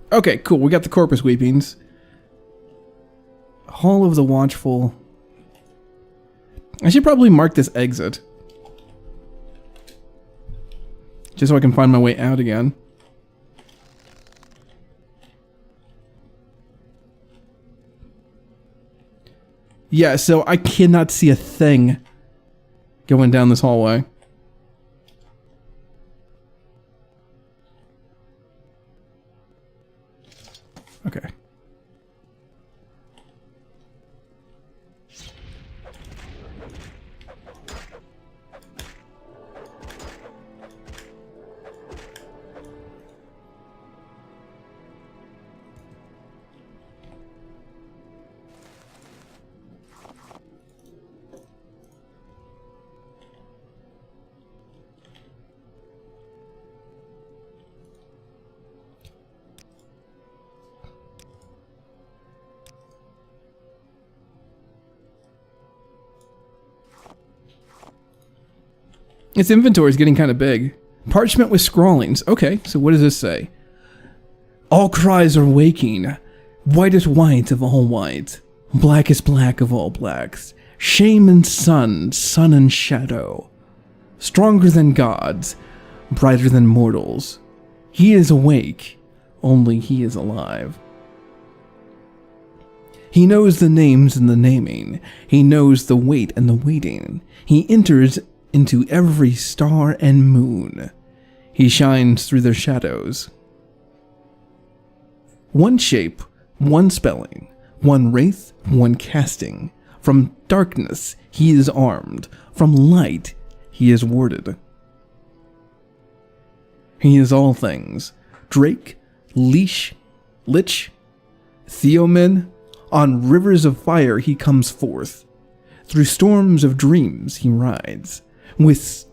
Okay, cool. We got the Corpus Weepings. Hall of the Watchful. I should probably mark this exit. Just so I can find my way out again. Yeah, so I cannot see a thing going down this hallway. Okay. Its inventory is getting kind of big. Parchment with scrawlings. Okay, so what does this say? All cries are waking. Whitest white of all white. Blackest black of all blacks. Shame and sun, sun and shadow. Stronger than gods, brighter than mortals. He is awake, only he is alive. He knows the names and the naming. He knows the wait and the waiting. He enters into every star and moon. He shines through their shadows. One shape, one spelling, one wraith, one casting. From darkness he is armed, from light he is warded. He is all things. Drake, Lich, Theomin, on rivers of fire he comes forth. Through storms of dreams he rides. With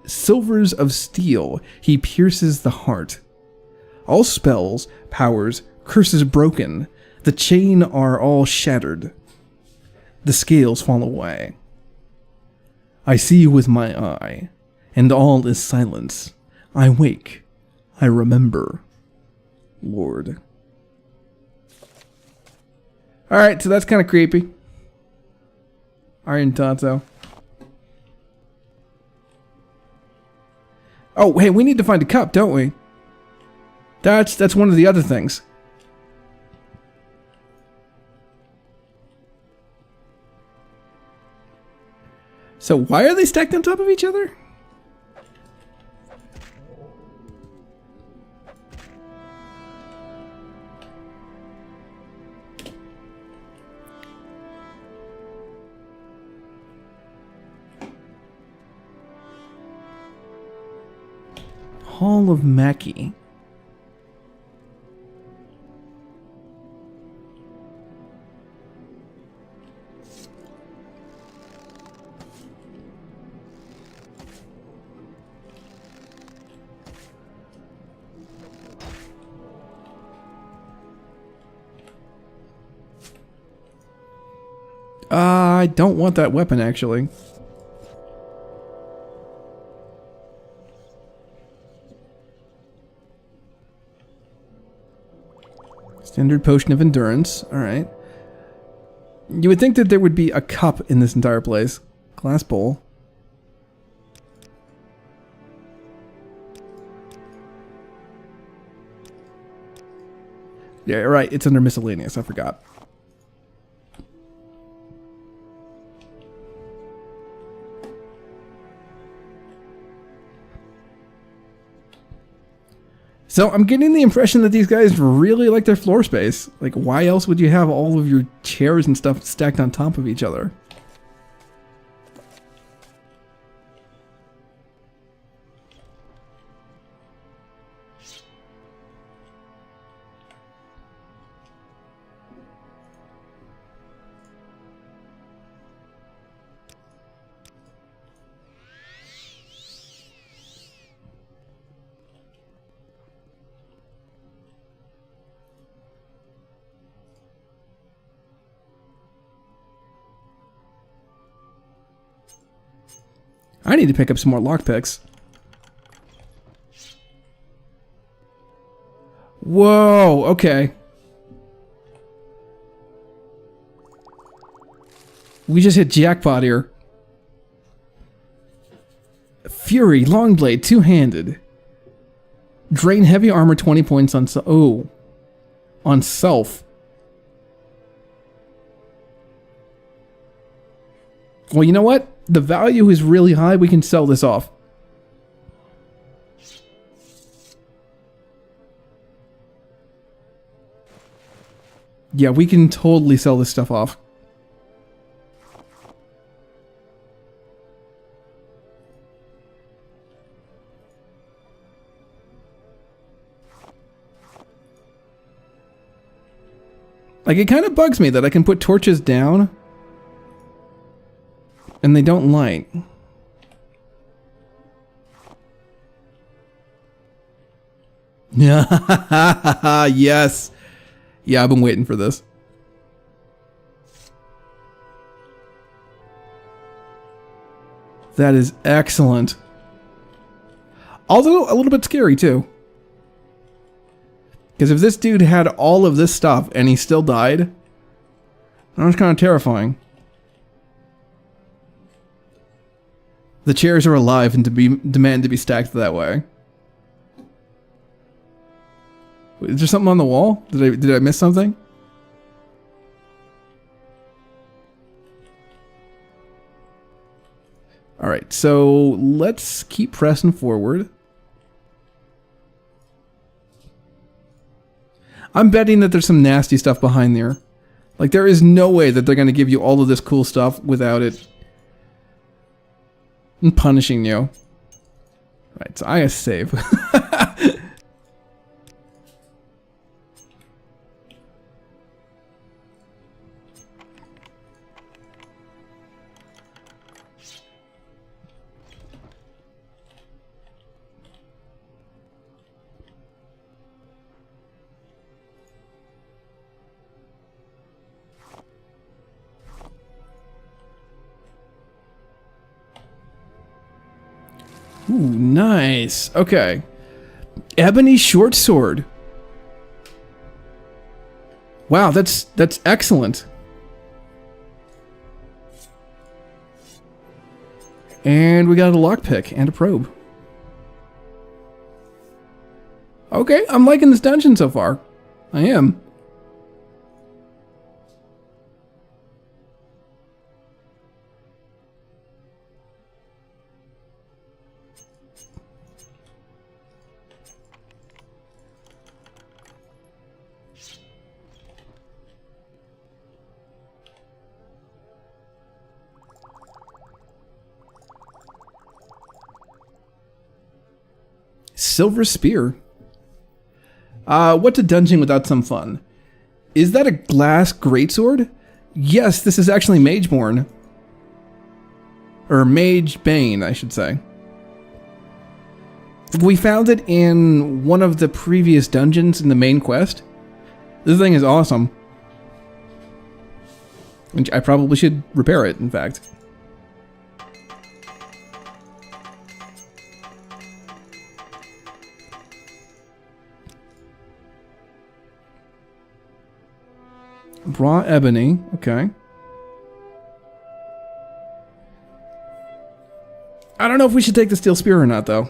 silvers of steel he pierces the heart. All spells, powers, curses broken. The chain are all shattered. The scales fall away. I see you with my eye, and all is silence. I wake. I remember. Lord. Alright, so that's kind of creepy. Iron Tonto. Oh, hey, we need to find a cup, don't we? That's one of the other things. So why are they stacked on top of each other? Hall of Mackie. I don't want that weapon, actually. Standard potion of endurance. Alright. You would think that there would be a cup in this entire place. Glass bowl. Yeah, right. It's under miscellaneous. I forgot. So I'm getting the impression that these guys really like their floor space. Like, why else would you have all of your chairs and stuff stacked on top of each other? I need to pick up some more lockpicks. Whoa, okay. We just hit jackpot here. Fury, Longblade, two-handed. Drain heavy armor 20 points on on self. Well, you know what? The value is really high. We can sell this off. Yeah, we can totally sell this stuff off. Like, it kind of bugs me that I can put torches down and they don't light. Yes. Yeah, I've been waiting for this. That is excellent. Although a little bit scary too. Because if this dude had all of this stuff and he still died, that was kind of terrifying. The chairs are alive and demand to be stacked that way. Is there something on the wall? Did I miss something? Alright, so let's keep pressing forward. I'm betting that there's some nasty stuff behind there. Like, there is no way that they're going to give you all of this cool stuff without it punishing you. Right, so I gotta save. Ooh, nice. Okay. Ebony short sword. Wow, that's excellent. And we got a lockpick and a probe. Okay, I'm liking this dungeon so far. I am. Silver spear. What's a dungeon without some fun? Is that a glass greatsword? Yes, this is actually Mageborn. Or Mage Bane, I should say. We found it in one of the previous dungeons in the main quest. This thing is awesome. I probably should repair it, in fact. Raw ebony, okay. I don't know if we should take the steel spear or not, though.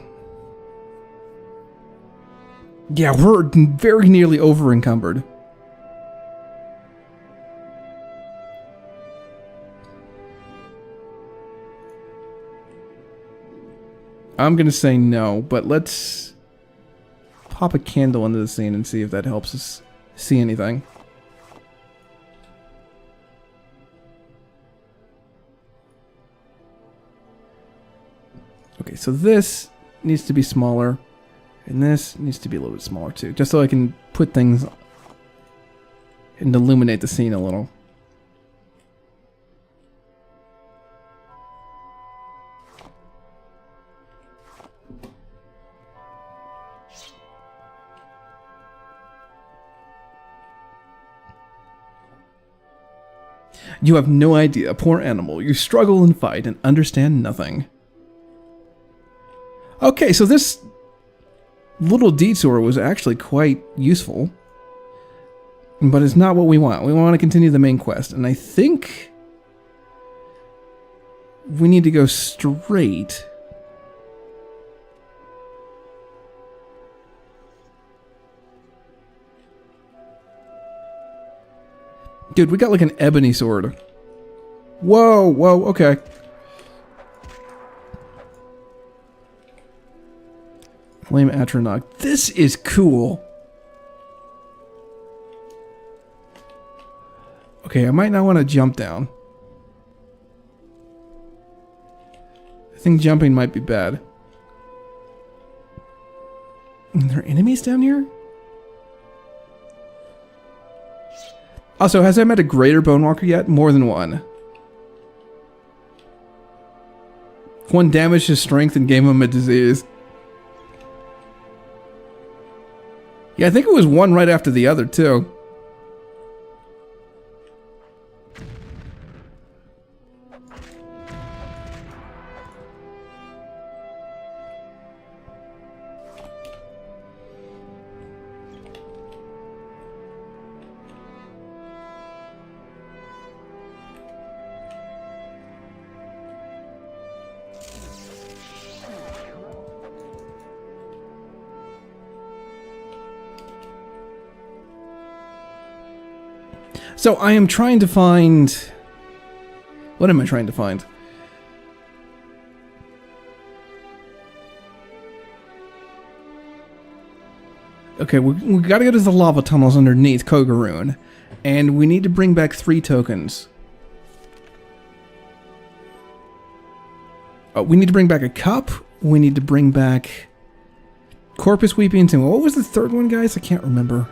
Yeah, we're very nearly over encumbered. I'm gonna say no, but let's pop a candle into the scene and see if that helps us see anything. Okay, so this needs to be smaller, and this needs to be a little bit smaller too, just so I can put things and illuminate the scene a little. You have no idea, poor animal. You struggle and fight and understand nothing. Okay, so this little detour was actually quite useful. But it's not what we want. We want to continue the main quest. And I think we need to go straight. Dude, we got like an ebony sword. Whoa, whoa, okay. Flame Atronach. This is cool. Okay, I might not want to jump down. I think jumping might be bad. Are there enemies down here? Also, has I met a greater Bonewalker yet? More than one. One damaged his strength and gave him a disease. Yeah, I think it was one right after the other, too. So I am trying to find... What am I trying to find? Okay, we gotta go to the lava tunnels underneath Kogoruhn. And we need to bring back 3 tokens. We need to bring back a cup. We need to bring back Corpus Weepings. And what was the third one, guys? I can't remember.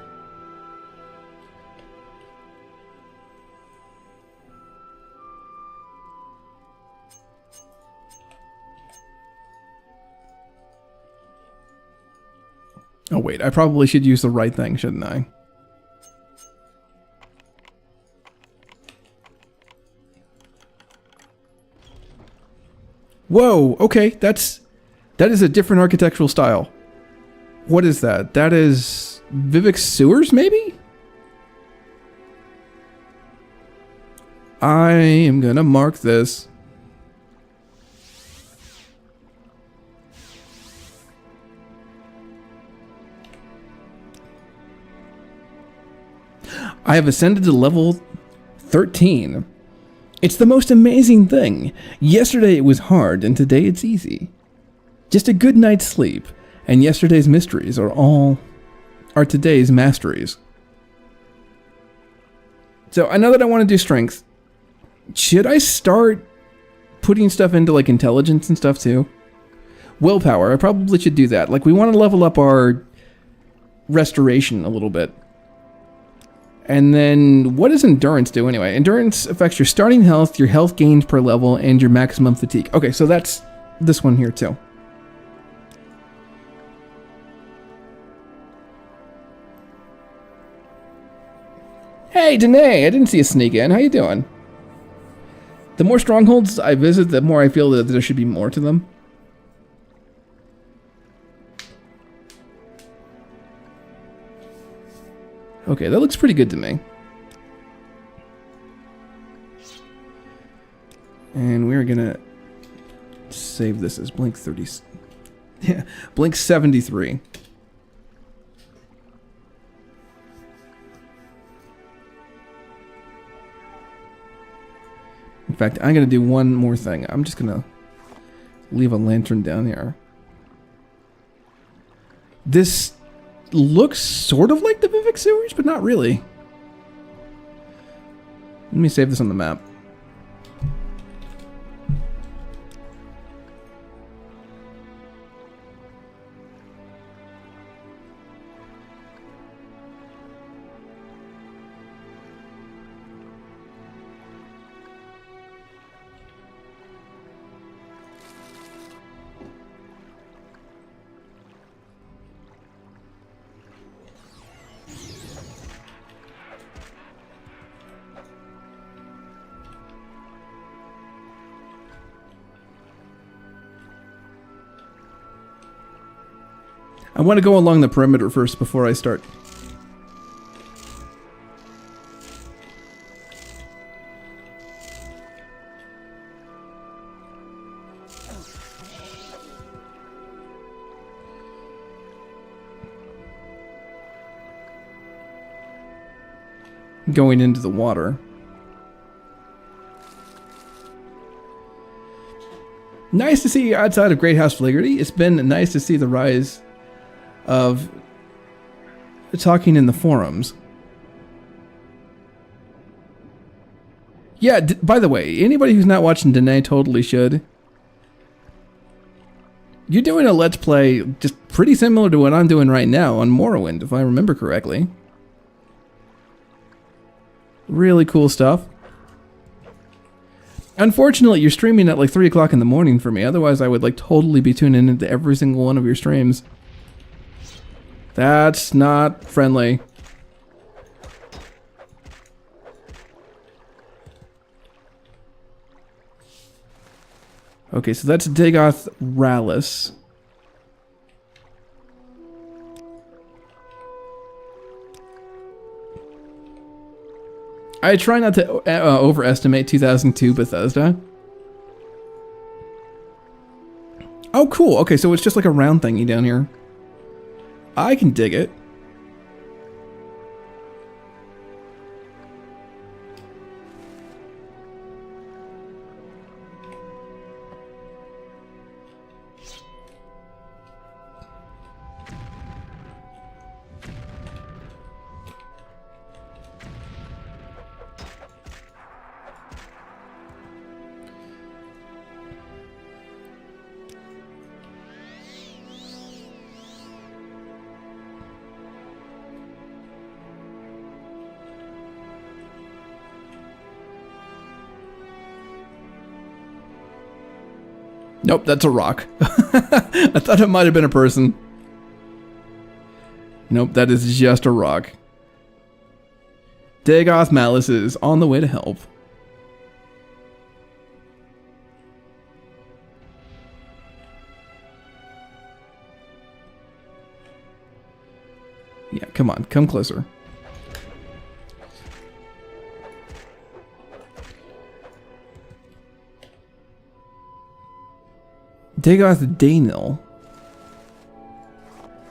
Oh wait, I probably should use the right thing, shouldn't I? Whoa, okay, that is a different architectural style. What is that? That is Vivek's sewers, maybe? I am gonna mark this. I have ascended to level 13. It's the most amazing thing. Yesterday it was hard, and today it's easy. Just a good night's sleep, and yesterday's mysteries are today's masteries. So I know that I want to do strength. Should I start putting stuff into like intelligence and stuff too? Willpower, I probably should do that. Like we want to level up our restoration a little bit. And then, what does endurance do anyway? Endurance affects your starting health, your health gains per level, and your maximum fatigue. Okay, so that's this one here too. Hey, Danae, I didn't see you sneak in. How you doing? The more strongholds I visit, the more I feel that there should be more to them. Okay, that looks pretty good to me. And we're gonna save this as Blink 30. Yeah, Blink 73. In fact, I'm gonna do one more thing. I'm just gonna leave a lantern down here. This looks sort of like the Vivek sewers, but not really. Let me save this on the map. I want to go along the perimeter first before I start. Going into the water. Nice to see you outside of Great House Flaherty. It's been nice to see the rise of talking in the forums. Yeah, by the way, anybody who's not watching Danae totally should. You're doing a Let's Play just pretty similar to what I'm doing right now on Morrowind, if I remember correctly. Really cool stuff. Unfortunately, you're streaming at like 3 o'clock in the morning for me. Otherwise, I would like totally be tuning into every single one of your streams. That's not friendly. Okay, so that's Dagoth Rallus. I try not to overestimate 2002 Bethesda. Oh, cool. Okay, so it's just like a round thingy down here. I can dig it. Nope, that's a rock. I thought it might have been a person. Nope, that is just a rock. Dagoth Malice is on the way to help. Yeah, come on, come closer. Dagoth Daynil.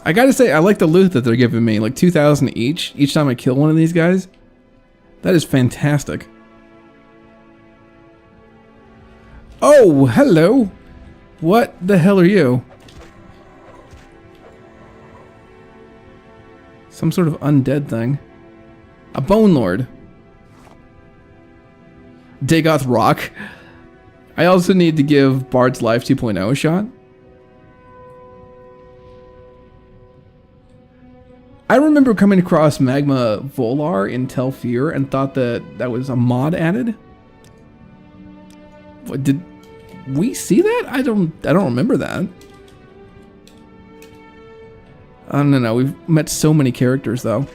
I gotta say, I like the loot that they're giving me, like 2,000 each time I kill one of these guys. That is fantastic. Oh, hello! What the hell are you? Some sort of undead thing. A Bone Lord. Dagoth Rock. I also need to give Bard's Life 2.0 a shot. I remember coming across Magma Volar in Telfir and thought that was a mod added. What, did we see that? I don't remember that. I don't know. We've met so many characters though.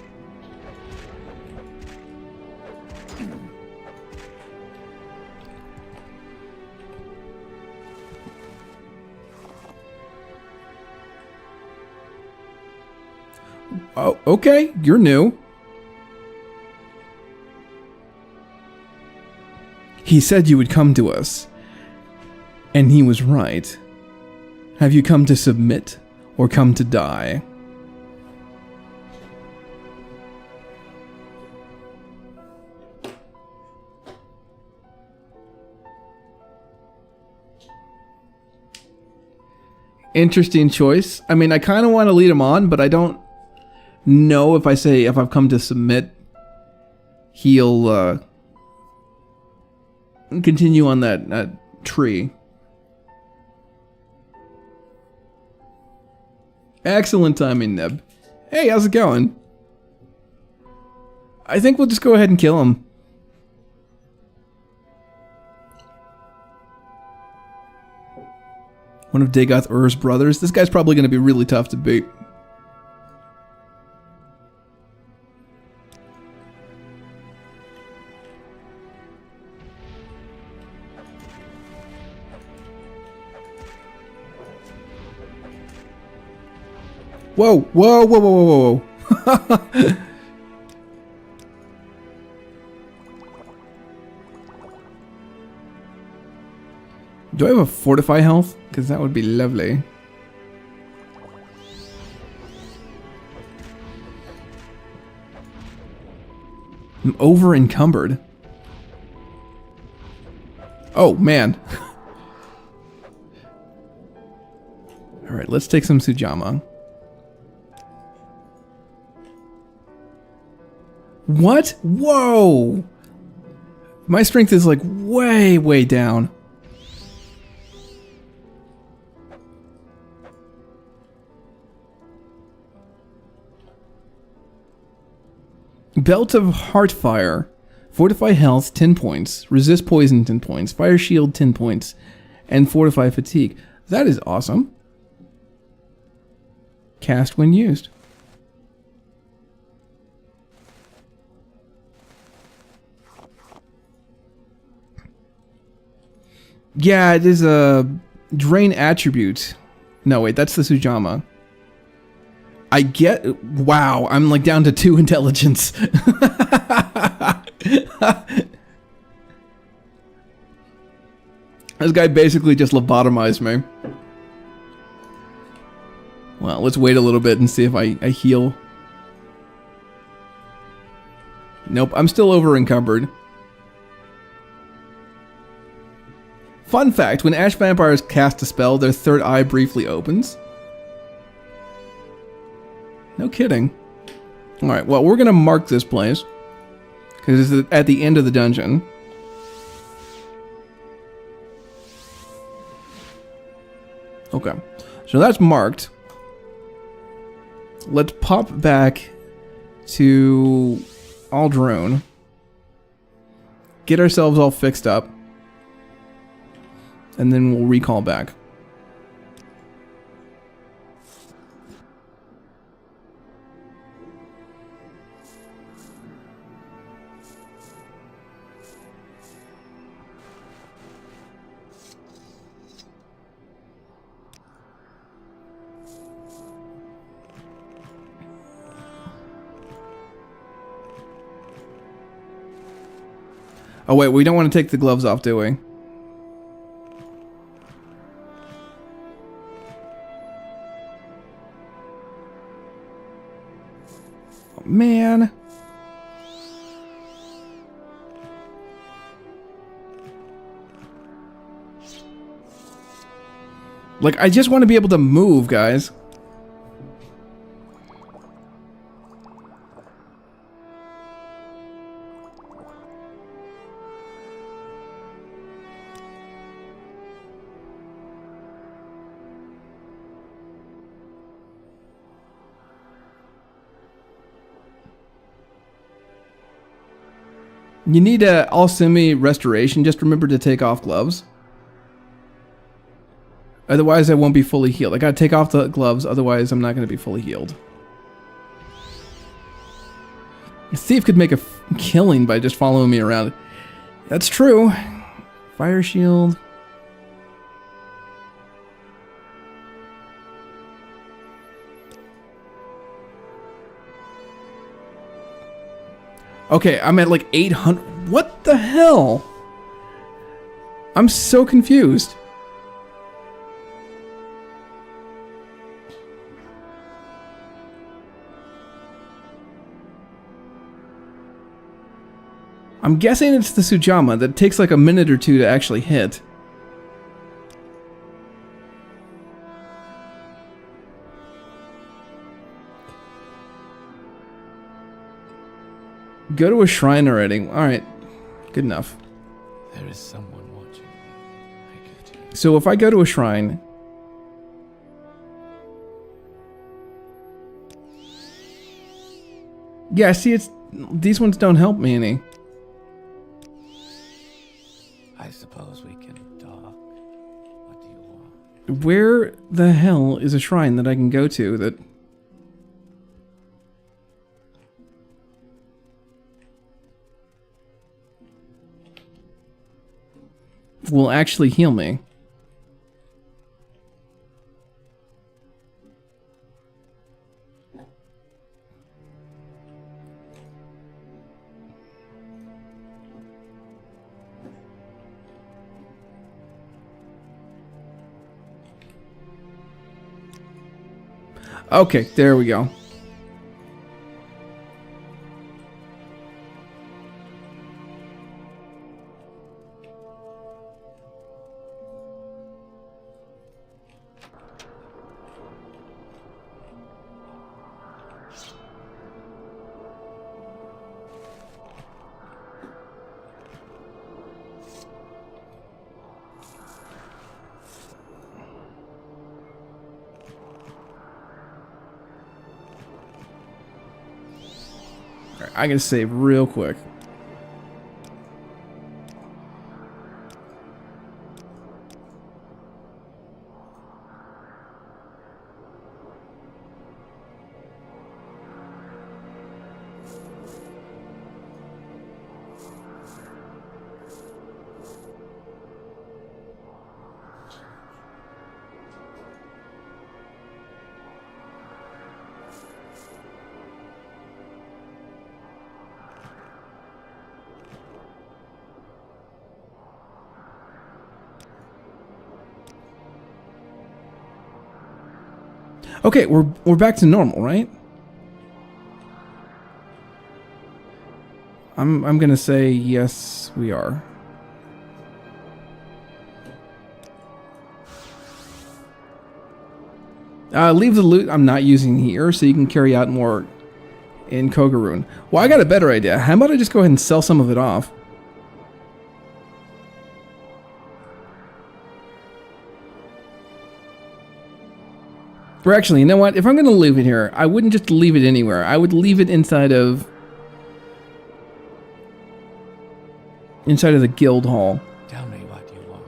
Oh, okay, you're new. He said you would come to us. And he was right. Have you come to submit or come to die? Interesting choice. I mean, I kind of want to lead him on, but I don't know if I say if I've come to submit, he'll continue on that tree. Excellent timing, Neb. Hey, how's it going? I think we'll just go ahead and kill him. One of Dagoth Ur's brothers. This guy's probably going to be really tough to beat. Whoa, whoa, whoa, whoa, whoa, whoa. Do I have a fortify health? Because that would be lovely. I'm over encumbered. Oh, man. Alright, let's take some Sujamma. What? Whoa! My strength is like way, way down. Belt of Heartfire. Fortify health 10 points. Resist poison 10 points. Fire shield 10 points. And fortify fatigue. That is awesome. Cast when used. Yeah, it is a drain attribute. No, wait, that's the Sujamma. I get... Wow, I'm like down to 2 intelligence. This guy basically just lobotomized me. Well, let's wait a little bit and see if I heal. Nope, I'm still over encumbered. Fun fact, when Ash Vampires cast a spell, their third eye briefly opens. No kidding. Alright, well, we're going to mark this place. Because it's at the end of the dungeon. Okay, so that's marked. Let's pop back to Pauldrons. Get ourselves all fixed up. And then we'll recall back. Oh wait, we don't want to take the gloves off, do we? Oh, man. Like, I just want to be able to move, guys. You need a alchemy restoration. Just remember to take off gloves. Otherwise, I won't be fully healed. I gotta take off the gloves, otherwise I'm not gonna be fully healed. A thief could make a killing by just following me around. That's true. Fire shield. Okay, I'm at like 800. What the hell? I'm so confused. I'm guessing it's the Sujama that takes like a minute or two to actually hit. Go to a shrine already. Alright. Good enough. There is someone watching. I give to you. So if I go to a shrine... Yeah, see, it's... These ones don't help me any. I suppose we can talk. What do you want? Where the hell is a shrine that I can go to that... will actually heal me? Okay, there we go. I gotta save real quick. Okay, we're back to normal, right? I'm gonna say yes, we are. Leave the loot I'm not using here, so you can carry out more in Kogoruhn. Well, I got a better idea. How about I just go ahead and sell some of it off? Or actually, you know what? If I'm going to leave it here, I wouldn't just leave it anywhere. I would leave it inside of the guild hall. Tell me what you want.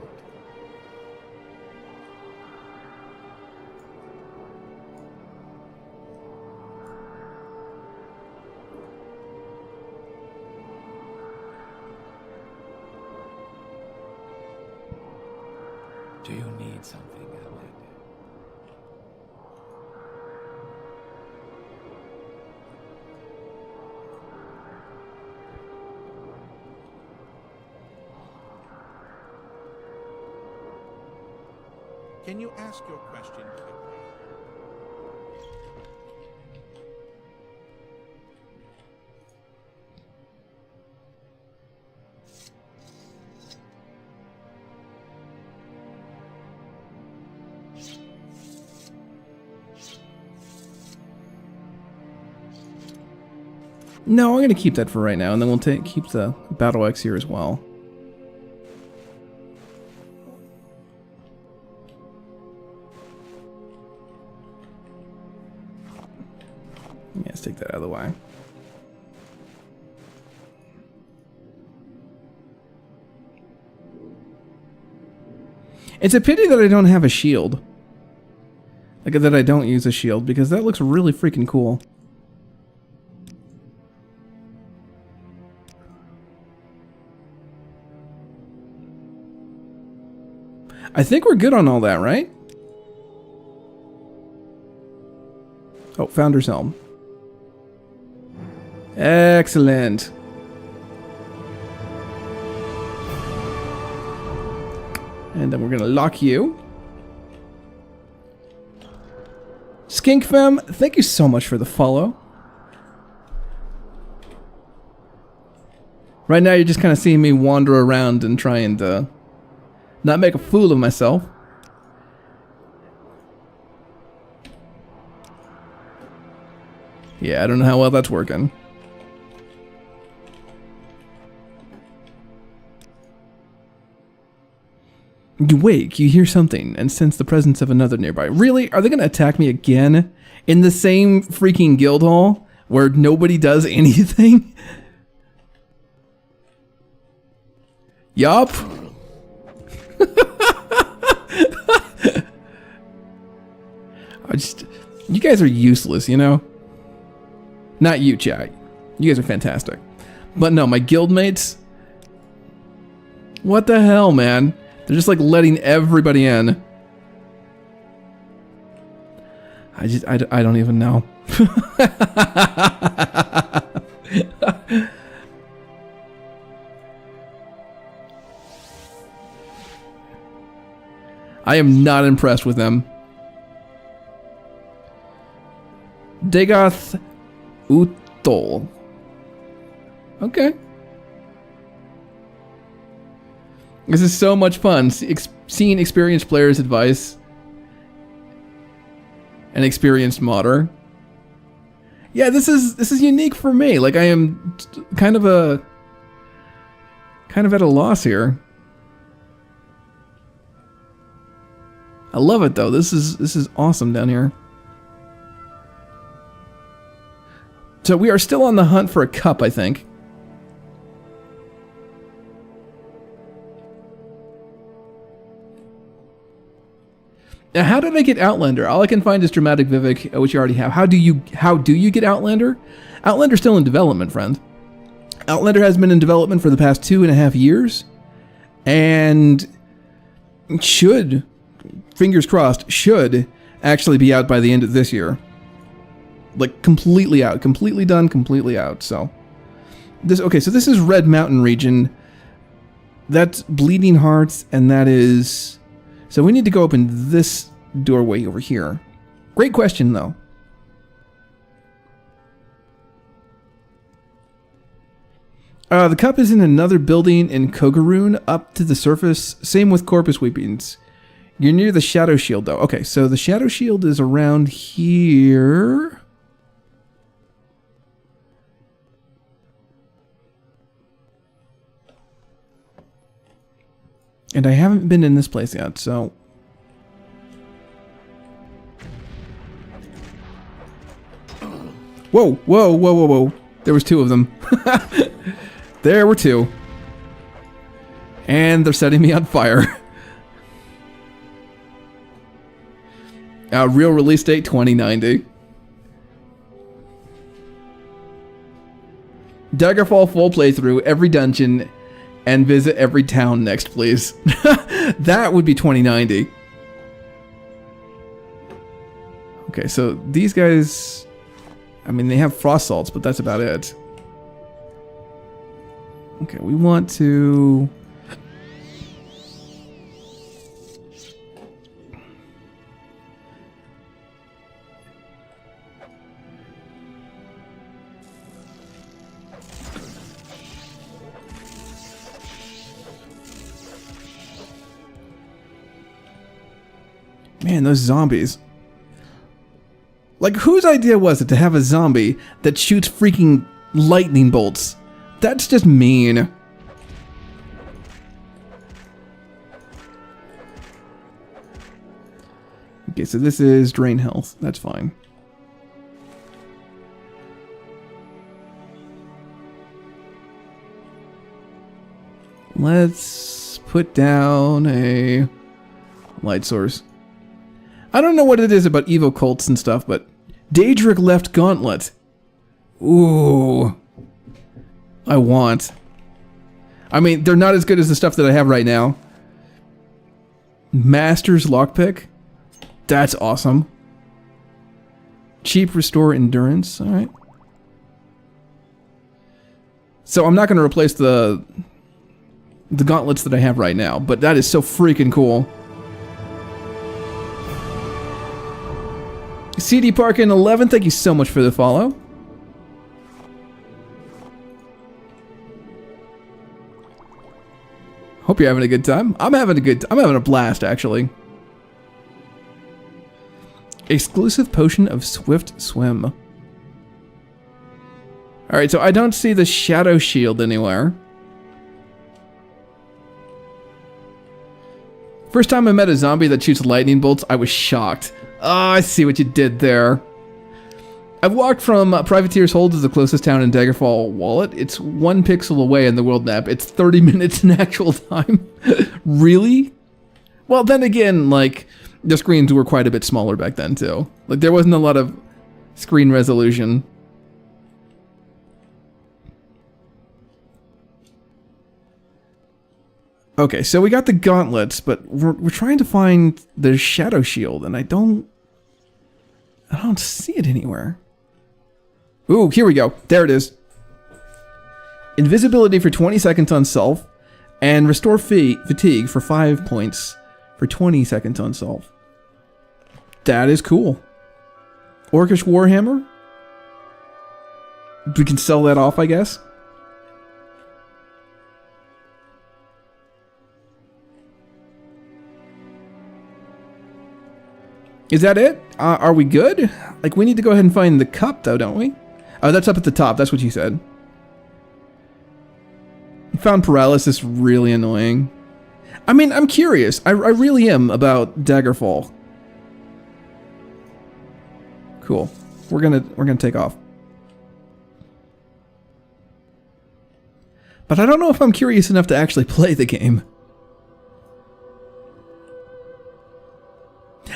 Do you need something, Outlander? Can you ask your question quickly? No, I'm going to keep that for right now, and then we'll keep the battle axe here as well. Yeah, let's take that out of the way. It's a pity that I don't have a shield. Like, that I don't use a shield, because that looks really freaking cool. I think we're good on all that, right? Oh, Founder's Helm. Excellent. And then we're gonna lock you. Skinkfem, thank you so much for the follow. Right now you're just kind of seeing me wander around and trying to not make a fool of myself. Yeah, I don't know how well that's working. You wake, you hear something, and sense the presence of another nearby. Really? Are they going to attack me again? In the same freaking guild hall? Where nobody does anything? Yup. You guys are useless, you know? Not you, chat. You guys are fantastic. But no, my guildmates... What the hell, man? They're just like letting everybody in. I don't even know. I am not impressed with them. Dagoth Utol. Okay. This is so much fun. Seeing experienced players' advice. An experienced modder. Yeah, this is unique for me. Like, I am kind of at a loss here. I love it though. This is awesome down here. So we are still on the hunt for a cup, I think. Now, how did I get Outlander? All I can find is Dramatic Vivek, which you already have. How do you get Outlander? Outlander's still in development, friend. Outlander has been in development for the past 2.5 years, and should, fingers crossed, should actually be out by the end of this year. Like, completely out, completely done, completely out. So this is Red Mountain region. That's Bleeding Hearts, and that is... So we need to go open this doorway over here. Great question, though. The cup is in another building in Kogoruhn, up to the surface. Same with Corpus Weepings. You're near the Shadow Shield, though. Okay, so the Shadow Shield is around here. And I haven't been in this place yet, so... Whoa, whoa, whoa, whoa, whoa. There was 2 of them. There were 2. And they're setting me on fire. Real release date, 2090. Daggerfall full playthrough, every dungeon... and visit every town next, please. That would be 2090. Okay, so these guys... I mean, they have frost salts, but that's about it. Okay, we want to... Man, those zombies. Like, whose idea was it to have a zombie that shoots freaking lightning bolts? That's just mean. Okay, so this is drain health. That's fine. Let's put down a light source. I don't know what it is about Evo cults and stuff, but Daedric left gauntlet. Ooh. I want. I mean, they're not as good as the stuff that I have right now. Master's lockpick. That's awesome. Cheap restore endurance. All right. So I'm not going to replace the gauntlets that I have right now, but that is so freaking cool. CD Parkin 11, thank you so much for the follow. Hope you're having a good time. I'm having a blast, actually. Exclusive potion of swift swim. Alright, so I don't see the shadow shield anywhere. First time I met a zombie that shoots lightning bolts, I was shocked. Oh, I see what you did there. I've walked from Privateer's Hold to the closest town in Daggerfall Wallet. It's 1 pixel away in the world map. It's 30 minutes in actual time. Really? Well, then again, like, the screens were quite a bit smaller back then, too. Like, there wasn't a lot of screen resolution. Okay, so we got the gauntlets, but we're trying to find the shadow shield, and I don't see it anywhere. Ooh, here we go. There it is. Invisibility for 20 seconds on self, and restore fatigue for 5 points for 20 seconds on self. That is cool. Orcish Warhammer. We can sell that off, I guess. Is that it? Are we good? Like, we need to go ahead and find the cup, though, don't we? Oh, that's up at the top. That's what you said. Found paralysis really annoying. I mean, I'm curious. I really am about Daggerfall. Cool. We're gonna take off. But I don't know if I'm curious enough to actually play the game.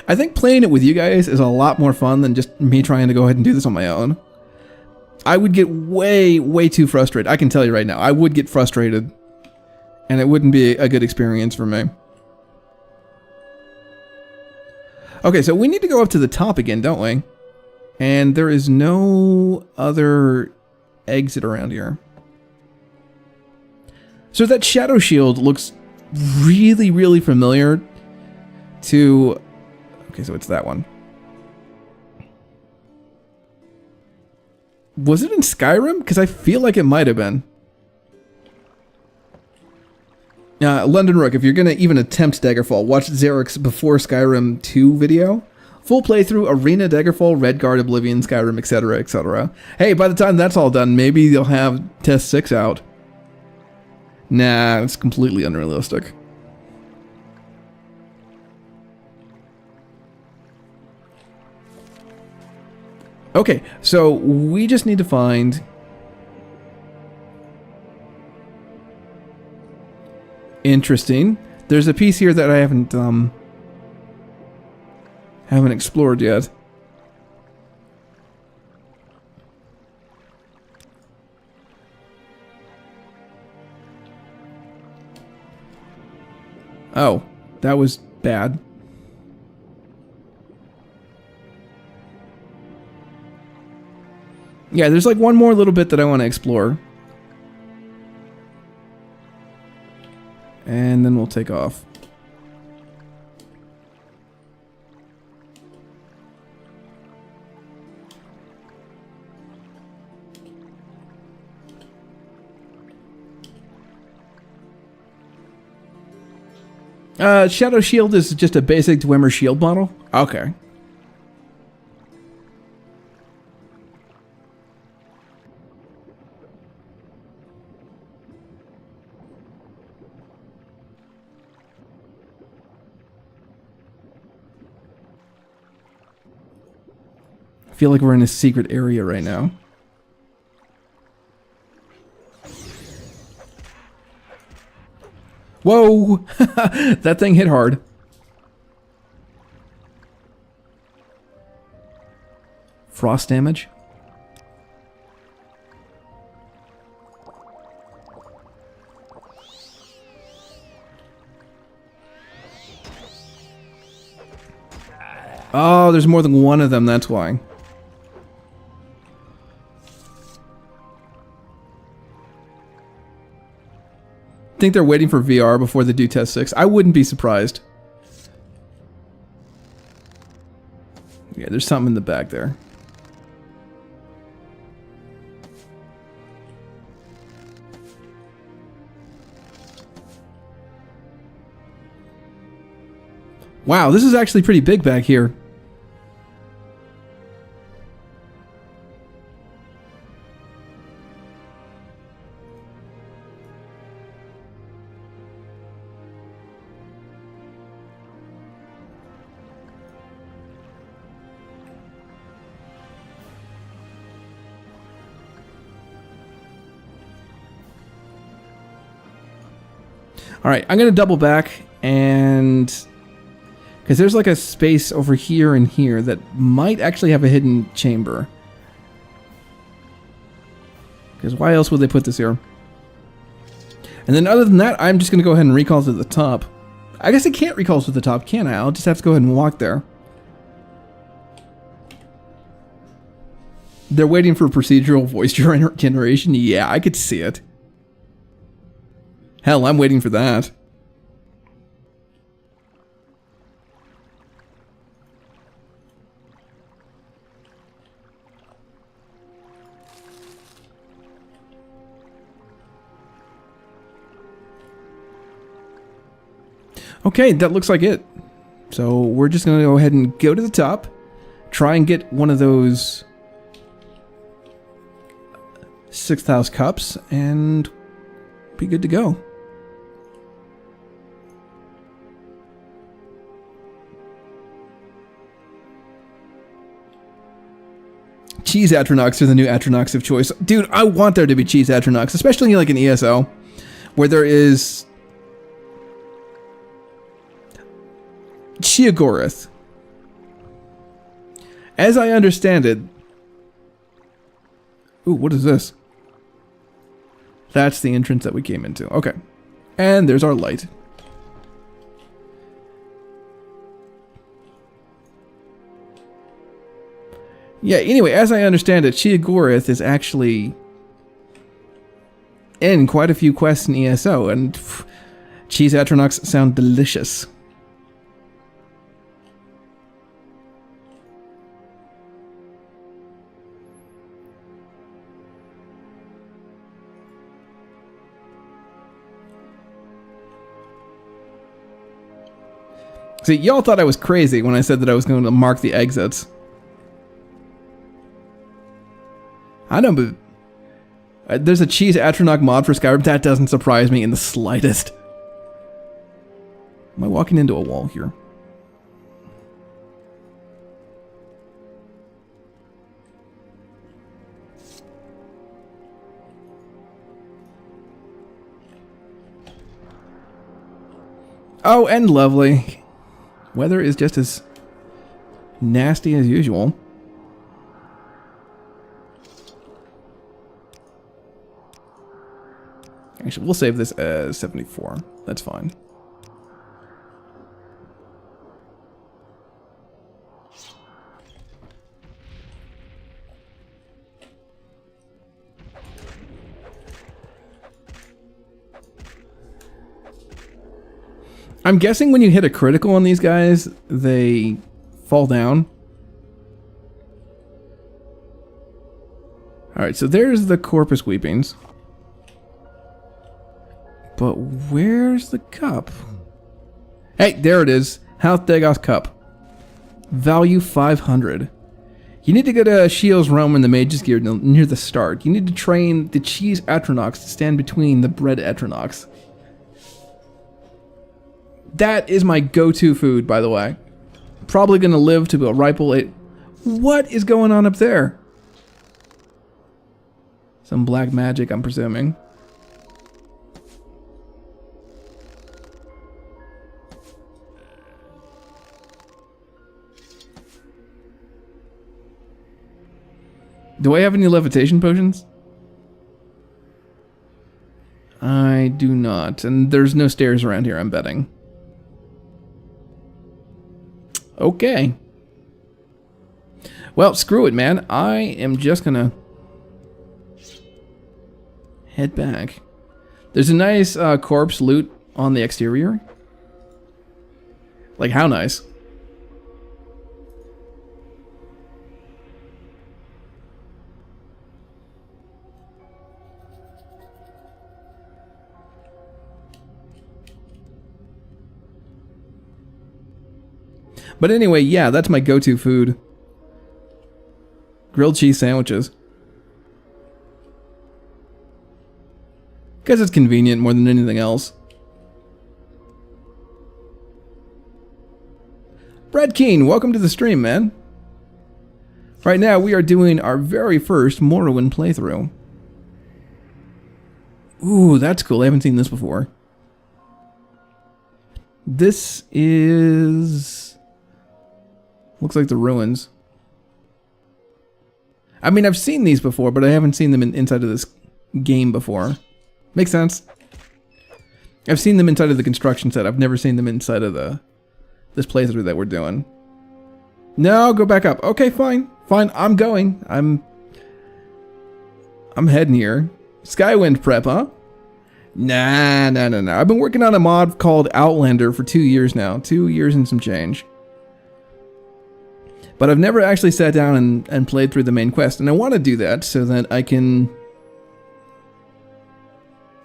I think playing it with you guys is a lot more fun than just me trying to go ahead and do this on my own. I would get way too frustrated. I can tell you right now, I would get frustrated. And it wouldn't be a good experience for me. Okay, so we need to go up to the top again, don't we? And there is no other exit around here. So that shadow shield looks really familiar to... Okay, so it's that one. Was it in Skyrim? Because I feel like it might have been. London Rook, if you're going to even attempt Daggerfall, watch Zarek's Before Skyrim 2 video. Full playthrough, Arena, Daggerfall, Redguard, Oblivion, Skyrim, etc., etc. Hey, by the time that's all done, maybe they'll have Test 6 out. Nah, it's completely unrealistic. Okay, so we just need to find... Interesting. There's a piece here that I haven't explored yet. Oh, that was bad. Yeah, there's like one more little bit that I want to explore. And then we'll take off. Shadow Shield is just a basic Dwemer shield model? Okay. I feel like we're in a secret area right now. Whoa! That thing hit hard. Frost damage. Oh, there's more than one of them, that's why. Think they're waiting for VR before they do Test 6. I wouldn't be surprised. Yeah, there's something in the back there. Wow, this is actually pretty big back here. All right, I'm going to double back and... because there's like a space over here and here that might actually have a hidden chamber. Because why else would they put this here? And then other than that, I'm just going to go ahead and recall to the top. I guess I can't recall to the top, can I? I'll just have to go ahead and walk there. They're waiting for procedural voice generation? Yeah, I could see it. Hell, I'm waiting for that. Okay, that looks like it. So we're just going to go ahead and go to the top. Try and get one of those 6th house cups and be good to go. Cheese Atronachs are the new Atronachs of choice. Dude, I want there to be cheese Atronachs, especially like in ESO, where there is Kogoruhn. As I understand it... Ooh, what is this? That's the entrance that we came into. Okay. And there's our light. Yeah, anyway, as I understand it, Kogoruhn is actually in quite a few quests in ESO, and cheese Atronachs sound delicious. See, y'all thought I was crazy when I said that I was going to mark the exits. I know, but there's a cheese Atronach mod for Skyrim. That doesn't surprise me in the slightest. Am I walking into a wall here? Oh, and lovely. Weather is just as nasty as usual. Actually, we'll save this as 74. That's fine. I'm guessing when you hit a critical on these guys, they fall down. Alright, so there's the Corpus Weepings. But where's the cup? Hey, there it is. House Dagos Cup. Value 500. You need to go to Shiel's Realm in the Mage's Gear near the start. You need to train the cheese Atronox to stand between the bread Atronox. That is my go-to food, by the way. Probably gonna live to a ripe old age. What is going on up there? Some black magic, I'm presuming. Do I have any levitation potions? I do not. And there's no stairs around here, I'm betting. Okay. Well, screw it, man. I am just gonna head back. There's a nice corpse loot on the exterior. Like, how nice? But anyway, yeah, that's my go-to food. Grilled cheese sandwiches. Because it's convenient more than anything else. Brad Keen, welcome to the stream, man. Right now, we are doing our very first Morrowind playthrough. Ooh, that's cool. I haven't seen this before. This is... looks like the ruins. I mean, I've seen these before, but I haven't seen them inside of this game before. Makes sense. I've seen them inside of the construction set. I've never seen them inside of this playthrough that we're doing. No, go back up. Okay, fine. Fine, I'm going. I'm heading here. Skywind prep, huh? Nah. I've been working on a mod called Outlander for 2 years now. 2 years and some change. But I've never actually sat down and played through the main quest, and I want to do that so that I can...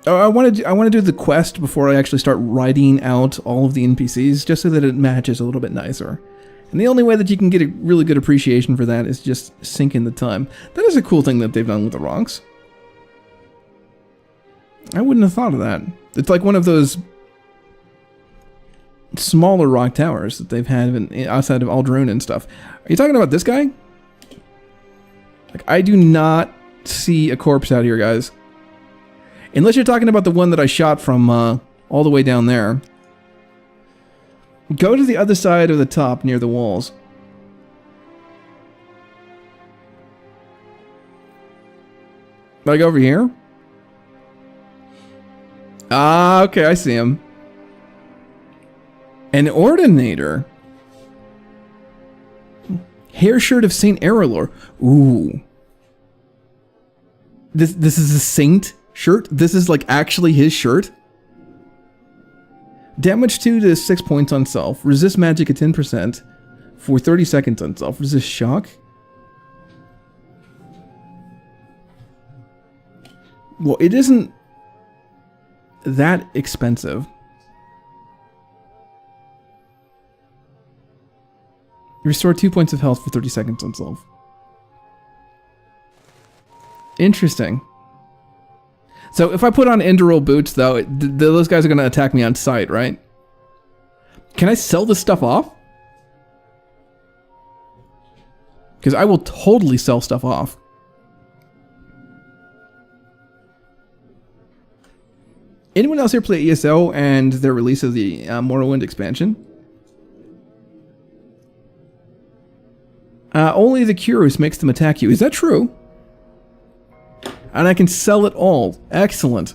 I want to do the quest before I actually start writing out all of the NPCs, just so that it matches a little bit nicer. And the only way that you can get a really good appreciation for that is just sink in the time. That is a cool thing that they've done with the rocks. I wouldn't have thought of that. It's like one of those smaller rock towers that they've had outside of Pauldrons and stuff. Are you talking about this guy? Like, I do not see a corpse out here, guys. Unless you're talking about the one that I shot from all the way down there. Go to the other side of the top near the walls. Like over here? Ah, okay, I see him. An ordinator. Hair shirt of Saint Errolor. Ooh. This is a saint shirt? This is like actually his shirt? Damage 2 to 6 points on self. Resist magic at 10% for 30 seconds on self. Resist shock. Well, it isn't that expensive. Restore 2 points of health for 30 seconds on self. Interesting. So if I put on Enderal boots, though, those guys are going to attack me on sight, right? Can I sell this stuff off? Because I will totally sell stuff off. Anyone else here play ESO and their release of the Morrowind expansion? Only the Curus makes them attack you. Is that true? And I can sell it all. Excellent.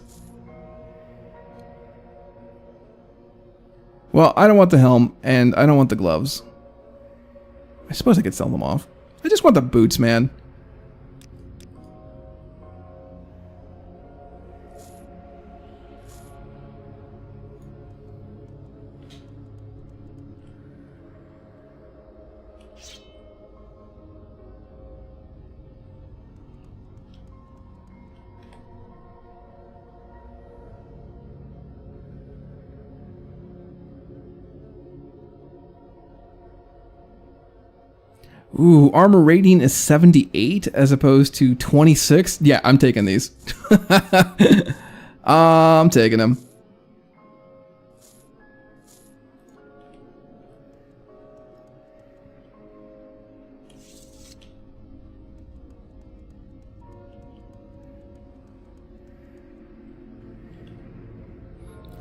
Well, I don't want the helm, and I don't want the gloves. I suppose I could sell them off. I just want the boots, man. Ooh, armor rating is 78 as opposed to 26. Yeah, I'm taking these. I'm taking them.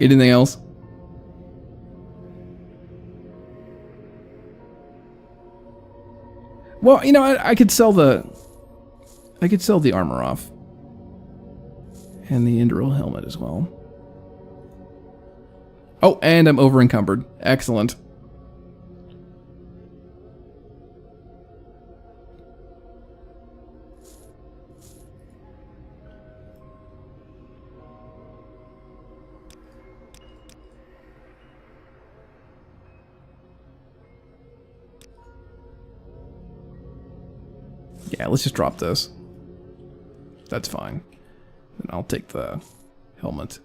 Anything else? Well, you know, I could sell the armor off. And the Indral helmet as well. Oh, and I'm over encumbered. Excellent. Yeah, let's just drop this. That's fine. And I'll take the helmet.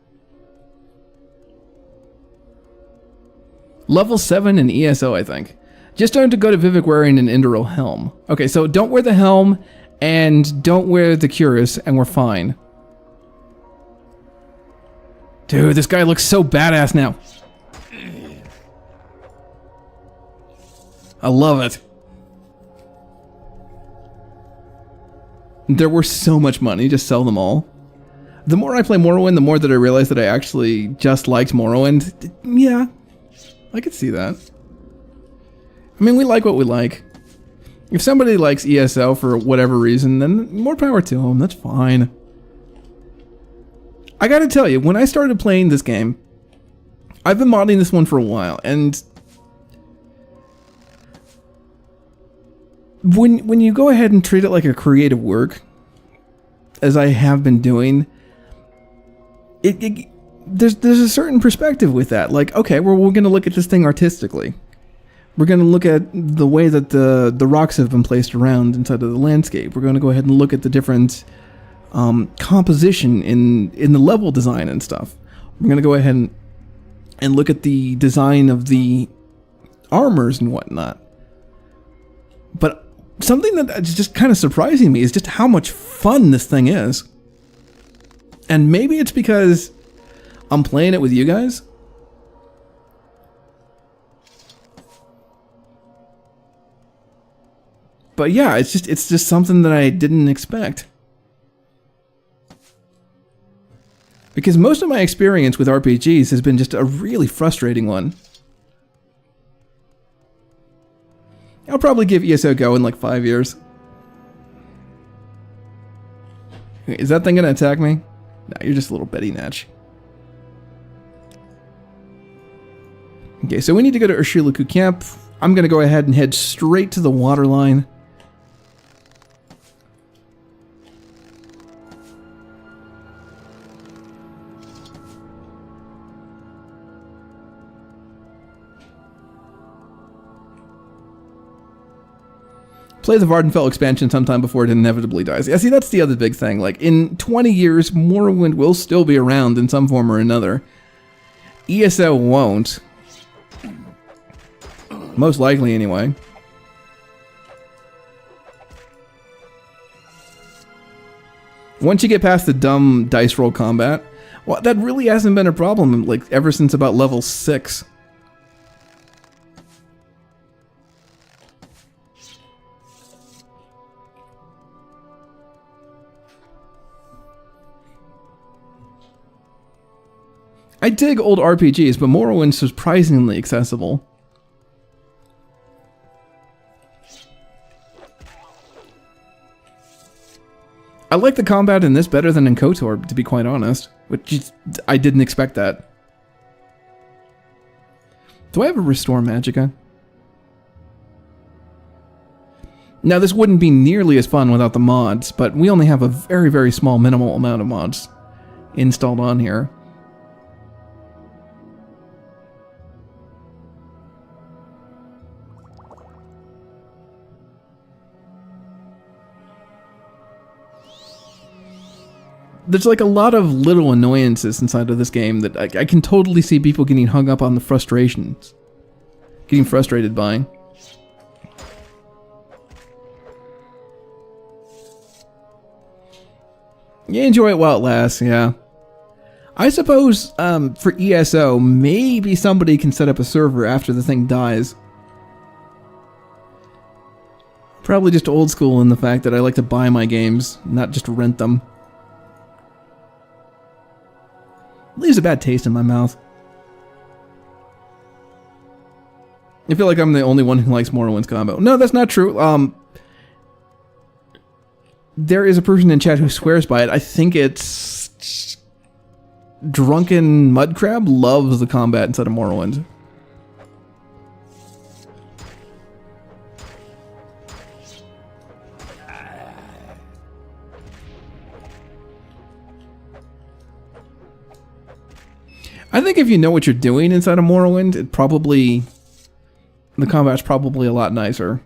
Level 7 in ESO, I think. Just don't to go to Vivek wearing an Indral helm. Okay, so don't wear the helm and don't wear the cuirass and we're fine. Dude, this guy looks so badass now. I love it. They're worth so much money, just sell them all. The more I play Morrowind, the more that I realize that I actually just liked Morrowind. Yeah, I could see that. I mean, we like what we like. If somebody likes ESO for whatever reason, then more power to them, that's fine. I gotta tell you, when I started playing this game, I've been modding this one for a while, and when you go ahead and treat it like a creative work, as I have been doing, there's a certain perspective with that. Like, okay, well, we're going to look at this thing artistically. We're going to look at the way that the rocks have been placed around inside of the landscape. We're going to go ahead and look at the different composition in the level design and stuff. We're going to go ahead and look at the design of the armors and whatnot. But something that's just kind of surprising me is just how much fun this thing is. And maybe it's because I'm playing it with you guys. But yeah, it's just something that I didn't expect. Because most of my experience with RPGs has been just a really frustrating one. I'll probably give ESO a go in like 5 years. Is that thing gonna attack me? No, you're just a little Betty Natch. Okay, so we need to go to Urshilaku Camp. I'm gonna go ahead and head straight to the waterline. Play the Vvardenfell expansion sometime before it inevitably dies. Yeah, see, that's the other big thing. Like, in 20 years, Morrowind will still be around in some form or another. ESO won't. Most likely, anyway. Once you get past the dumb dice roll combat, well, that really hasn't been a problem, like, ever since about level 6. I dig old RPGs, but Morrowind's surprisingly accessible. I like the combat in this better than in KOTOR, to be quite honest. Which I didn't expect that. Do I have a Restore Magicka? Now, this wouldn't be nearly as fun without the mods, but we only have a very, very small minimal amount of mods installed on here. There's like a lot of little annoyances inside of this game that I can totally see people getting hung up on the frustrations. Getting frustrated by. You enjoy it while it lasts, yeah. I suppose for ESO, maybe somebody can set up a server after the thing dies. Probably just old school in the fact that I like to buy my games, not just rent them. Leaves a bad taste in my mouth. I feel like I'm the only one who likes Morrowind's combo. No, that's not true. There is a person in chat who swears by it. I think it's Drunken Mudcrab loves the combat inside of Morrowind. I think if you know what you're doing inside of Morrowind, the combat's probably a lot nicer.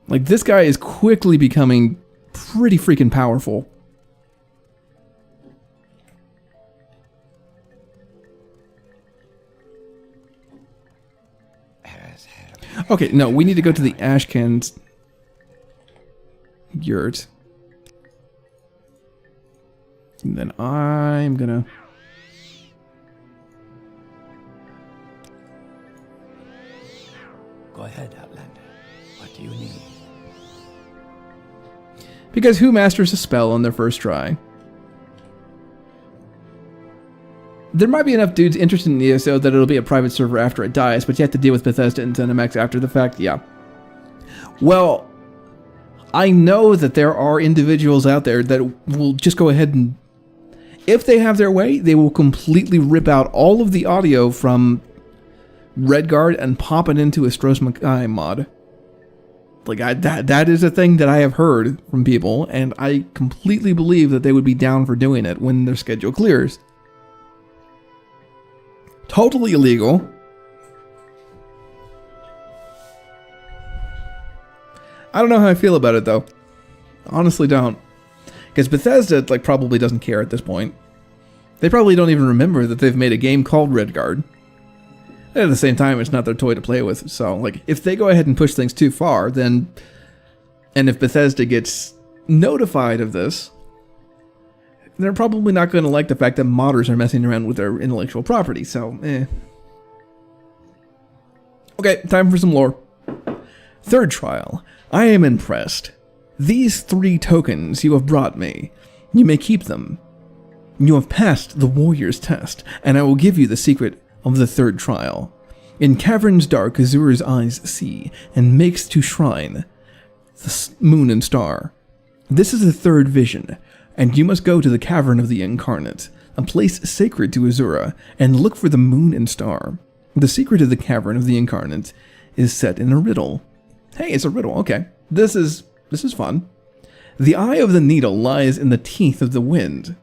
Like, this guy is quickly becoming pretty freaking powerful. Okay, no, we need to go to the Ashcan's yurt. And then I'm gonna... Go ahead, Outlander. What do you need? Because who masters a spell on their first try? There might be enough dudes interested in ESO that it'll be a private server after it dies, but you have to deal with Bethesda and ZeniMax after the fact, yeah. Well, I know that there are individuals out there that will just go ahead and, if they have their way, they will completely rip out all of the audio from Redguard and pop it into a Stros Mackay mod. Like, that is a thing that I have heard from people, and I completely believe that they would be down for doing it when their schedule clears. Totally illegal. I don't know how I feel about it, though. Honestly don't. Because Bethesda, like, probably doesn't care at this point. They probably don't even remember that they've made a game called Redguard. And at the same time, it's not their toy to play with. So, like, if they go ahead and push things too far, then... And if Bethesda gets notified of this, they're probably not going to like the fact that modders are messing around with their intellectual property, so, Okay, time for some lore. Third trial. I am impressed. These 3 tokens you have brought me. You may keep them. You have passed the warrior's test, and I will give you the secret of the third trial. In caverns dark Azura's eyes see, and makes to shrine the moon and star. This is the third vision, and you must go to the cavern of the incarnate, a place sacred to Azura, and look for the moon and star. The secret of the cavern of the incarnate is set in a riddle. Hey, it's a riddle, okay. This is fun. The eye of the needle lies in the teeth of the wind.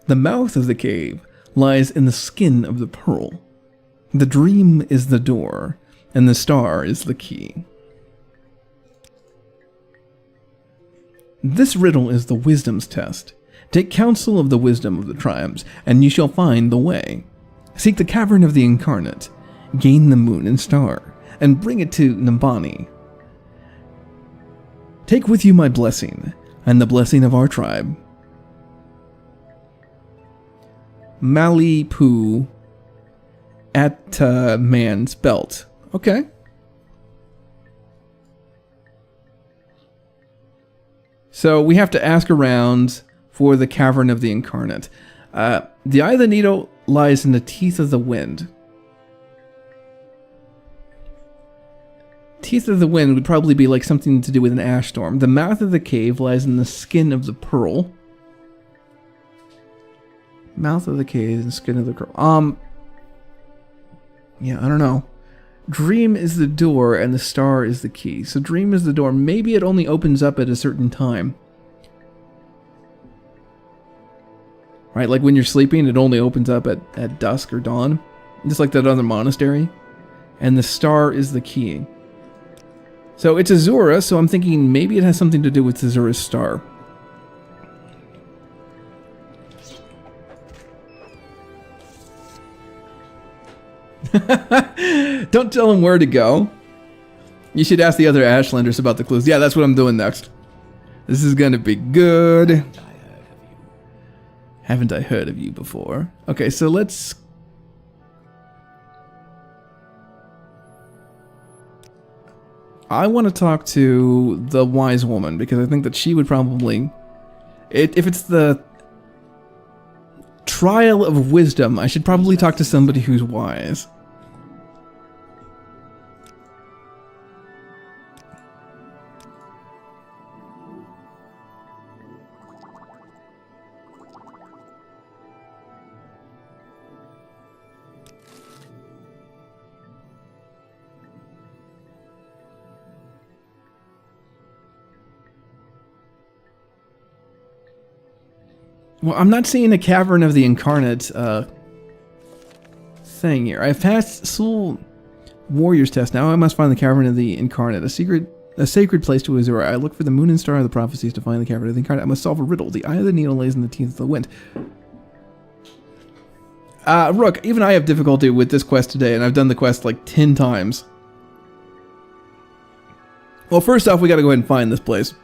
The mouth of the cave lies in the skin of the pearl. The dream is the door, and the star is the key. This riddle is the wisdom's test. Take counsel of the wisdom of the tribes, and you shall find the way. Seek the cavern of the incarnate, gain the moon and star, and bring it to Nambani. Take with you my blessing, and the blessing of our tribe. Malipu at man's belt. Okay. So we have to ask around for the cavern of the incarnate. The eye of the needle lies in the teeth of the wind. Teeth of the wind would probably be like something to do with an ash storm. The mouth of the cave lies in the skin of the pearl. Mouth of the cave and skin of the pearl. Yeah, I don't know. Dream is the door and the star is the key. So dream is the door. Maybe it only opens up at a certain time. Right, like when you're sleeping, it only opens up at dusk or dawn. Just like that other monastery. And the star is the key. So it's Azura, so I'm thinking maybe it has something to do with Azura's star. Don't tell him where to go. You should ask the other Ashlanders about the clues. Yeah, that's what I'm doing next. This is gonna be good. Haven't I heard of you before? Okay, so let's... I want to talk to the wise woman, because I think that she would probably... If it's the trial of wisdom, I should probably talk to somebody who's wise. Well, I'm not seeing a Cavern of the Incarnate thing here. I've passed Soul Warriors test. Now I must find the Cavern of the Incarnate, a sacred place to Azura. I look for the moon and star of the prophecies to find the Cavern of the Incarnate. I must solve a riddle. The eye of the needle lays in the teeth of the wind. Rook, even I have difficulty with this quest today, and I've done the quest like 10 times. Well, first off, we gotta go ahead and find this place.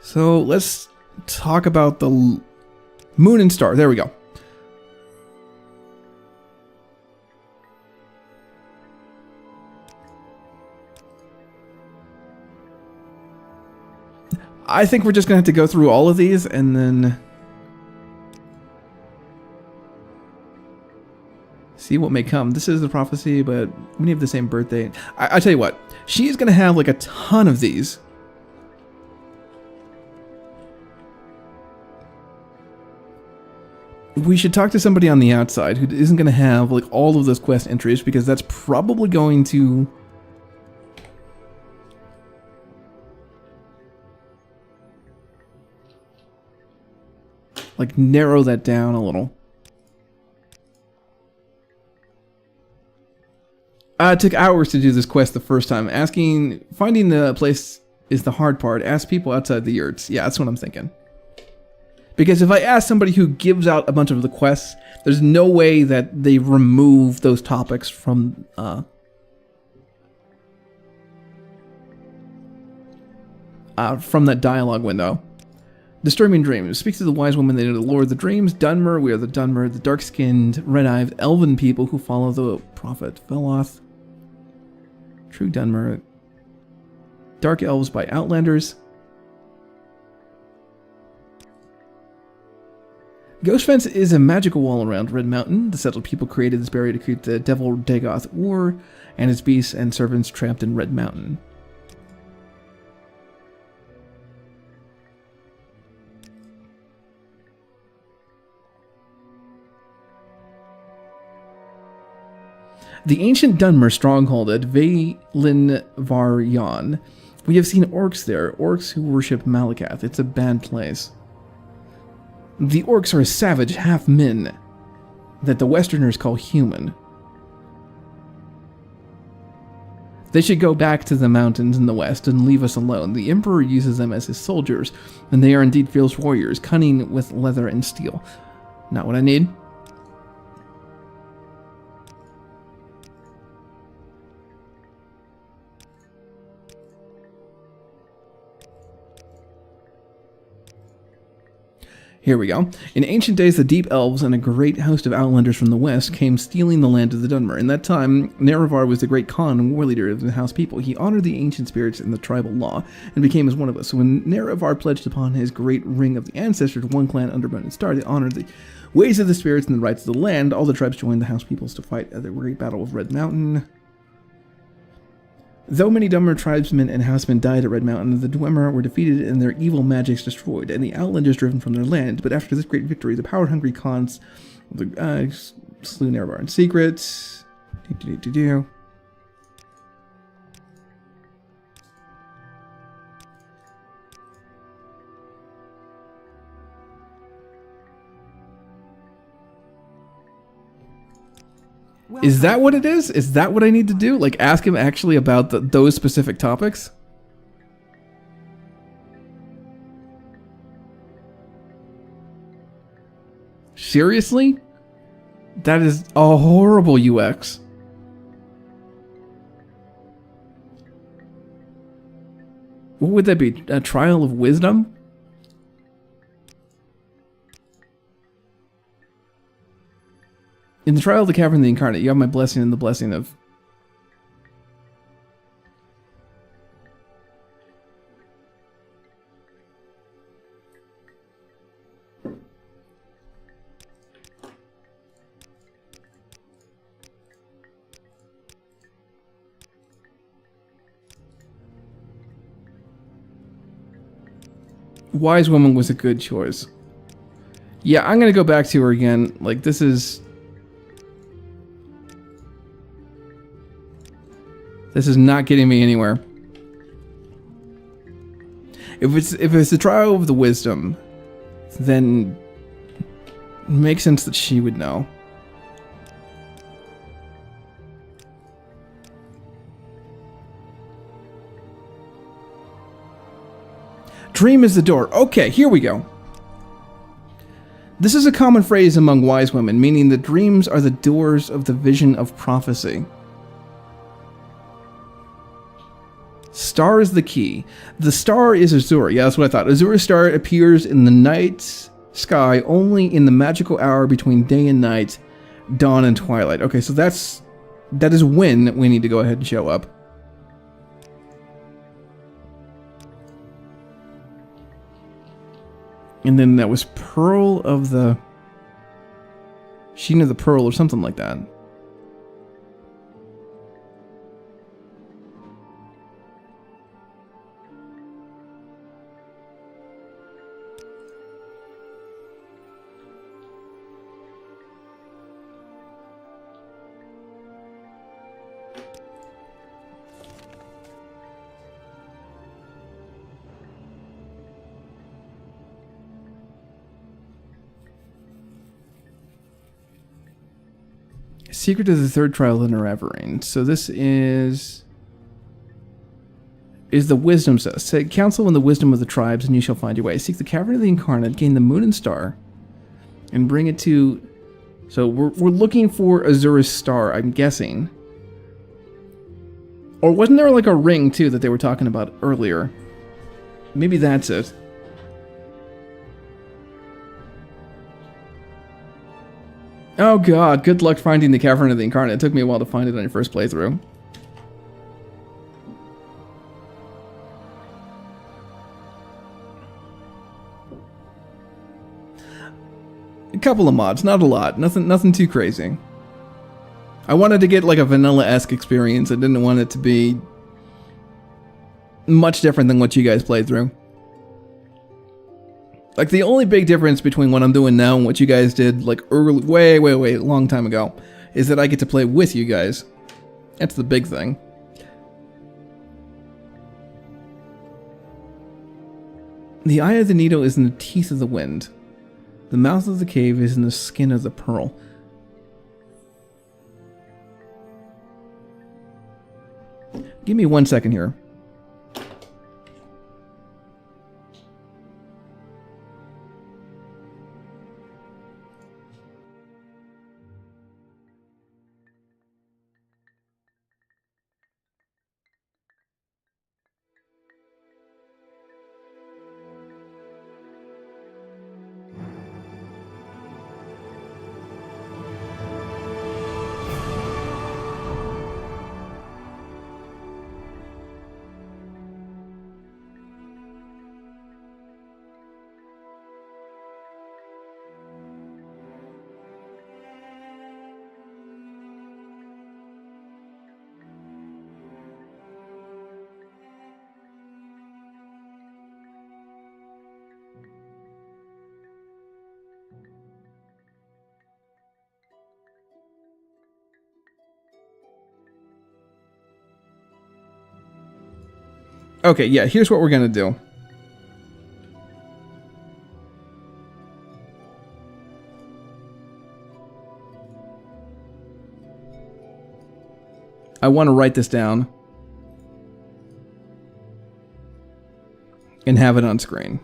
So, let's talk about the moon and star. There we go. I think we're just gonna have to go through all of these and then see what may come. This is the prophecy, but we have the same birthday. I tell you what, she's gonna have like a ton of these. We should talk to somebody on the outside who isn't going to have like all of those quest entries, because that's probably going to like narrow that down a little. It took hours to do this quest the first time. Finding the place is the hard part. Ask people outside the yurts. Yeah, that's what I'm thinking. Because if I ask somebody who gives out a bunch of the quests, there's no way that they remove those topics from that dialogue window. Disturbing dreams. Speak to the wise woman, they know the lore of the dreams. Dunmer, we are the Dunmer, the dark-skinned, red-eyed, elven people who follow the prophet Veloth. True Dunmer. Dark elves by outlanders. Ghost Fence is a magical wall around Red Mountain. The settled people created this barrier to keep the devil Dagoth Ur and his beasts and servants trapped in Red Mountain. The ancient Dunmer stronghold at Vvardenfell. We have seen orcs there, orcs who worship Malakath. It's a bad place. The orcs are a savage half-men that the Westerners call human. They should go back to the mountains in the west and leave us alone. The Emperor uses them as his soldiers, and they are indeed fierce warriors, cunning with leather and steel. Not what I need. Here we go. In ancient days, the deep elves and a great host of outlanders from the west came stealing the land of the Dunmer. In that time, Nerevar was the great Khan and war leader of the house people. He honored the ancient spirits in the tribal law and became as one of us. So when Nerevar pledged upon his great ring of the ancestors, one clan under Moon and Star, they honored the ways of the spirits and the rights of the land. All the tribes joined the house peoples to fight at the great battle of Red Mountain. Though many Dunmer tribesmen and housemen died at Red Mountain, the Dwemer were defeated and their evil magics destroyed, and the outlanders driven from their land. But after this great victory, the power-hungry Khans slew Nerevar in secret. Is that what it is? Is that what I need to do? Like, ask him actually about those specific topics? Seriously? That is a horrible UX. What would that be? A trial of wisdom? In the trial of the cavern of the incarnate, you have my blessing and the blessing of... Wise woman was a good choice. Yeah, I'm gonna go back to her again. Like, this is not getting me anywhere. If it's the trial of the wisdom, then it makes sense that she would know. Dream is the door. Okay, here we go. This is a common phrase among wise women, meaning that dreams are the doors of the vision of prophecy. Star is the key. The star is Azura. Yeah, that's what I thought. Azura's star appears in the night sky only in the magical hour between day and night, dawn and twilight. Okay, so that is when we need to go ahead and show up. And then that was Pearl of the... Sheen of the Pearl or something like that. Secret of the third trial in Nerevarine. So this is the wisdom. Say, counsel in the wisdom of the tribes, and you shall find your way. Seek the cavern of the incarnate, gain the moon and star, and bring it to... So we're looking for Azura's star, I'm guessing. Or wasn't there like a ring, too, that they were talking about earlier? Maybe that's it. Oh god, good luck finding the Cavern of the Incarnate. It took me a while to find it on your first playthrough. A couple of mods, not a lot. Nothing too crazy. I wanted to get like a vanilla-esque experience. I didn't want it to be much different than what you guys played through. Like, the only big difference between what I'm doing now and what you guys did, like, early, way, long time ago, is that I get to play with you guys. That's the big thing. The eye of the needle is in the teeth of the wind. The mouth of the cave is in the skin of the pearl. Give me 1 second here. Okay, yeah, here's what we're gonna do. I want to write this down and have it on screen.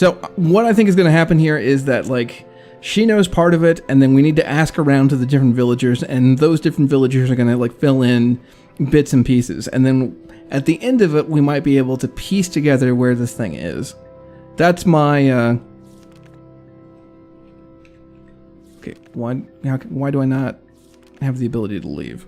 So what I think is going to happen here is that, like, she knows part of it, and then we need to ask around to the different villagers, and those different villagers are going to, like, fill in bits and pieces. And then at the end of it, we might be able to piece together where this thing is. That's my, Okay, why do I not have the ability to leave?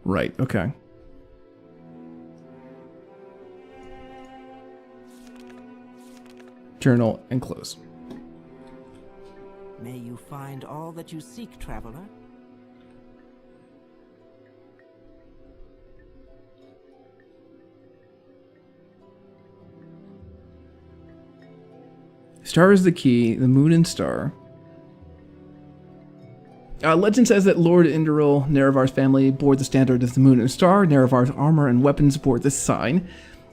Right, okay. Journal and close. May you find all that you seek, traveler. Star is the key, the moon and star. Legend says that Lord Induril, Nerevar's family, bore the standard of the moon and star. Nerevar's armor and weapons bore this sign.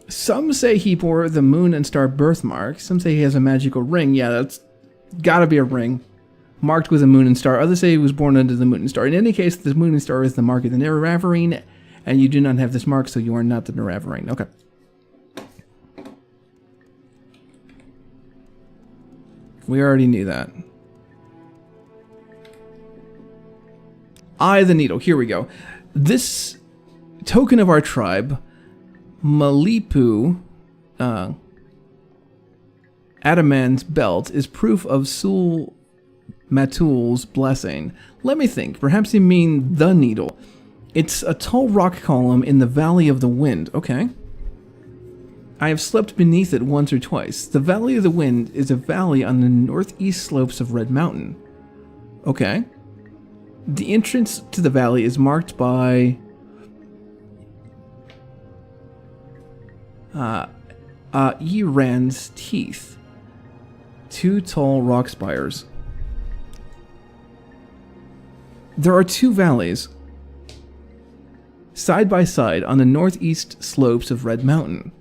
Some say he bore the moon and star birthmark. Some say he has a magical ring. Yeah, that's gotta be a ring. Marked with a moon and star. Others say he was born under the moon and star. In any case, the moon and star is the mark of the Nerevarine, and you do not have this mark, so you are not the Nerevarine. Okay. We already knew that. Eye of the Needle. Here we go. This token of our tribe, Malipu, Adaman's belt, is proof of Sul Matul's blessing. Let me think. Perhaps you mean the needle. It's a tall rock column in the Valley of the Wind. Okay. I have slept beneath it once or twice. The Valley of the Wind is a valley on the northeast slopes of Red Mountain. Okay. The entrance to the valley is marked by Iran's teeth. 2 tall rock spires. There are 2 valleys side by side on the northeast slopes of Red Mountain.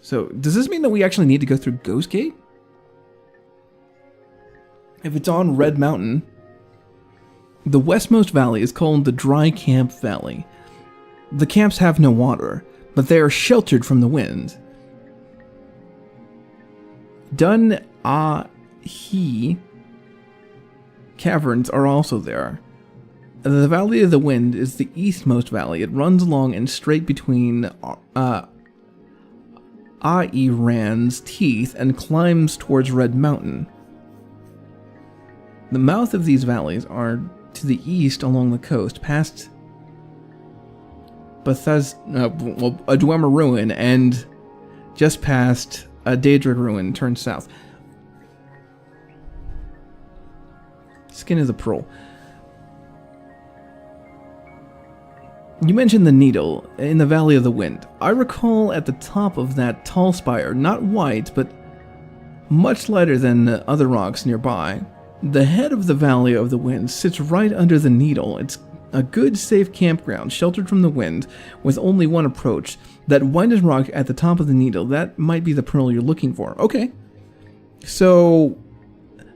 So, does this mean that we actually need to go through Ghost Gate? If it's on Red Mountain, the westmost valley is called the Dry Camp Valley. The camps have no water, but they are sheltered from the wind. Dun-Ah-Hee caverns are also there. The Valley of the Wind is the eastmost valley. It runs along and straight between Iran's teeth and climbs towards Red Mountain. The mouth of these valleys are to the east along the coast, past Adwema Ruin, and just past Daedra Ruin turns south. Skin of the Pearl. You mentioned the needle in the Valley of the Wind. I recall at the top of that tall spire, not white, but much lighter than other rocks nearby. The head of the Valley of the Wind sits right under the needle. It's a good, safe campground, sheltered from the wind, with only one approach. That whitish rock at the top of the needle, that might be the pearl you're looking for. Okay. So,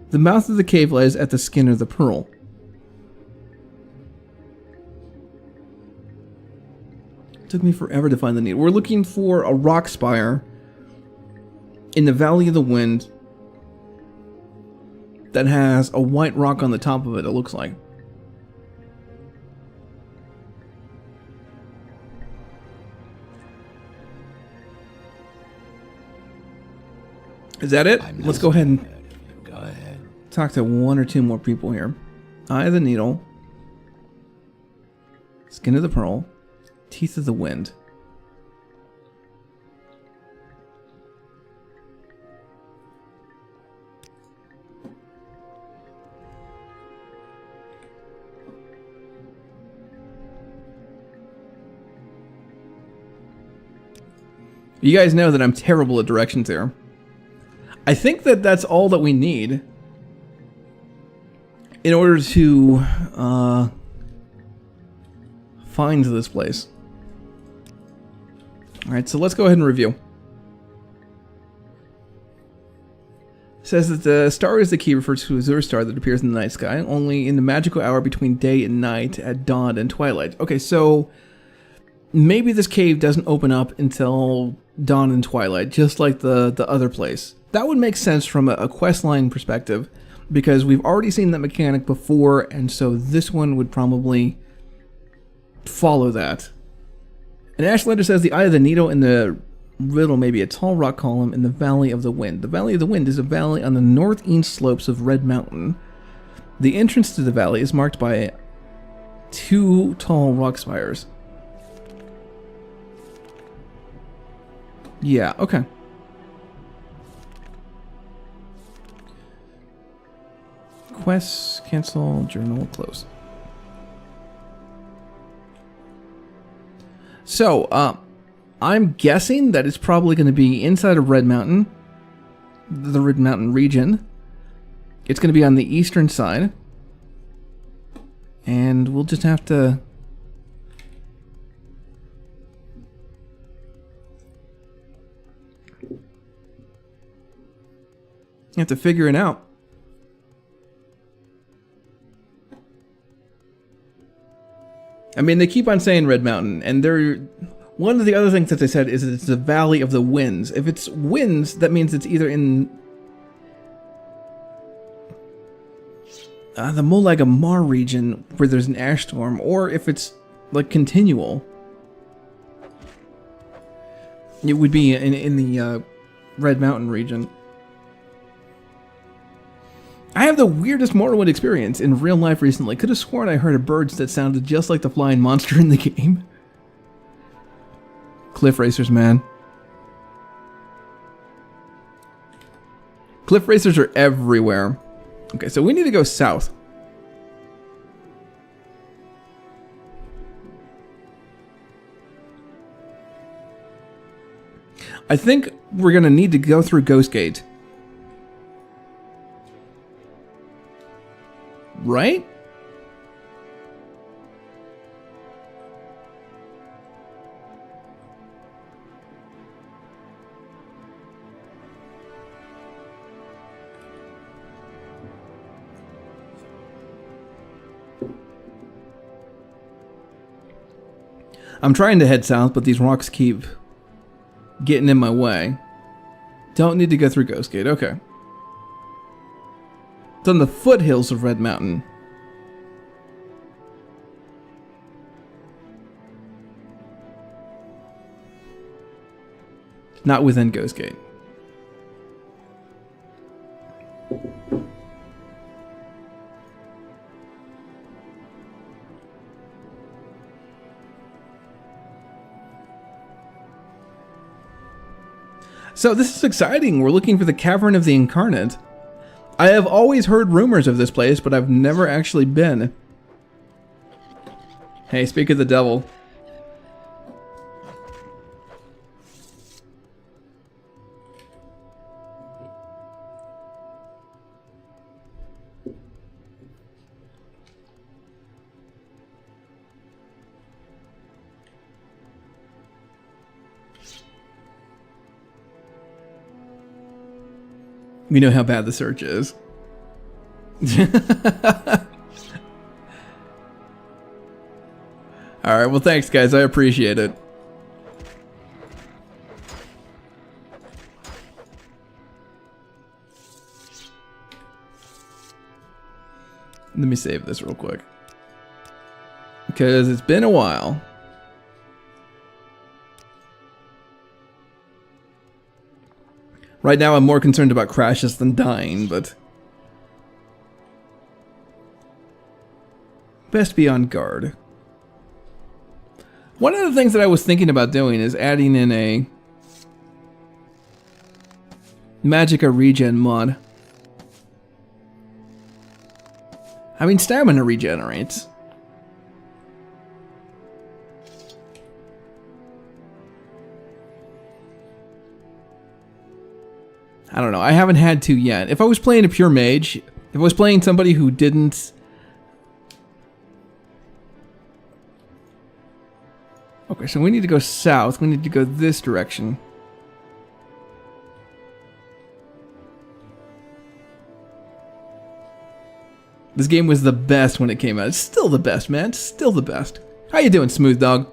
the mouth of the cave lies at the skin of the pearl. It took me forever to find the needle. We're looking for a rock spire in the Valley of the Wind that has a white rock on the top of it, it looks like. Is that it? Let's go ahead and talk to 1 or 2 more people here. Eye of the Needle, Skin of the Pearl, Teeth of the Wind. You guys know that I'm terrible at directions here. I think that that's all that we need in order to find this place. Alright, so let's go ahead and review. Says that the star is the key refers to a Azure star that appears in the night sky, only in the magical hour between day and night, at dawn and twilight. Okay, so maybe this cave doesn't open up until dawn and twilight, just like the other place. That would make sense from a questline perspective, because we've already seen that mechanic before, and so this one would probably follow that. And Ashlander says the Eye of the Needle in the riddle may be a tall rock column in the Valley of the Wind. The Valley of the Wind is a valley on the northeast slopes of Red Mountain. The entrance to the valley is marked by 2 tall rock spires. Yeah, okay. Quests, cancel, journal, close. So, I'm guessing that it's probably going to be inside of Red Mountain, the Red Mountain region. It's going to be on the eastern side. And we'll just have to... figure it out. I mean, they keep on saying Red Mountain, and they're... One of the other things that they said is that it's the Valley of the Winds. If it's winds, that means it's either in the Molagamar region, where there's an ash storm, or if it's, like, continual. It would be in the Red Mountain region. I have the weirdest Morrowind experience in real life recently. Could have sworn I heard of birds that sounded just like the flying monster in the game. Cliff racers, man. Cliff racers are everywhere. Okay, so we need to go south. I think we're going to need to go through Ghost Gate. Right? I'm trying to head south, but these rocks keep getting in my way. Don't need to go through Ghost Gate. Okay. It's on the foothills of Red Mountain. Not within Ghost Gate. So this is exciting. We're looking for the Cavern of the Incarnate. I have always heard rumors of this place, but I've never actually been. Hey, speak of the devil. We know how bad the search is. Alright, well thanks guys, I appreciate it. Let me save this real quick. Because it's been a while. Right now I'm more concerned about crashes than dying, but... best be on guard. One of the things that I was thinking about doing is adding in a... Magicka regen mod. I mean, stamina regenerates. I don't know. I haven't had to yet. If I was playing a pure mage, if I was playing somebody who didn't... Okay, so we need to go south. We need to go this direction. This game was the best when it came out. It's still the best, man. It's still the best. How you doing, Smooth Dog?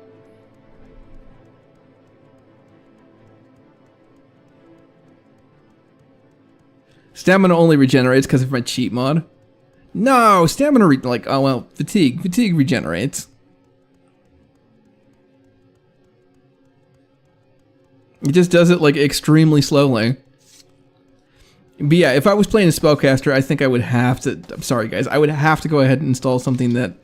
Stamina only regenerates because of my cheat mod. No, stamina fatigue. Fatigue regenerates. It just does it like extremely slowly. But yeah, if I was playing a spellcaster, I think I would have to... I'm sorry, guys. I would have to go ahead and install something that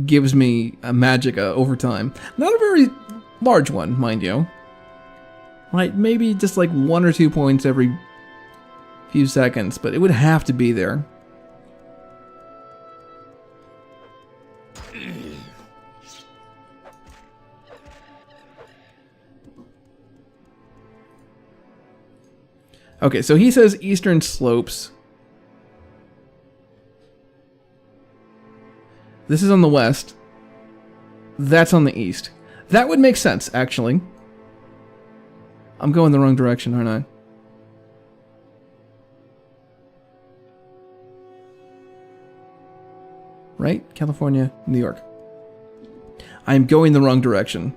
gives me a magic over time. Not a very large one, mind you. Right, maybe just like 1 or 2 points every few seconds, but it would have to be there. Okay, so he says eastern slopes. This is on the west. That's on the east. That would make sense, actually. I'm going the wrong direction, aren't I? Right? California, New York. I'm going the wrong direction.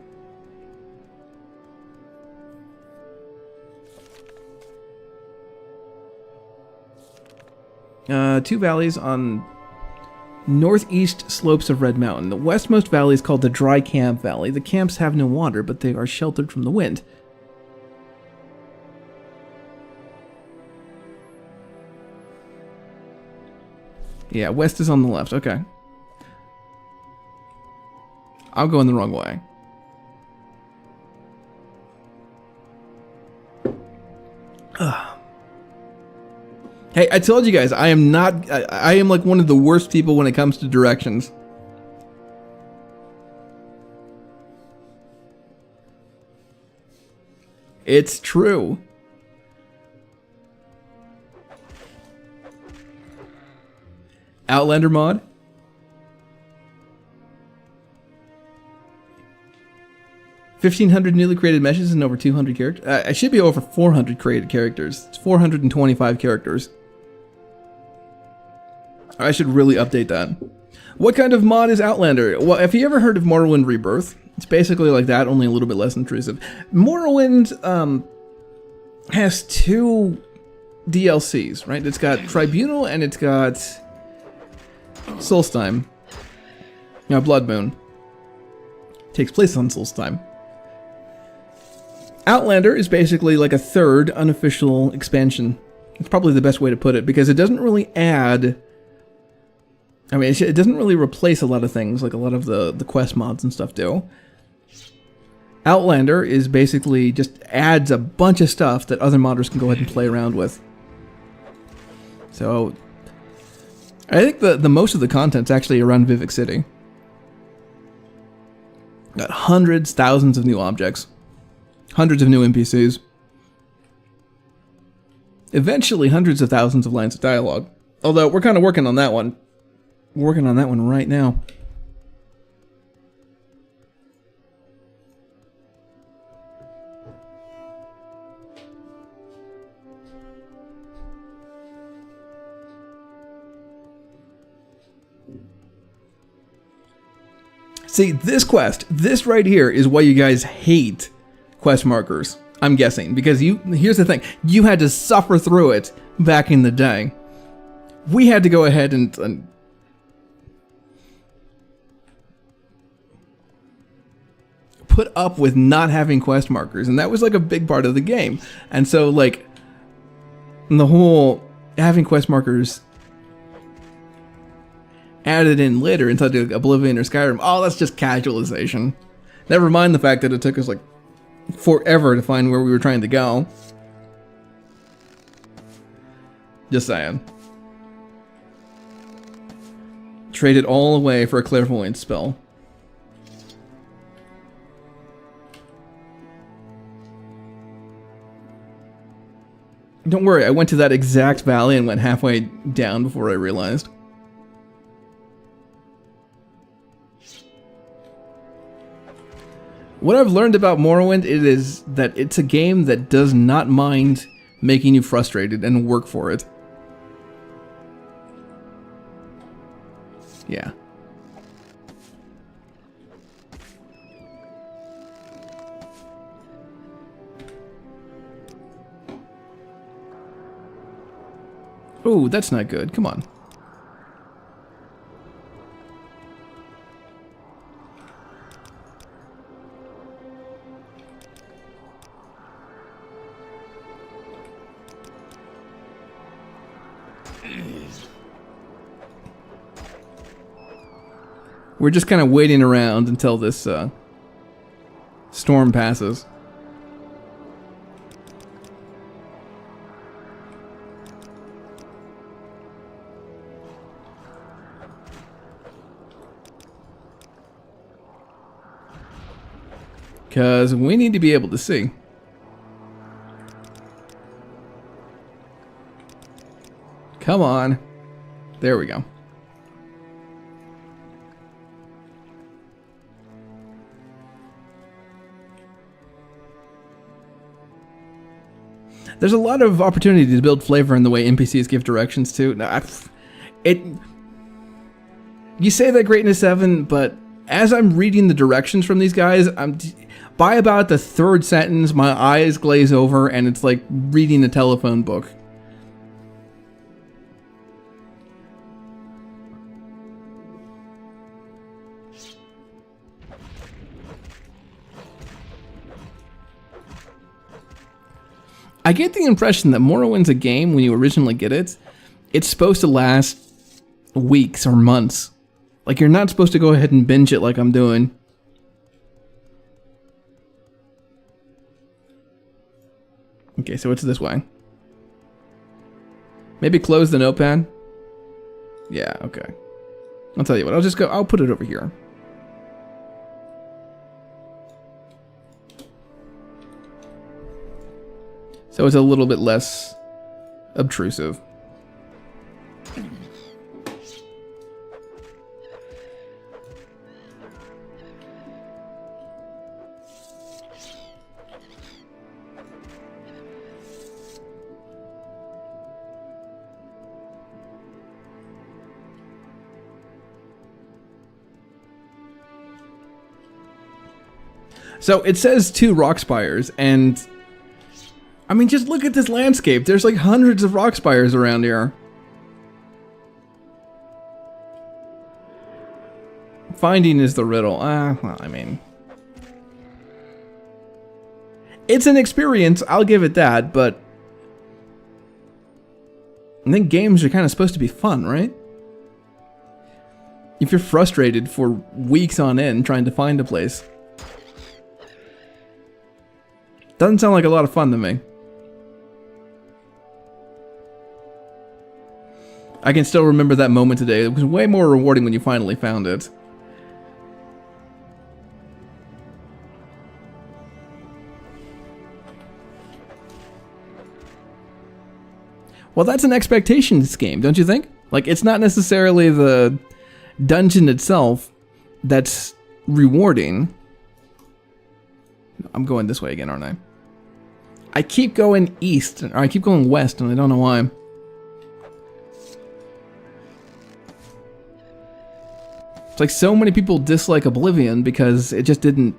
Two valleys on northeast slopes of Red Mountain. The westmost valley is called the Dry Camp Valley. The camps have no water, but they are sheltered from the wind. Yeah, west is on the left. Okay. I'm going the wrong way. Ugh. Hey, I told you guys, I am like one of the worst people when it comes to directions. It's true. Outlander mod? $1,500 newly created meshes and over 200 characters. I should be over 400 created characters. It's 425 characters. I should really update that. What kind of mod is Outlander? Well, have you ever heard of Morrowind Rebirth? It's basically like that, only a little bit less intrusive. Morrowind has 2 DLCs, right? It's got Tribunal and it's got Solstheim. Blood Moon. Takes place on Solstheim. Outlander is basically like a third unofficial expansion. It's probably the best way to put it, because it doesn't really add... I mean, it doesn't really replace a lot of things like a lot of the quest mods and stuff do. Outlander is basically just adds a bunch of stuff that other modders can go ahead and play around with. So, I think the most of the content's actually around Vivec City. Got hundreds, thousands of new objects. Hundreds of new NPCs. Eventually, hundreds of thousands of lines of dialogue. Although, we're kind of working on that one. We're working on that one right now. See, this quest, this right here is why you guys hate quest markers, I'm guessing. Because here's the thing, you had to suffer through it back in the day. We had to go ahead and put up with not having quest markers, and that was like a big part of the game. And so like the whole having quest markers added in later into like Oblivion or Skyrim, oh, that's just casualization. Never mind the fact that it took us like forever to find where we were trying to go. Just saying. Traded all away for a clairvoyance spell. Don't worry, I went to that exact valley and went halfway down before I realized. What I've learned about Morrowind is that it's a game that does not mind making you frustrated and work for it. Yeah. Ooh, that's not good. Come on. We're just kind of waiting around until this storm passes. Because we need to be able to see. Come on. There we go. There's a lot of opportunity to build flavor in the way NPCs give directions to. Now, you say that greatness 7, but as I'm reading the directions from these guys, by about the third sentence, my eyes glaze over, and it's like reading a telephone book. I get the impression that Morrowind's a game, when you originally get it, it's supposed to last weeks or months. Like, you're not supposed to go ahead and binge it like I'm doing. Okay, so it's this way. Maybe close the notepad? Yeah, okay. I'll tell you what, I'll put it over here. So it's a little bit less obtrusive. So it says 2 rock spires, and I mean, just look at this landscape. There's like hundreds of rock spires around here. Finding is the riddle. Well, I mean, it's an experience, I'll give it that, but I think games are kind of supposed to be fun, right? If you're frustrated for weeks on end trying to find a place, doesn't sound like a lot of fun to me. I can still remember that moment today. It was way more rewarding when you finally found it. Well, that's an expectations game, don't you think? Like, it's not necessarily the dungeon itself that's rewarding. I'm going this way again, aren't I? I keep going east, or I keep going west, and I don't know why. It's like so many people dislike Oblivion because it just didn't,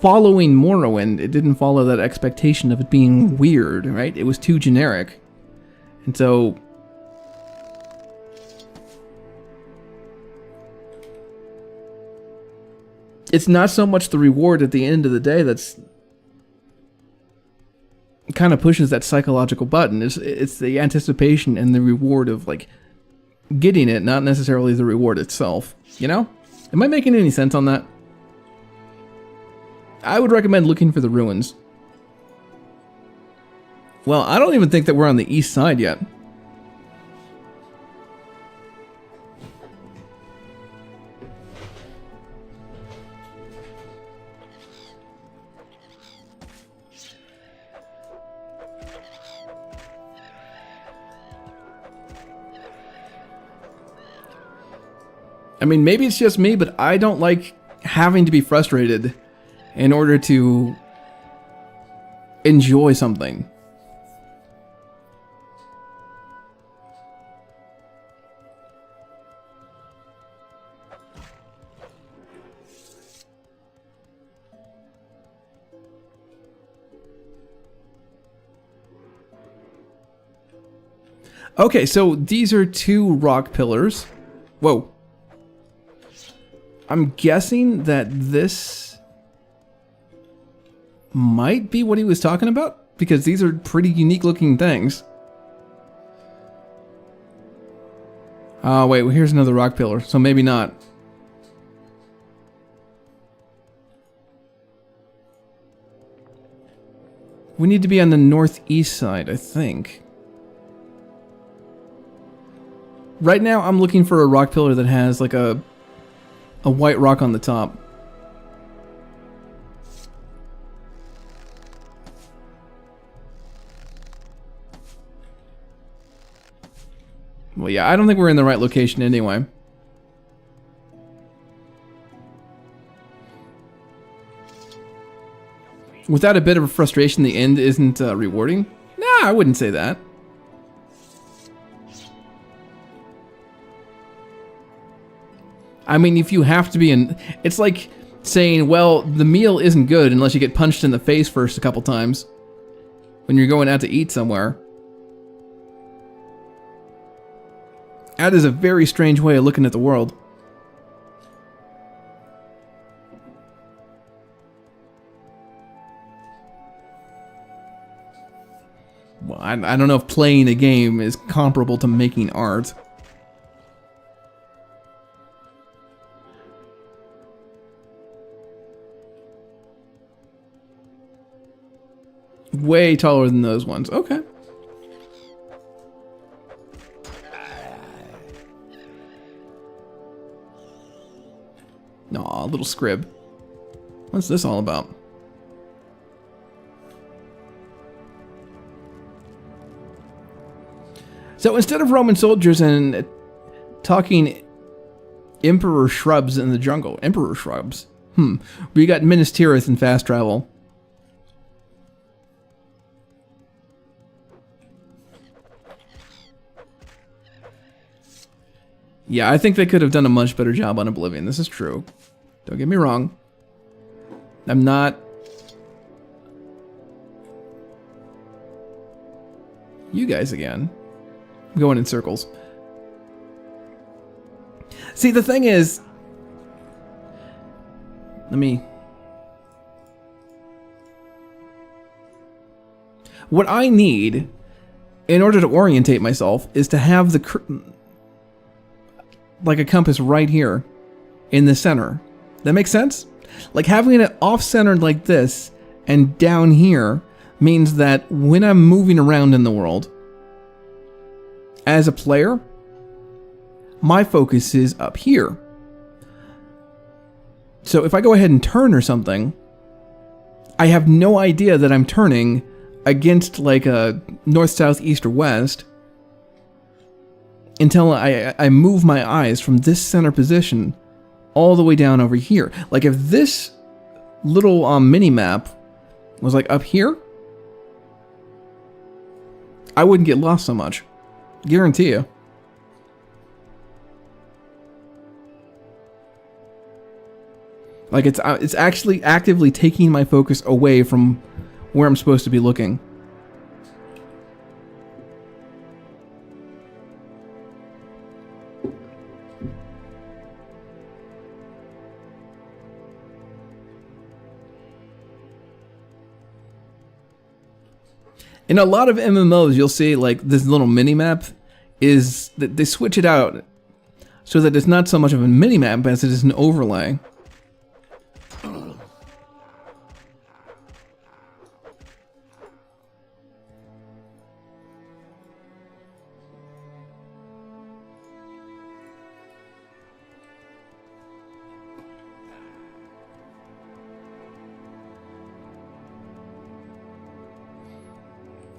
following Morrowind, it didn't follow that expectation of it being weird, right? It was too generic. And so it's not so much the reward at the end of the day that's kind of pushes that psychological button. It's the anticipation and the reward of like getting it, not necessarily the reward itself. You know? Am I making any sense on that? I would recommend looking for the ruins. Well, I don't even think that we're on the east side yet. I mean, maybe it's just me, but I don't like having to be frustrated in order to enjoy something. Okay, so these are 2 rock pillars. Whoa. I'm guessing that this might be what he was talking about, because these are pretty unique looking things. Oh, wait, well, here's another rock pillar, so maybe not. We need to be on the northeast side, I think. Right now, I'm looking for a rock pillar that has like a white rock on the top. Well, yeah, I don't think we're in the right location anyway. Without a bit of frustration, the end isn't rewarding? Nah, I wouldn't say that. I mean, if you have to be in... It's like saying, well, the meal isn't good unless you get punched in the face first a couple times when you're going out to eat somewhere. That is a very strange way of looking at the world. Well, I don't know if playing a game is comparable to making art. Way taller than those ones. Okay. Aw, little scrib. What's this all about? So instead of Roman soldiers and talking emperor shrubs in the jungle, emperor shrubs, we got Minas Tirith and fast travel. Yeah, I think they could have done a much better job on Oblivion. This is true. Don't get me wrong. I'm not... You guys again. I'm going in circles. See, the thing is... Let me... What I need, in order to orientate myself, is to have the... like a compass right here in the center. That makes sense? Like having it off-centered like this and down here means that when I'm moving around in the world as a player, my focus is up here. So if I go ahead and turn or something, I have no idea that I'm turning against like a north, south, east, or west until I move my eyes from this center position all the way down over here. Like if this little mini-map was like up here, I wouldn't get lost so much. Guarantee you. Like it's actually actively taking my focus away from where I'm supposed to be looking. In a lot of MMOs, you'll see like this little mini-map is that they switch it out so that it's not so much of a mini-map as it is an overlay.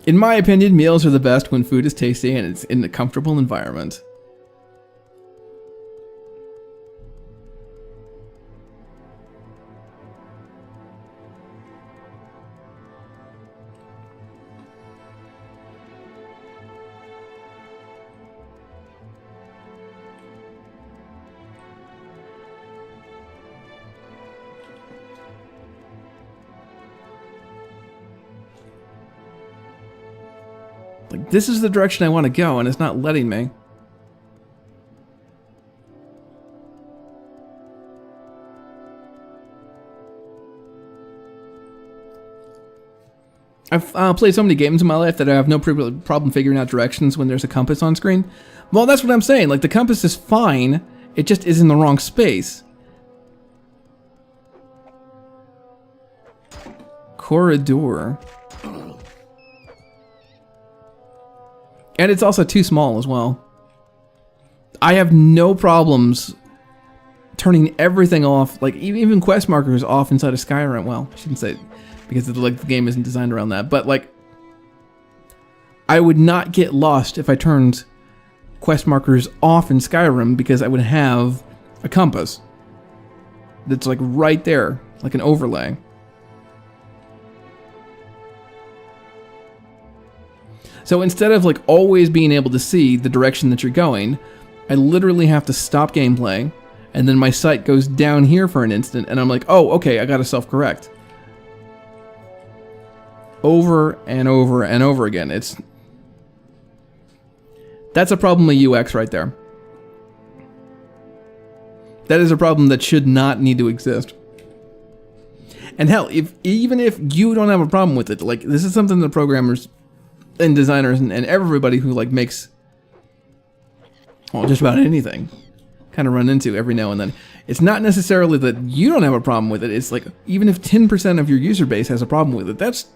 In my opinion, meals are the best when food is tasty and it's in a comfortable environment. Like, this is the direction I want to go, and it's not letting me. I've played so many games in my life that I have no problem figuring out directions when there's a compass on screen. Well, that's what I'm saying. Like, the compass is fine. It just is in the wrong space. Corridor. And it's also too small as well. I have no problems turning everything off, like even quest markers off inside of Skyrim. Well, I shouldn't say, because the game isn't designed around that, but like, I would not get lost if I turned quest markers off in Skyrim, because I would have a compass that's like right there, like an overlay. So instead of like always being able to see the direction that you're going, I literally have to stop gameplay, and then my sight goes down here for an instant, and I'm like, oh, okay, I gotta self-correct. Over and over and over again. That's a problem with UX right there. That is a problem that should not need to exist. And hell, even if you don't have a problem with it, like, this is something that programmers and designers and everybody who like makes, well, just about anything kind of run into every now and then. It's not necessarily that you don't have a problem with it. It's like, even if 10% of your user base has a problem with it, that's,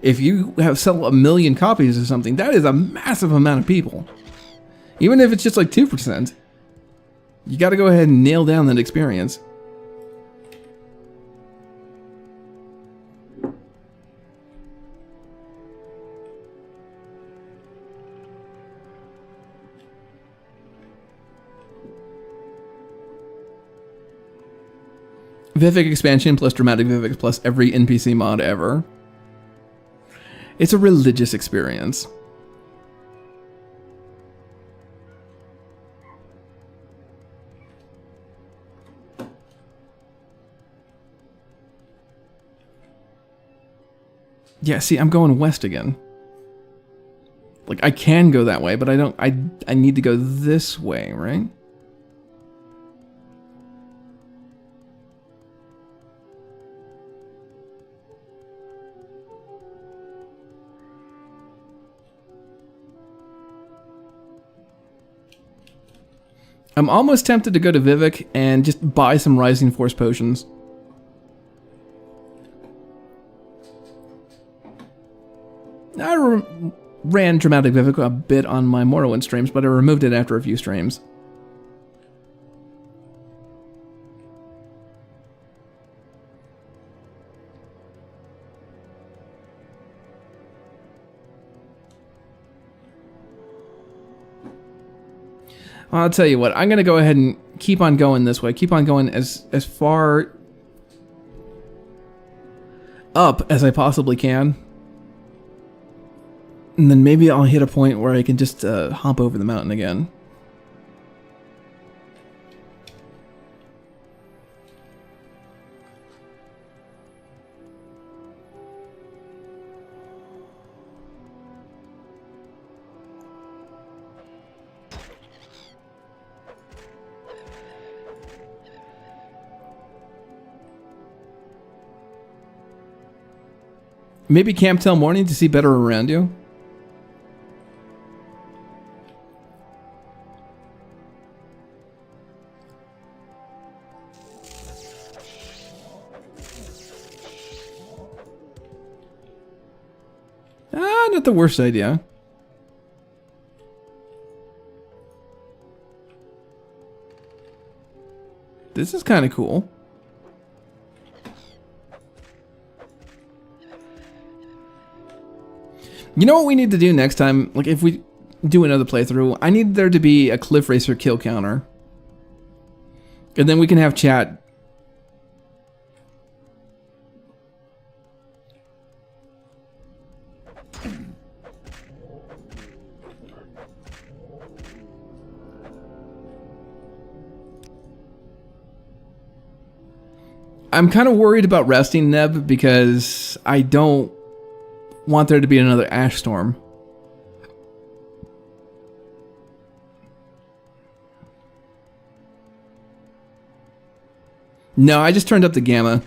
if you sell 1 million copies of something, that is a massive amount of people. Even if it's just like 2%, you got to go ahead and nail down that experience. Vivek expansion plus dramatic Vivek plus every NPC mod ever. It's a religious experience. Yeah, see, I'm going west again. Like, I can go that way, but I don't, I need to go this way, right? I'm almost tempted to go to Vivek and just buy some Rising Force potions. I ran Dramatic Vivek a bit on my Morrowind streams, but I removed it after a few streams. I'll tell you what, I'm going to go ahead and keep on going this way. Keep on going as far up as I possibly can. And then maybe I'll hit a point where I can just hop over the mountain again. Maybe camp till morning to see better around you. Not the worst idea. This is kind of cool. You know what we need to do next time? Like, if we do another playthrough, I need there to be a Cliff Racer kill counter. And then we can have chat. I'm kind of worried about resting Neb because I don't want there to be another ash storm. No, I just turned up the gamma.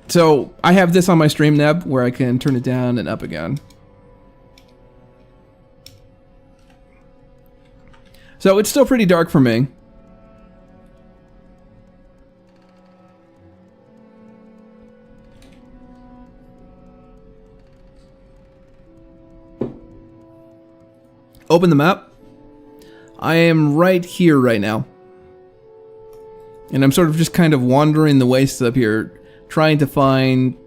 So I have this on my stream neb where I can turn it down and up again. So it's still pretty dark for me. Open the map. I am right here right now. And I'm sort of just kind of wandering the wastes up here, trying to find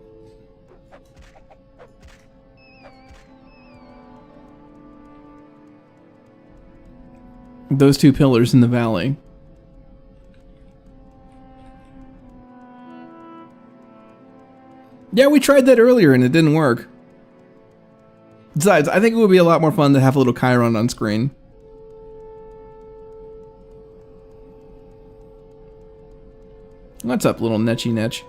those two pillars in the valley. Yeah, we tried that earlier and it didn't work. Besides, I think it would be a lot more fun to have a little Chiron on screen. What's up, little Netchy Netch?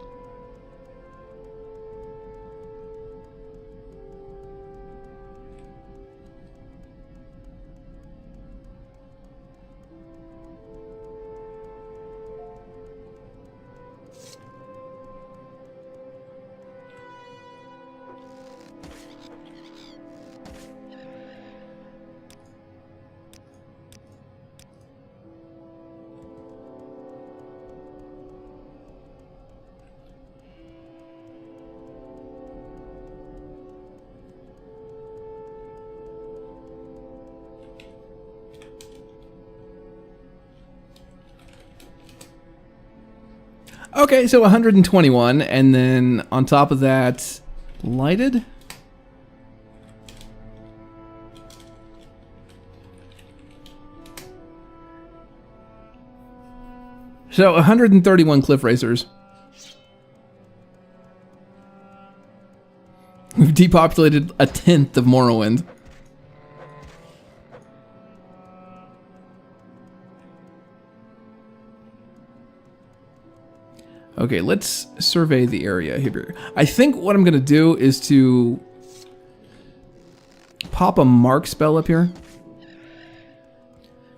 Okay, so 121, and then on top of that, lighted? So 131 cliff racers. We've depopulated a tenth of Morrowind. Okay, let's survey the area here. I think what I'm gonna do is to pop a mark spell up here,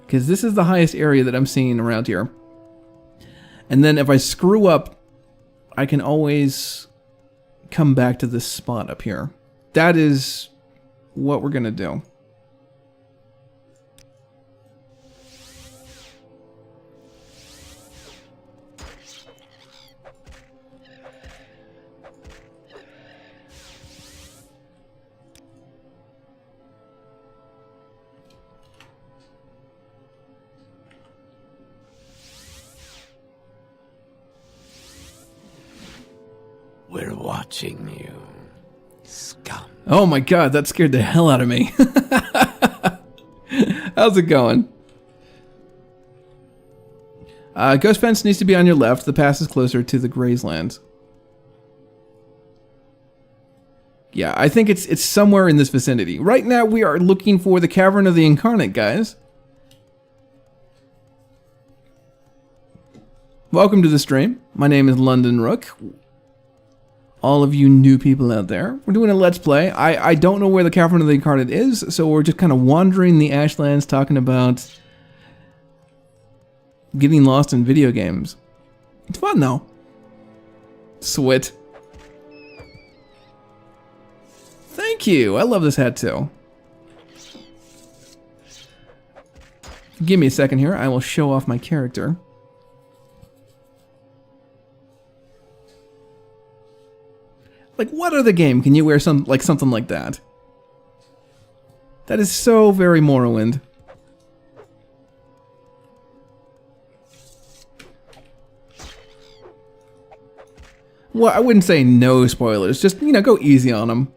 because this is the highest area that I'm seeing around here. And then if I screw up, I can always come back to this spot up here. That is what we're gonna do. We're watching you, scum. Oh my god, that scared the hell out of me. How's it going? Ghost Fence needs to be on your left. The pass is closer to the Grazelands. Yeah, I think it's somewhere in this vicinity. Right now we are looking for the Cavern of the Incarnate, guys. Welcome to the stream. My name is London Rook. All of you new people out there, we're doing a Let's Play. I don't know where the Cavern of the Incarnate is, so we're just kind of wandering the Ashlands talking about getting lost in video games. It's fun though. Swit. Thank you. I love this hat too. Give me a second here. I will show off my character. Like, what other game can you wear something like that? That is so very Morrowind. Well, I wouldn't say no spoilers. Just, you know, go easy on them.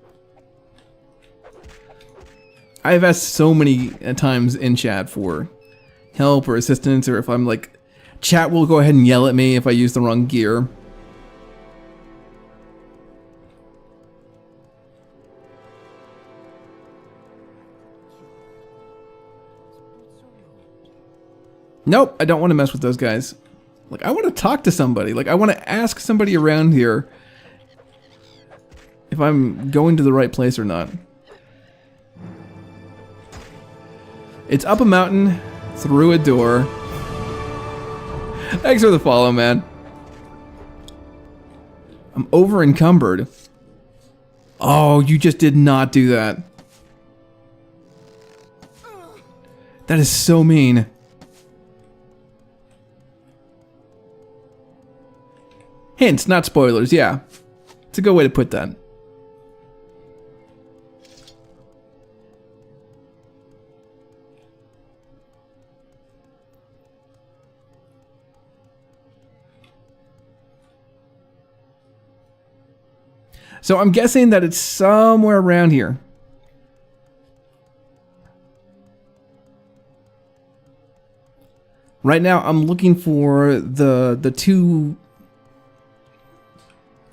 I've asked so many times in chat for help or assistance, or if I'm like, chat will go ahead and yell at me if I use the wrong gear. Nope, I don't want to mess with those guys. Like, I want to talk to somebody. Like, I want to ask somebody around here if I'm going to the right place or not. It's up a mountain, through a door. Thanks for the follow, man. I'm over encumbered. Oh, you just did not do that. That is so mean. Hints, not spoilers, yeah. It's a good way to put that. So I'm guessing that it's somewhere around here. Right now I'm looking for the two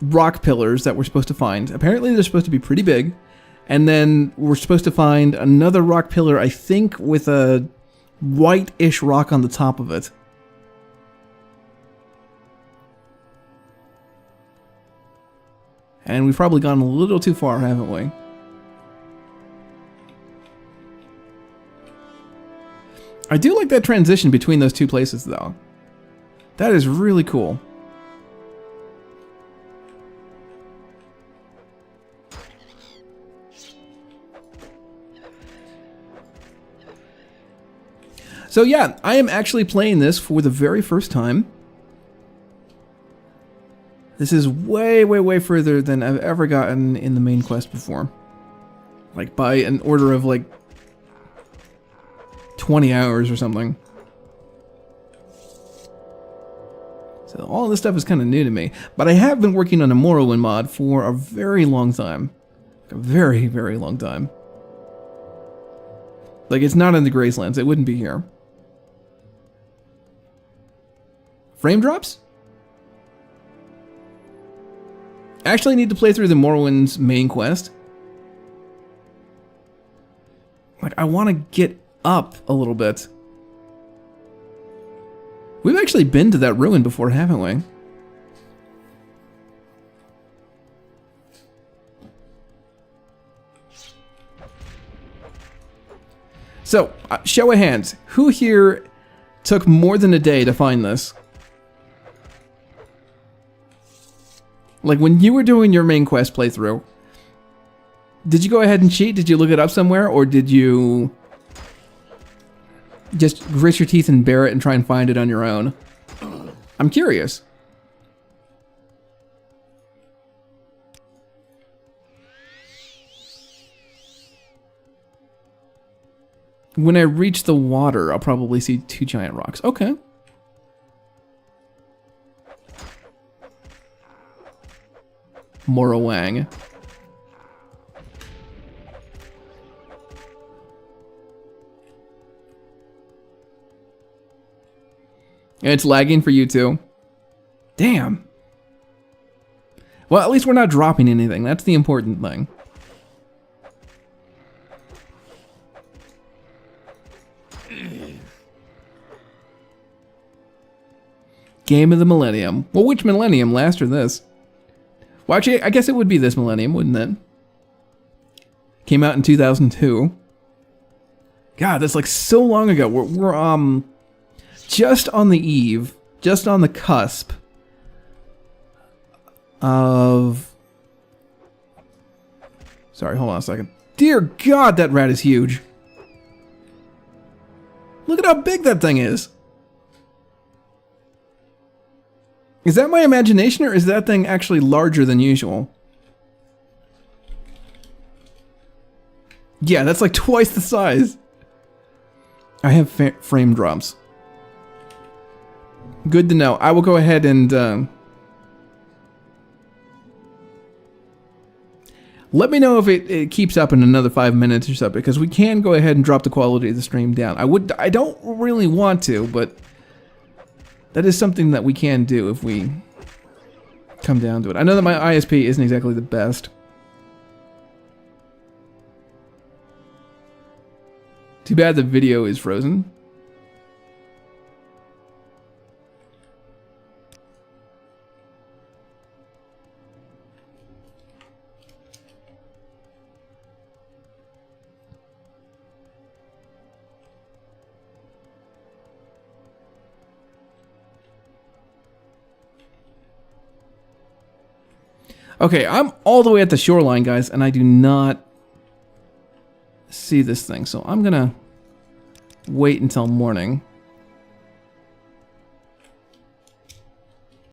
rock pillars that we're supposed to find. Apparently they're supposed to be pretty big. And then we're supposed to find another rock pillar, I think, with a white-ish rock on the top of it. And we've probably gone a little too far, haven't we? I do like that transition between those two places, though. That is really cool. So yeah, I am actually playing this for the very first time. This is way, way, way further than I've ever gotten in the main quest before. Like by an order of like 20 hours or something. So all this stuff is kind of new to me. But I have been working on a Morrowind mod for a very long time. Like a very, very long time. Like it's not in the Gracelands, it wouldn't be here. Frame drops? I actually need to play through the Morrowind's main quest. Like, I want to get up a little bit. We've actually been to that ruin before, haven't we? So, show of hands. Who here took more than a day to find this? Like, when you were doing your main quest playthrough, did you go ahead and cheat? Did you look it up somewhere? Or did you just grit your teeth and bear it and try and find it on your own? I'm curious. When I reach the water, I'll probably see 2 giant rocks. Okay. Morrowind. And it's lagging for you too. Damn. Well, at least we're not dropping anything. That's the important thing. Game of the Millennium. Well, which millennium? Last or this? Well, actually, I guess it would be this millennium, wouldn't it? Came out in 2002. God, that's like so long ago. We're just on the eve, just on the cusp of... Sorry, hold on a second. Dear God, that rat is huge. Look at how big that thing is. Is that my imagination, or is that thing actually larger than usual? Yeah, that's like twice the size. I have frame drops. Good to know. I will go ahead and... let me know if it keeps up in another 5 minutes or so, because we can go ahead and drop the quality of the stream down. I don't really want to, but that is something that we can do if we come down to it. I know that my ISP isn't exactly the best. Too bad the video is frozen. Okay, I'm all the way at the shoreline, guys, and I do not see this thing. So I'm gonna wait until morning.